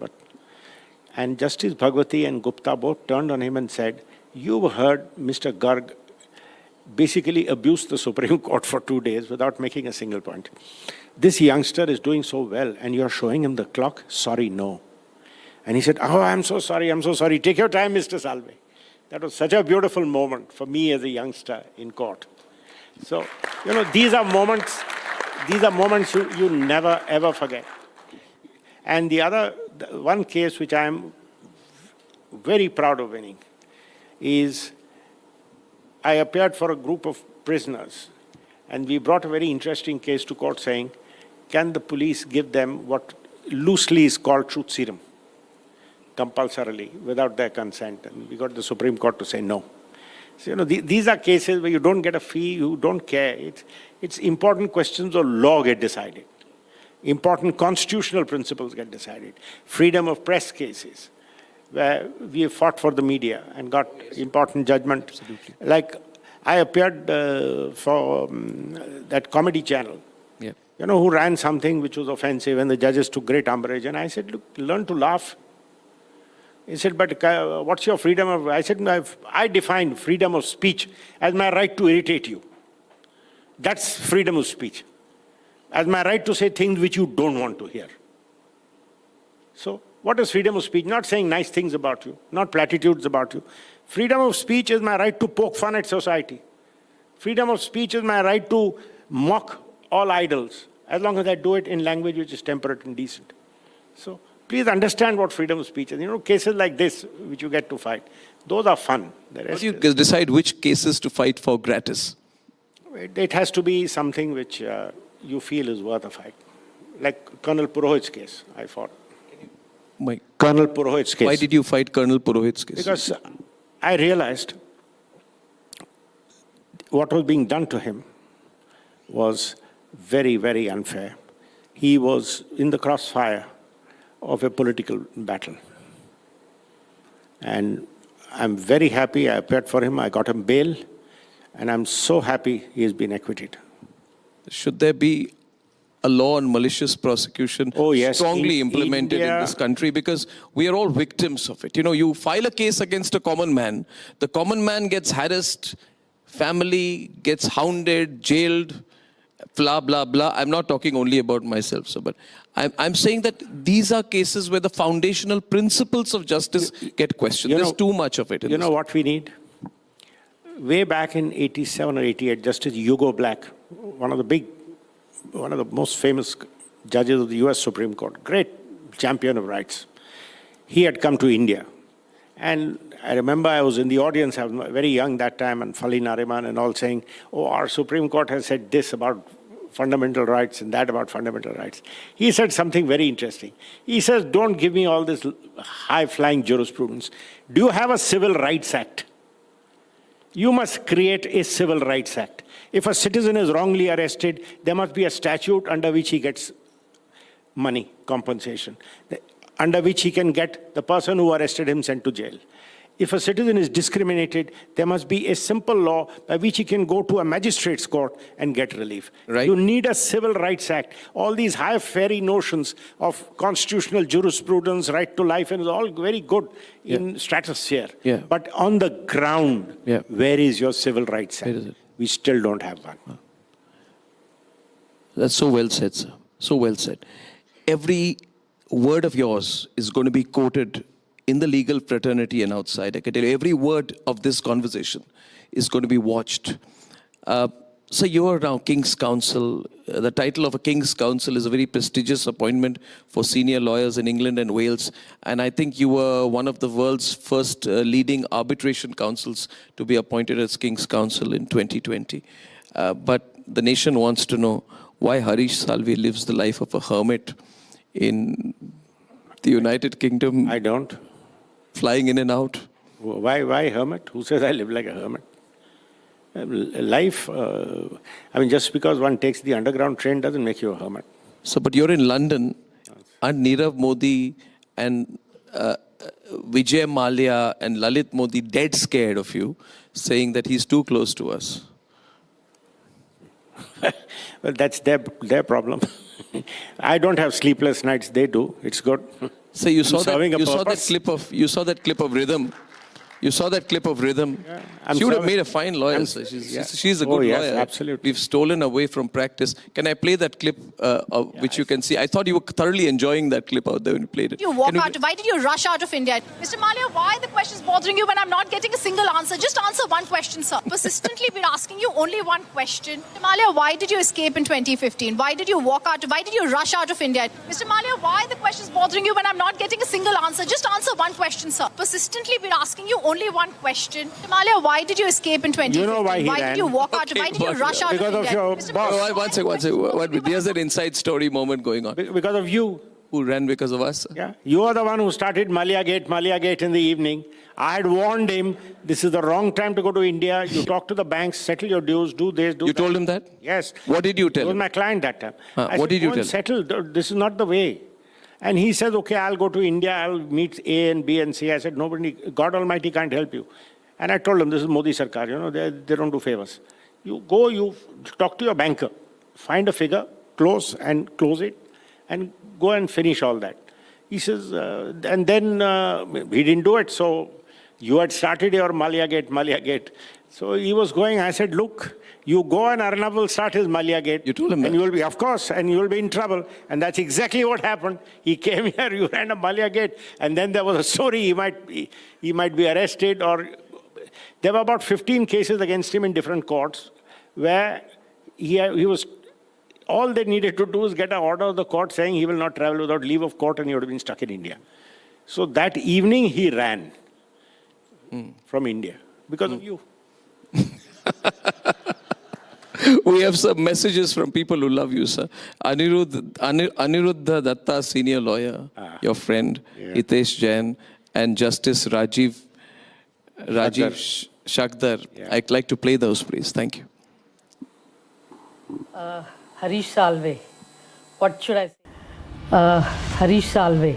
And Justice Bhagwati and Gupta both turned on him and said, you've heard Mr. Garg basically abuse the Supreme Court for 2 days without making a single point. This youngster is doing so well, and you're showing him the clock? Sorry, no. And he said, oh, I'm so sorry, I'm so sorry. Take your time, Mr. Salve. That was such a beautiful moment for me as a youngster in court. So, you know, these are moments you never, ever forget. And the one case which I am very proud of winning is I appeared for a group of prisoners, and we brought a very interesting case to court saying, can the police give them what loosely is called truth serum, compulsorily, without their consent? And we got the Supreme Court to say no. So, you know, these are cases where you don't get a fee, you don't care. It's important questions of law get decided. Important constitutional principles get decided. Freedom of press cases, where we have fought for the media and got important judgment. Absolutely. Like I appeared for that comedy channel, you know, who ran something which was offensive, and the judges took great umbrage. And I said, look, learn to laugh. He said, but what's your freedom of... I said, I define freedom of speech as my right to irritate you. That's freedom of speech. As my right to say things which you don't want to hear. So, what is freedom of speech? Not saying nice things about you, not platitudes about you. Freedom of speech is my right to poke fun at society. Freedom of speech is my right to mock all idols, as long as I do it in language which is temperate and decent. So, please understand what freedom of speech is. You know, cases like this, which you get to fight, those are fun. How do you decide which cases to fight for gratis? It has to be something which you feel is worth a fight. Like Colonel Purohit's case, I fought. Colonel Purohit's case. Why did you fight Colonel Purohit's case? Because I realized what was being done to him was very, very unfair. He was in the crossfire of a political battle. And I'm very happy I appeared for him, I got him bail, and I'm so happy he has been acquitted. Should there be a law on malicious prosecution strongly implemented in this country? Because we are all victims of it. You know, you file a case against a common man, the common man gets harassed, family gets hounded, jailed, blah, blah, blah. I'm not talking only about myself, so, but I'm saying that these are cases where the foundational principles of justice get questioned. There's too much of it. You know what we need? Way back in 87 or 88, Justice Hugo Black, one of the most famous judges of the US Supreme Court, great champion of rights. He had come to India. And I remember I was in the audience, I was very young that time, and Fali Nariman and all saying, oh, our Supreme Court has said this about fundamental rights and that about fundamental rights. He said something very interesting. He says, don't give me all this high-flying jurisprudence. Do you have a Civil Rights Act? You must create a Civil Rights Act. If a citizen is wrongly arrested, there must be a statute under which he gets money, compensation, under which he can get the person who arrested him sent to jail. If a citizen is discriminated, there must be a simple law by which he can go to a magistrate's court and get relief. Right. You need a Civil Rights Act. All these high-fairy notions of constitutional jurisprudence, right to life, and it's all very good in stratosphere. But on the ground, where is your Civil Rights Act? We still don't have one. That's so well said, sir. So well said. Every word of yours is going to be quoted in the legal fraternity and outside. I can tell you, every word of this conversation is going to be watched. So you are now King's Counsel. The title of a King's Counsel is a very prestigious appointment for senior lawyers in England and Wales. And I think you were one of the world's first leading arbitration counsels to be appointed as King's Counsel in 2020. But the nation wants to know why Harish Salve lives the life of a hermit in the United Kingdom? I don't. Flying in and out? Why hermit? Who says I live like a hermit? Life, I mean, just because one takes the underground train doesn't make you a hermit. So, but you're in London. Aren't Nirav Modi and Vijay Mallya and Lalit Modi dead scared of you, saying that he's too close to us? Well, that's their problem. I don't have sleepless nights. They do. It's good. So you saw that clip of Rhythm. You saw that clip of Rhythm. Yeah, She would have made a fine lawyer. She's a good lawyer. Absolutely. We've stolen away from practice. Can I play that clip, which you can see? I thought you were thoroughly enjoying that clip out there when you played it. Why did you rush out of India? Mr. Mallya, why are the questions bothering you when I'm not getting a single answer? Just answer one question, sir. Persistently, we're asking you only one question. Mr. Mallya, why did you escape in 2015? Why did you walk out? Why did you rush out of India? Mr. Mallya, why are the questions bothering you when I'm not getting a single answer? Just answer one question, sir. Persistently, we're asking you only one question. Mr. Mallya, why did you escape in 2015? You know why he ran? Did you walk out? Why did you rush out of India? Because of your boss. One second. There's an inside story moment going on. Because of you. Who ran because of us? Yeah. You are the one who started Mallya Gate in the evening. I had warned him, this is the wrong time to go to India. You talk to the banks, settle your dues, do this, do that. You told him that? Yes. What did you tell him? He was my client that time. What did you tell him? Settle, this is not the way. And he says, okay, I'll go to India, I'll meet A and B and C. I said, nobody, God Almighty can't help you. And I told him, this is Modi Sarkar, you know, they don't do favors. You go, you talk to your banker, find a figure, close it, and go and finish all that. He says, and then he didn't do it, so you had started your Mallya Gate. So he was going, I said, look, you go and Arnab will start his Mallya Gate. You told him that? And you will be, of course, and you will be in trouble. And that's exactly what happened. He came here, you ran a Mallya Gate, and then there was a story, he might be arrested, or there were about 15 cases against him in different courts where he was, all they needed to do was get an order of the court saying he will not travel without leave of court, and he would have been stuck in India. So that evening he ran from India because of you. We have some messages from people who love you, sir. Aniruddha Datta, senior lawyer, your friend, Hitesh Jain, and Justice Rajiv Shakdar. I'd like to play those, please. Thank you. Harish Salve. What should I say? Harish Salve.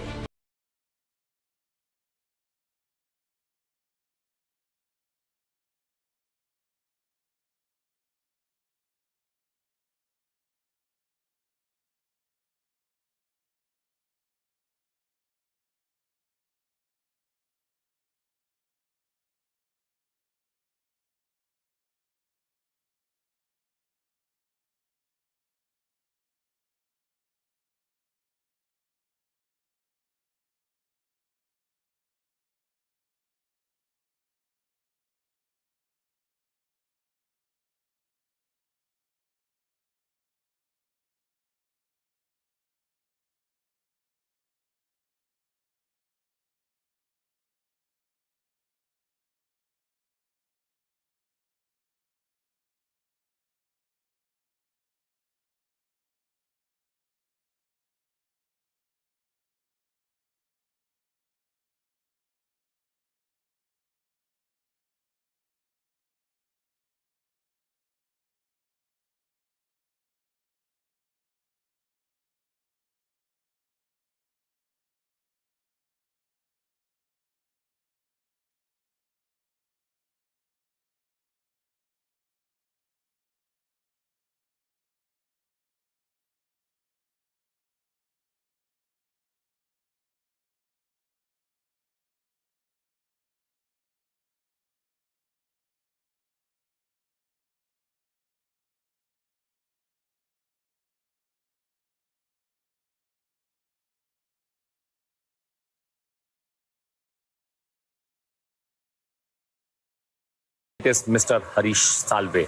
Is Mr. Harish Salve,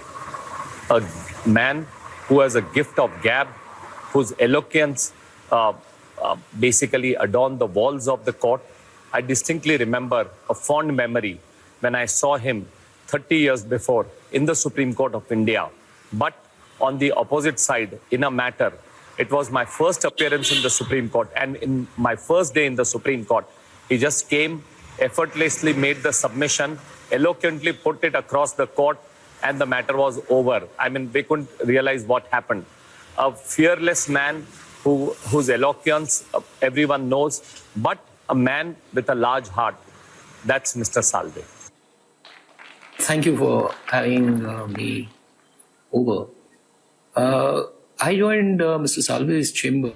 a man who has a gift of gab, whose eloquence basically adorned the walls of the court. I distinctly remember a fond memory when I saw him 30 years before, in the Supreme Court of India, but on the opposite side, in a matter It was my first appearance in the Supreme Court. And in my first day in the Supreme Court, he just came, effortlessly made the submission, eloquently put it across the court, and the matter was over. I mean, they couldn't realize what happened. A fearless man whose eloquence everyone knows, but a man with a large heart. That's Mr. Salve. Thank you for having me over. I joined Mr. Salve's chamber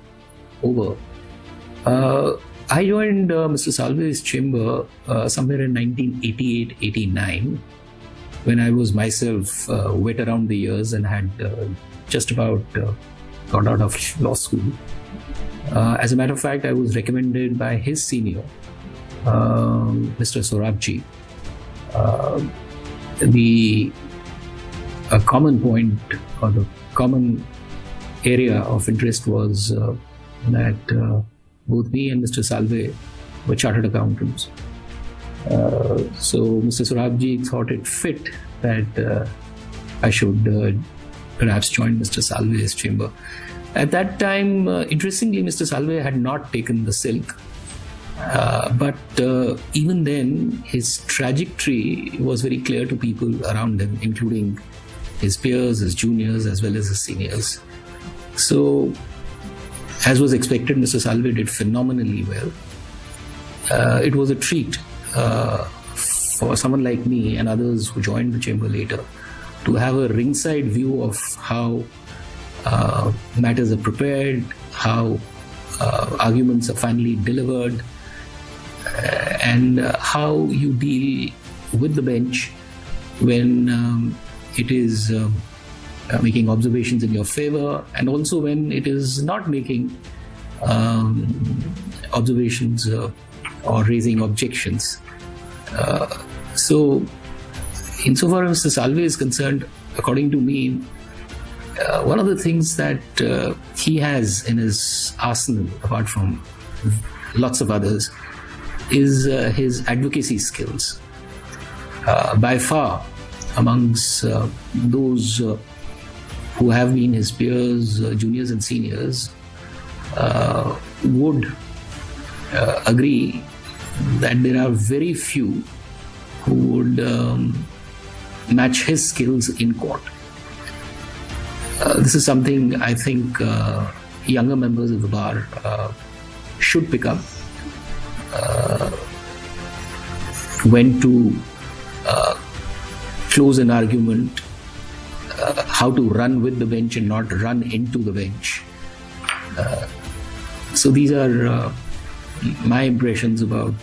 somewhere in 1988-89, when I was myself wet around the ears and had just about got out of law school. As a matter of fact, I was recommended by his senior, Mr. Sorabji. The common point or the common area of interest was that both me and Mr. Salve were chartered accountants. So Mr. Sorabji thought it fit that I should perhaps join Mr. Salve's chamber. At that time, interestingly, Mr. Salve had not taken the silk. But even then, his trajectory was very clear to people around him, including his peers, his juniors, as well as his seniors. So, as was expected, Mr. Salve did phenomenally well. It was a treat for someone like me and others who joined the chamber later to have a ringside view of how matters are prepared, how arguments are finally delivered, and how you deal with the bench when it is making observations in your favor, and also when it is not making observations or raising objections. So, insofar as Mr. Salve is concerned, according to me, one of the things that he has in his arsenal, apart from lots of others, is his advocacy skills. By far, amongst those who have been his peers, juniors and seniors, would agree that there are very few who would match his skills in court. This is something I think younger members of the bar should pick up. When to close an argument, how to run with the bench and not run into the bench. So these are my impressions about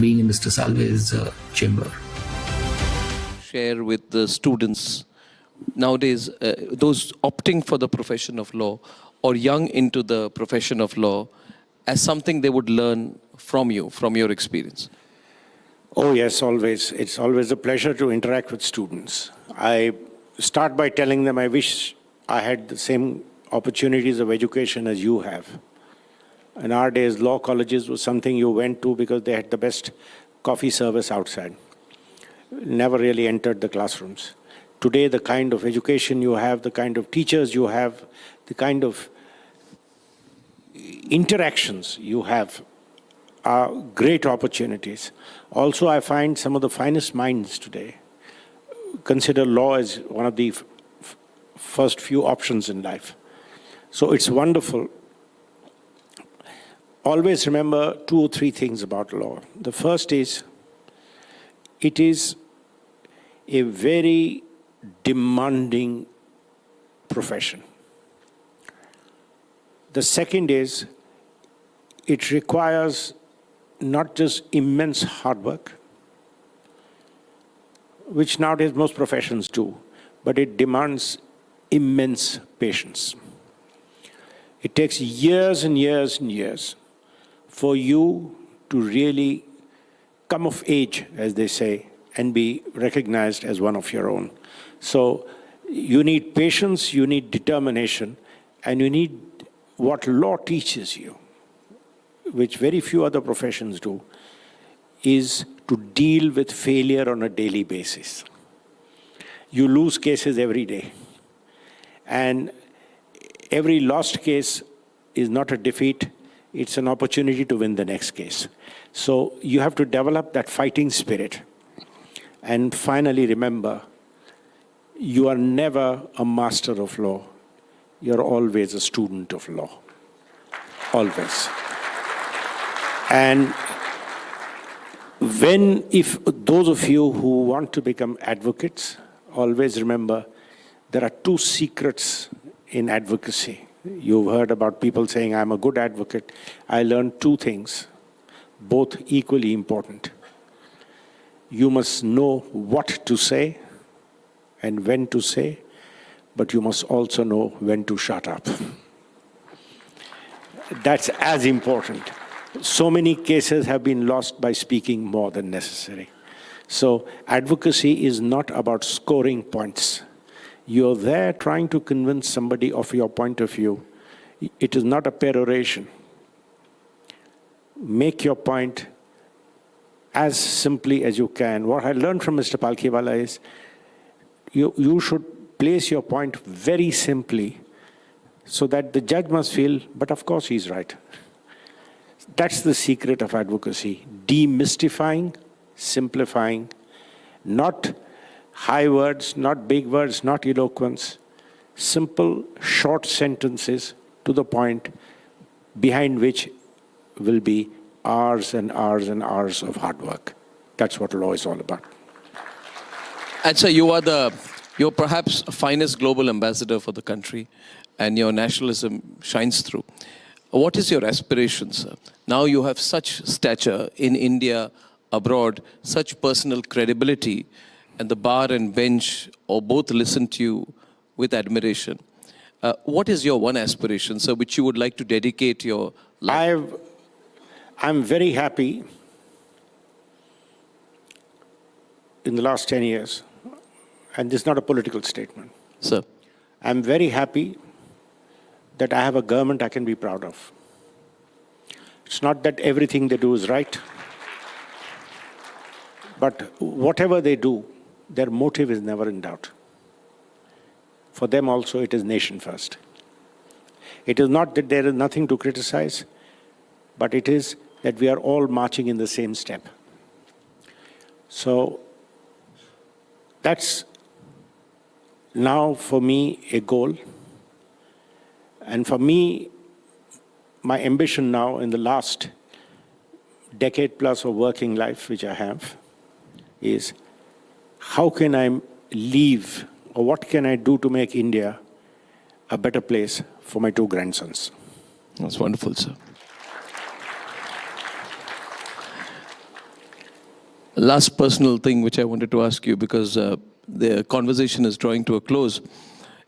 being in Mr. Salve's chamber. Share with the students nowadays, those opting for the profession of law or young into the profession of law, as something they would learn from you, from your experience? Oh yes, always. It's always a pleasure to interact with students. I start by telling them I wish I had the same opportunities of education as you have. In our days, law colleges was something you went to because they had the best coffee service outside. Never really entered the classrooms. Today, the kind of education you have, the kind of teachers you have, the kind of interactions you have are great opportunities. Also, I find some of the finest minds today consider law as one of the first few options in life. So it's wonderful. Always remember 2 or 3 things about law. The first is, it is a very demanding profession. The second is, it requires not just immense hard work, which nowadays most professions do, but it demands immense patience. It takes years and years and years for you to really come of age, as they say, and be recognized as one of your own. So you need patience, you need determination, and you need what law teaches you, which very few other professions do, is to deal with failure on a daily basis. You lose cases every day. And every lost case is not a defeat, it's an opportunity to win the next case. So you have to develop that fighting spirit. And finally, remember, you are never a master of law. You're always a student of law. Always. And if those of you who want to become advocates, always remember there are two secrets in advocacy. You've heard about people saying, I'm a good advocate. I learned two things, both equally important. You must know what to say and when to say, but you must also know when to shut up. That's as important. So many cases have been lost by speaking more than necessary. So advocacy is not about scoring points. You're there trying to convince somebody of your point of view. It is not a peroration. Make your point as simply as you can. What I learned from Mr. Palkhivala is you should place your point very simply so that the judge must feel, but of course he's right. That's the secret of advocacy. Demystifying, simplifying, not high words, not big words, not eloquence, simple, short sentences to the point, behind which will be hours and hours and hours of hard work. That's what law is all about. And so you're perhaps finest global ambassador for the country, and your nationalism shines through. What is your aspiration, sir? Now you have such stature in India, abroad, such personal credibility, and the bar and bench or both listen to you with admiration. What is your one aspiration, sir, which you would like to dedicate your life? I'm very happy in the last 10 years, and this is not a political statement. Sir. I'm very happy that I have a government I can be proud of. It's not that everything they do is right, but whatever they do, their motive is never in doubt. For them also, it is nation first. It is not that there is nothing to criticize, but it is that we are all marching in the same step. So that's now for me a goal. And for me, my ambition now in the last decade plus of working life, which I have, is how can I leave, or what can I do to make India a better place for my two grandsons? That's wonderful, sir. Last personal thing which I wanted to ask you, because the conversation is drawing to a close.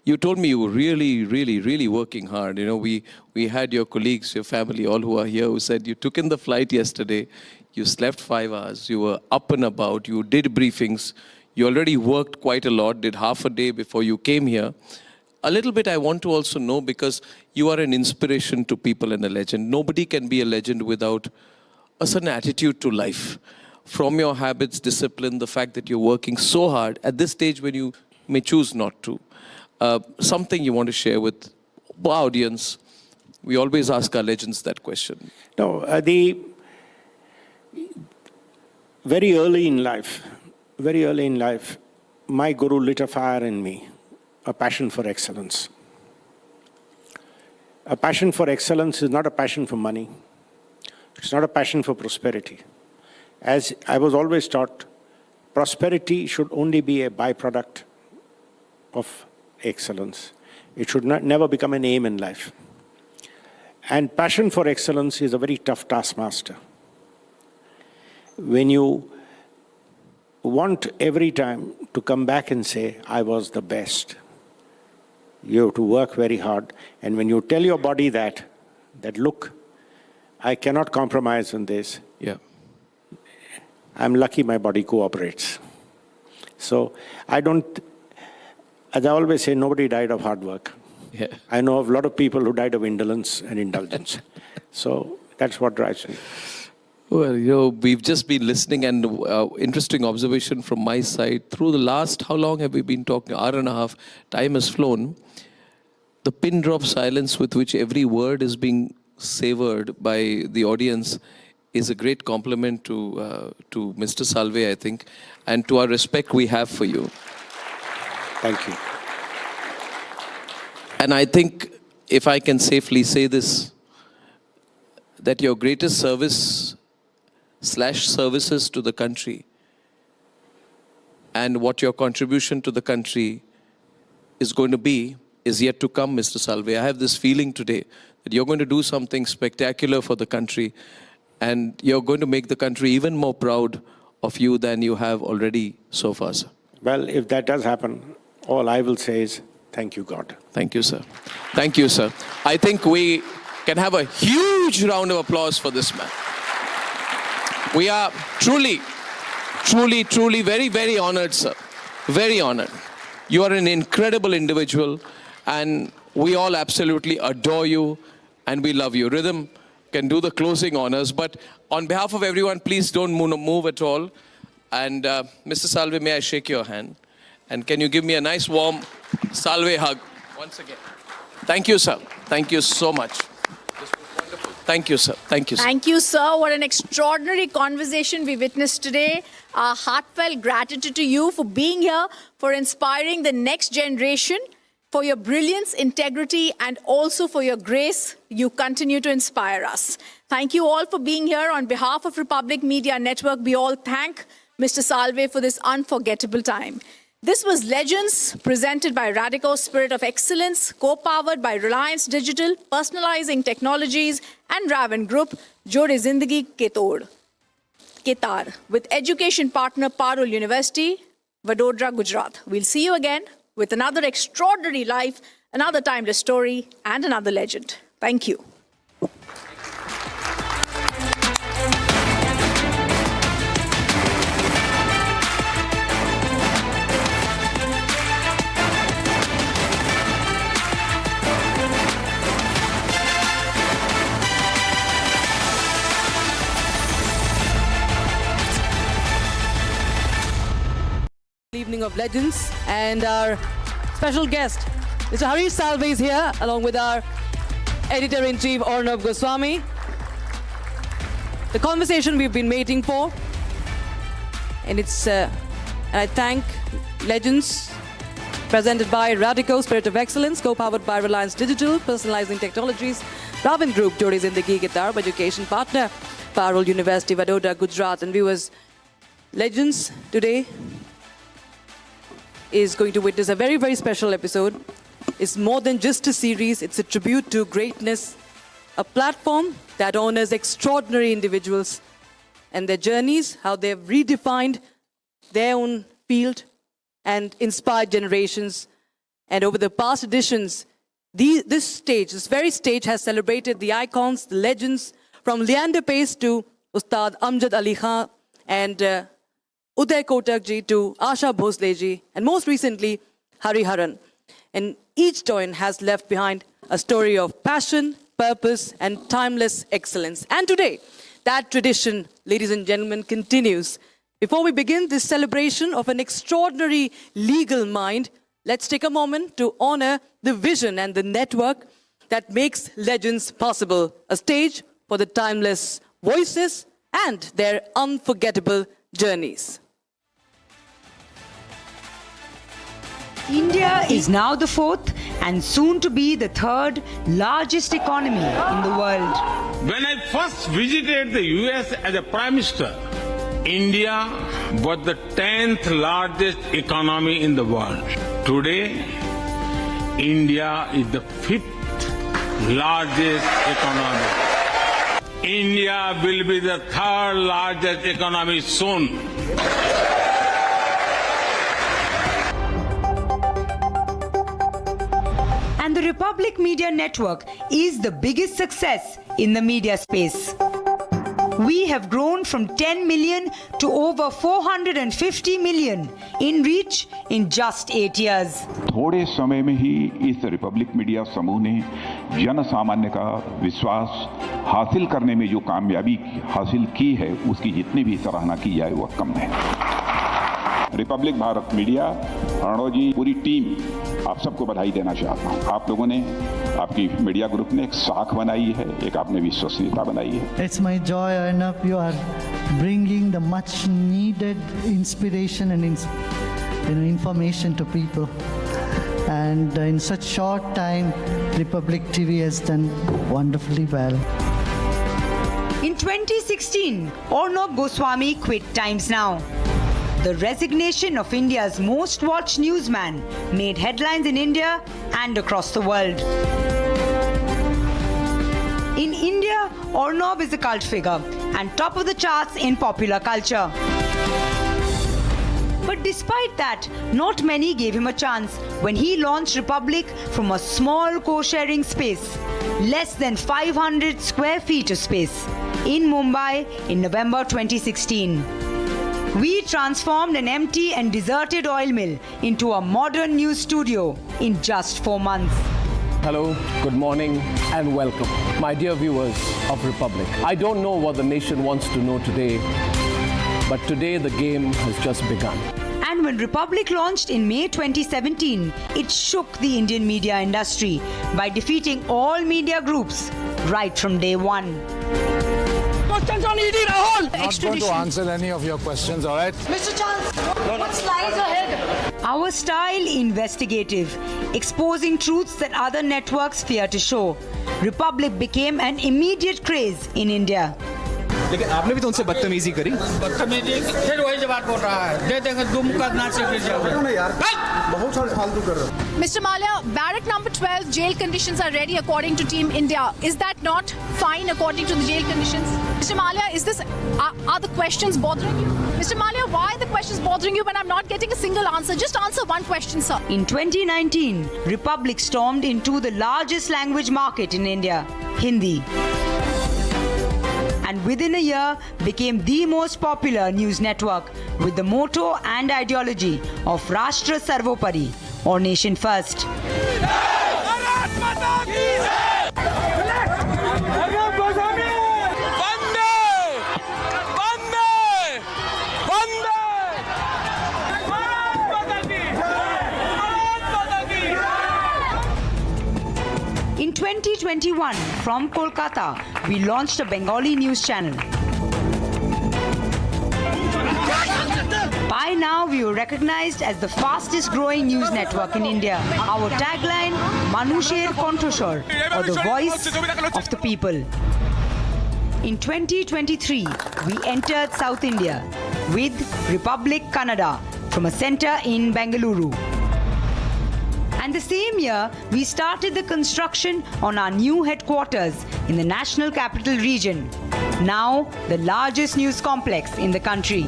You told me you were really, really, really working hard. You know, we had your colleagues, your family, all who are here, who said you took in the flight yesterday, you slept 5 hours, you were up and about, you did briefings, you already worked quite a lot, did half a day before you came here. A little bit I want to also know, because you are an inspiration to people and a legend. Nobody can be a legend without a certain attitude to life. From your habits, discipline, the fact that you're working so hard at this stage when you may choose not to. Something you want to share with the audience? We always ask our legends that question. No, very early in life, my guru lit a fire in me, a passion for excellence. A passion for excellence is not a passion for money. It's not a passion for prosperity. As I was always taught, prosperity should only be a byproduct of excellence. It should never become an aim in life. And passion for excellence is a very tough taskmaster. When you want every time to come back and say, I was the best, you have to work very hard. And when you tell your body that look, I cannot compromise on this. Yeah. I'm lucky my body cooperates. So I don't, as I always say, nobody died of hard work. Yeah. I know of a lot of people who died of indolence and indulgence. So that's what drives me. Well, you know, we've just been listening, and interesting observation from my side. Through the last, how long have we been talking? Hour and a half. Time has flown. the pin drop silence with which every word is being savored by the audience is a great compliment to Mr. Salve, I think, and to our respect we have for you. Thank you. And I think, if I can safely say this, that your greatest service/services to the country and what your contribution to the country is going to be is yet to come, Mr. Salve. I have this feeling today that you're going to do something spectacular for the country, and you're going to make the country even more proud of you than you have already so far, sir. Well, if that does happen, all I will say is thank you, God. Thank you, sir. Thank you, sir. I think we can have a huge round of applause for this man. We are truly very, very honored, sir. Very honored. You are an incredible individual, and we all absolutely adore you, and we love you. Rhythm can do the closing honors, but on behalf of everyone, please don't move at all. And Mr. Salve, may I shake your hand? And can you give me a nice warm Salve hug once again? Thank you, sir. Thank you so much. This was wonderful. Thank you, sir. Thank you, sir. Thank you, sir. What an extraordinary conversation we witnessed today. Our heartfelt gratitude to you for being here, for inspiring the next generation, for your brilliance, integrity, and also for your grace. You continue to inspire us. Thank you all for being here. On behalf of Republic Media Network, we all thank Mr. Salve for this unforgettable time. This was Legends, presented by Radico Spirit of Excellence, co-powered by Reliance Digital, Personalizing Technologies, and Raven Group, Jode Zindagi Ketar, with education partner Parul University, Vadodara, Gujarat. We'll see you again with another extraordinary life, another timeless story, and another legend. Thank you. Evening of Legends, and our special guest, Mr. Harish Salve, is here, along with our editor-in-chief, Arnab Goswami. The conversation we've been waiting for, and I thank Legends, presented by Radico Spirit of Excellence, co-powered by Reliance Digital, Personalizing Technologies, Raven Group, Jode Zindagi Ketar, education partner, Parul University, Vadodara, Gujarat. And viewers, Legends today is going to witness a very, very special episode. It's more than just a series. It's a tribute to greatness, a platform that honors extraordinary individuals and their journeys, how they've redefined their own field and inspired generations. And over the past editions, this very stage has celebrated the icons, the legends, from Leander Pace to Ustad Amjad Ali Khan, and Uday Kotak ji to Asha Bhosle ji, and most recently, Hari Haran. And each joint has left behind a story of passion, purpose, and timeless excellence. And today, that tradition, ladies and gentlemen, continues. Before we begin this celebration of an extraordinary legal mind, let's take a moment to honor the vision and the network that makes Legends possible, a stage for the timeless voices and their unforgettable journeys. India is now the fourth and soon to be the third largest economy in the world. When I first visited the US as a Prime Minister, India was the 10th largest economy in the world. Today, India is the 5th largest economy. India will be the 3rd largest economy soon. And the Republic Media Network is the biggest success in the media space. We have grown from 10 million to over 450 million in reach in just 8 years. थोड़े समय में ही इस Republic media समूह ने जन सामान्य का विश्वास हासिल करने में जो कामयाबी हासिल की है, उसकी जितनी भी सराहना की जाए वह कम है। रिपब्लिक भारत मीडिया, अर्णव जी, पूरी टीम आप सबको बधाई देना चाहता हूँ। आप लोगों ने, आपकी मीडिया ग्रुप ने एक साख बनाई है, एक आपने विश्वसनीयता बनाई है। It's my joy, Arnab, you are bringing the much needed inspiration and information to people. And in such short time, Republic TV has done wonderfully well. In 2016, Arnab Goswami quit Times Now. The resignation of India's most watched newsman made headlines in India and across the world. In India, Arnab is a cult figure and top of the charts in popular culture. But despite that, not many gave him a chance when he launched Republic from a small co-sharing space, less than 500 square feet of space, in Mumbai in November 2016. We transformed an empty and deserted oil mill into a modern news studio in just 4 months. Hello, good morning, and welcome, my dear viewers of Republic. I don't know what the nation wants to know today, but today the game has just begun. And when Republic launched in May 2017, it shook the Indian media industry by defeating all media groups right from day one. Questions on ED, Rahul! Not going to answer any of your questions, all right? Mr. Charles, what lies ahead? Our style investigative, exposing truths that other networks fear to show. Republic became an immediate craze in India. लेकिन आपने भी तो उनसे बदतमीजी करी। बदतमीजी फिर वही बात बोल रहा है, दे देंगे दुम का नाच से गिर जाओगे यार, बहुत सारे फालतू कर रहे हो। Mr. Malia, barrack number 12 jail conditions are ready according to Team India. Is that not fine according to the jail conditions? Mr. Malia, are the questions bothering you? Mr. Malia, why are the questions bothering you when I'm not getting a single answer? Just answer one question, sir. In 2019, Republic stormed into the largest language market in India, Hindi. And within a year became the most popular news network with the motto and ideology of Rashtra Sarvopari, or Nation First. In 2021, from Kolkata, we launched a Bengali news channel. By now, we were recognized as the fastest growing news network in India. Our tagline, Manusher Kontoshor, or the voice of the people. In 2023, we entered South India with Republic Kannada from a center in Bengaluru. And the same year, we started the construction on our new headquarters in the National Capital Region, now the largest news complex in the country.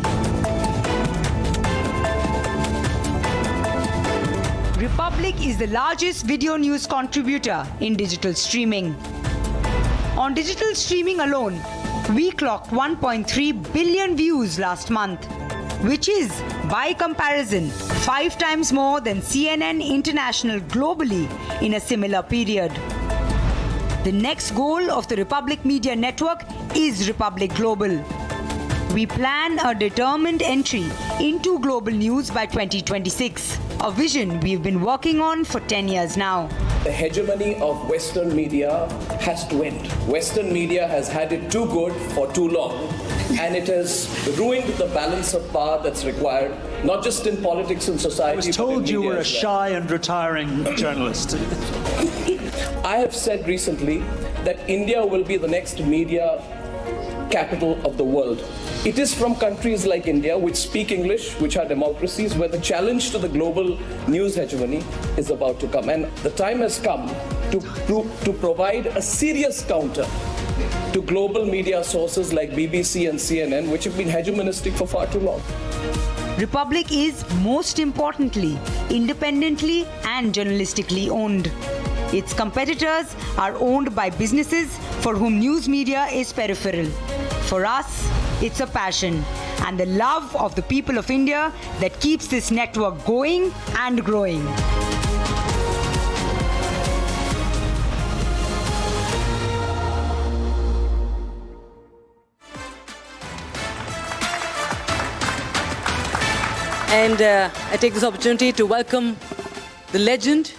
Republic is the largest video news contributor in digital streaming. On digital streaming alone, we clocked 1.3 billion views last month, which is, by comparison, 5 times more than CNN International globally in a similar period. The next goal of the Republic Media Network is Republic Global. We plan a determined entry into global news by 2026, a vision we've been working on for 10 years now. The hegemony of Western media has to end. Western media has had it too good for too long, and it has ruined the balance of power that's required, not just in politics and society. I was told you were a shy and retiring journalist. I have said recently that India will be the next media capital of the world. It is from countries like India, which speak English, which are democracies, where the challenge to the global news hegemony is about to come. And the time has come to provide a serious counter to global media sources like BBC and CNN, which have been hegemonistic for far too long. Republic is, most importantly, independently and journalistically owned. Its competitors are owned by businesses for whom news media is peripheral. For us, it's a passion and the love of the people of India that keeps this network going and growing. And I take this opportunity to welcome the legend,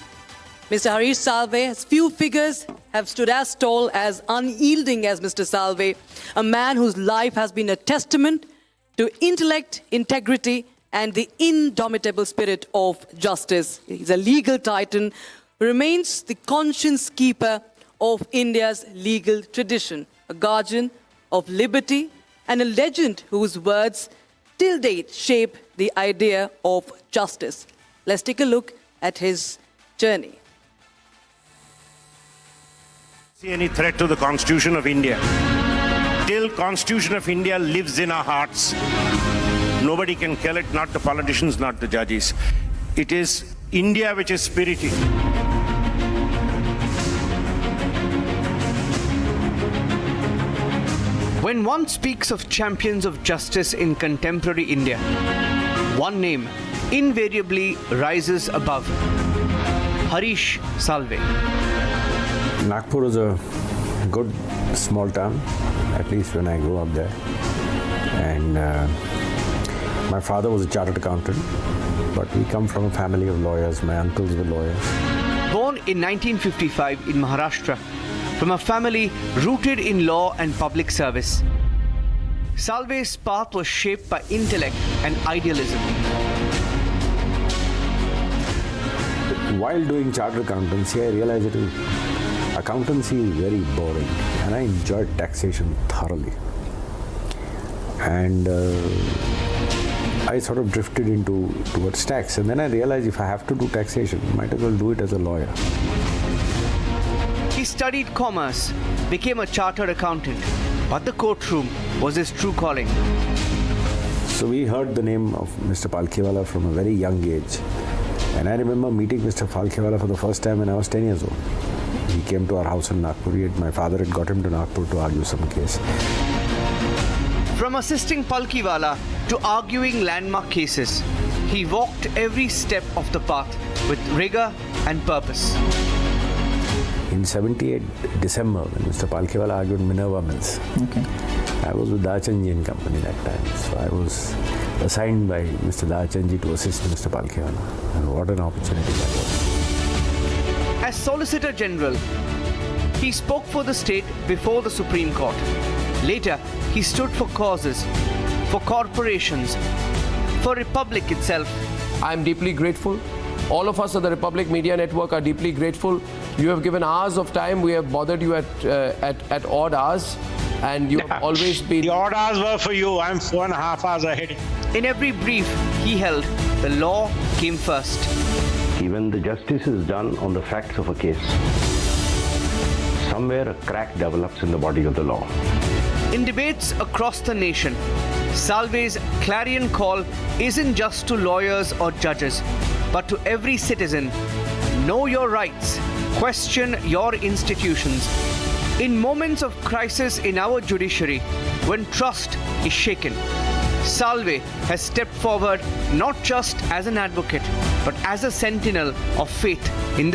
Mr. Harish Salve, as few figures have stood as tall, as unyielding as Mr. Salve, a man whose life has been a testament to intellect, integrity, and the indomitable spirit of justice. He's a legal titan who remains the conscience keeper of India's legal tradition, a guardian of liberty, and a legend whose words till date shape the idea of justice. Let's take a look at his journey. See any threat to the Constitution of India. Till Constitution of India lives in our hearts, nobody can kill it, not the politicians, not the judges. It is India which is spirited. When one speaks of champions of justice in contemporary India, one name invariably rises above: Harish Salve. Nagpur is a good small town, at least when I grew up there. And my father was a chartered accountant, but we come from a family of lawyers. My uncles were lawyers. Born in 1955 in Maharashtra, from a family rooted in law and public service, Salve's path was shaped by intellect and idealism. While doing chartered accountancy, I realized accountancy is very boring, and I enjoyed taxation thoroughly. And I sort of drifted towards tax, and then I realized if I have to do taxation, might as well do it as a lawyer. He studied commerce, became a chartered accountant, but the courtroom was his true calling. So we heard the name of Mr. Palkhivala from a very young age. And I remember meeting Mr. Palkhivala for the first time when I was 10 years old. He came to our house in Nagpur. My father had got him to Nagpur to argue some case. From assisting Palkhivala to arguing landmark cases, he walked every step of the path with rigor and purpose. In 78 December, when Mr. Palkhivala argued Minerva Mills, I was with Dachanji and Company that time. So I was assigned by Mr. Dachanji to assist Mr. Palkhivala. And what an opportunity that was. As Solicitor General, he spoke for the state before the Supreme Court. Later, he stood for causes, for corporations, for Republic itself. I am deeply grateful. All of us at the Republic Media Network are deeply grateful. You have given hours of time. We have bothered you at odd hours, and you have always been... The odd hours were for you. I'm 4.5 hours ahead. In every brief he held, the law came first. Even the justice is done on the facts of a case, somewhere a crack develops in the body of the law. In debates across the nation, Salve's clarion call isn't just to lawyers or judges, but to every citizen. Know your rights. Question your institutions. In moments of crisis in our judiciary, when trust is shaken, Salve has stepped forward not just as an advocate, but as a sentinel of faith in the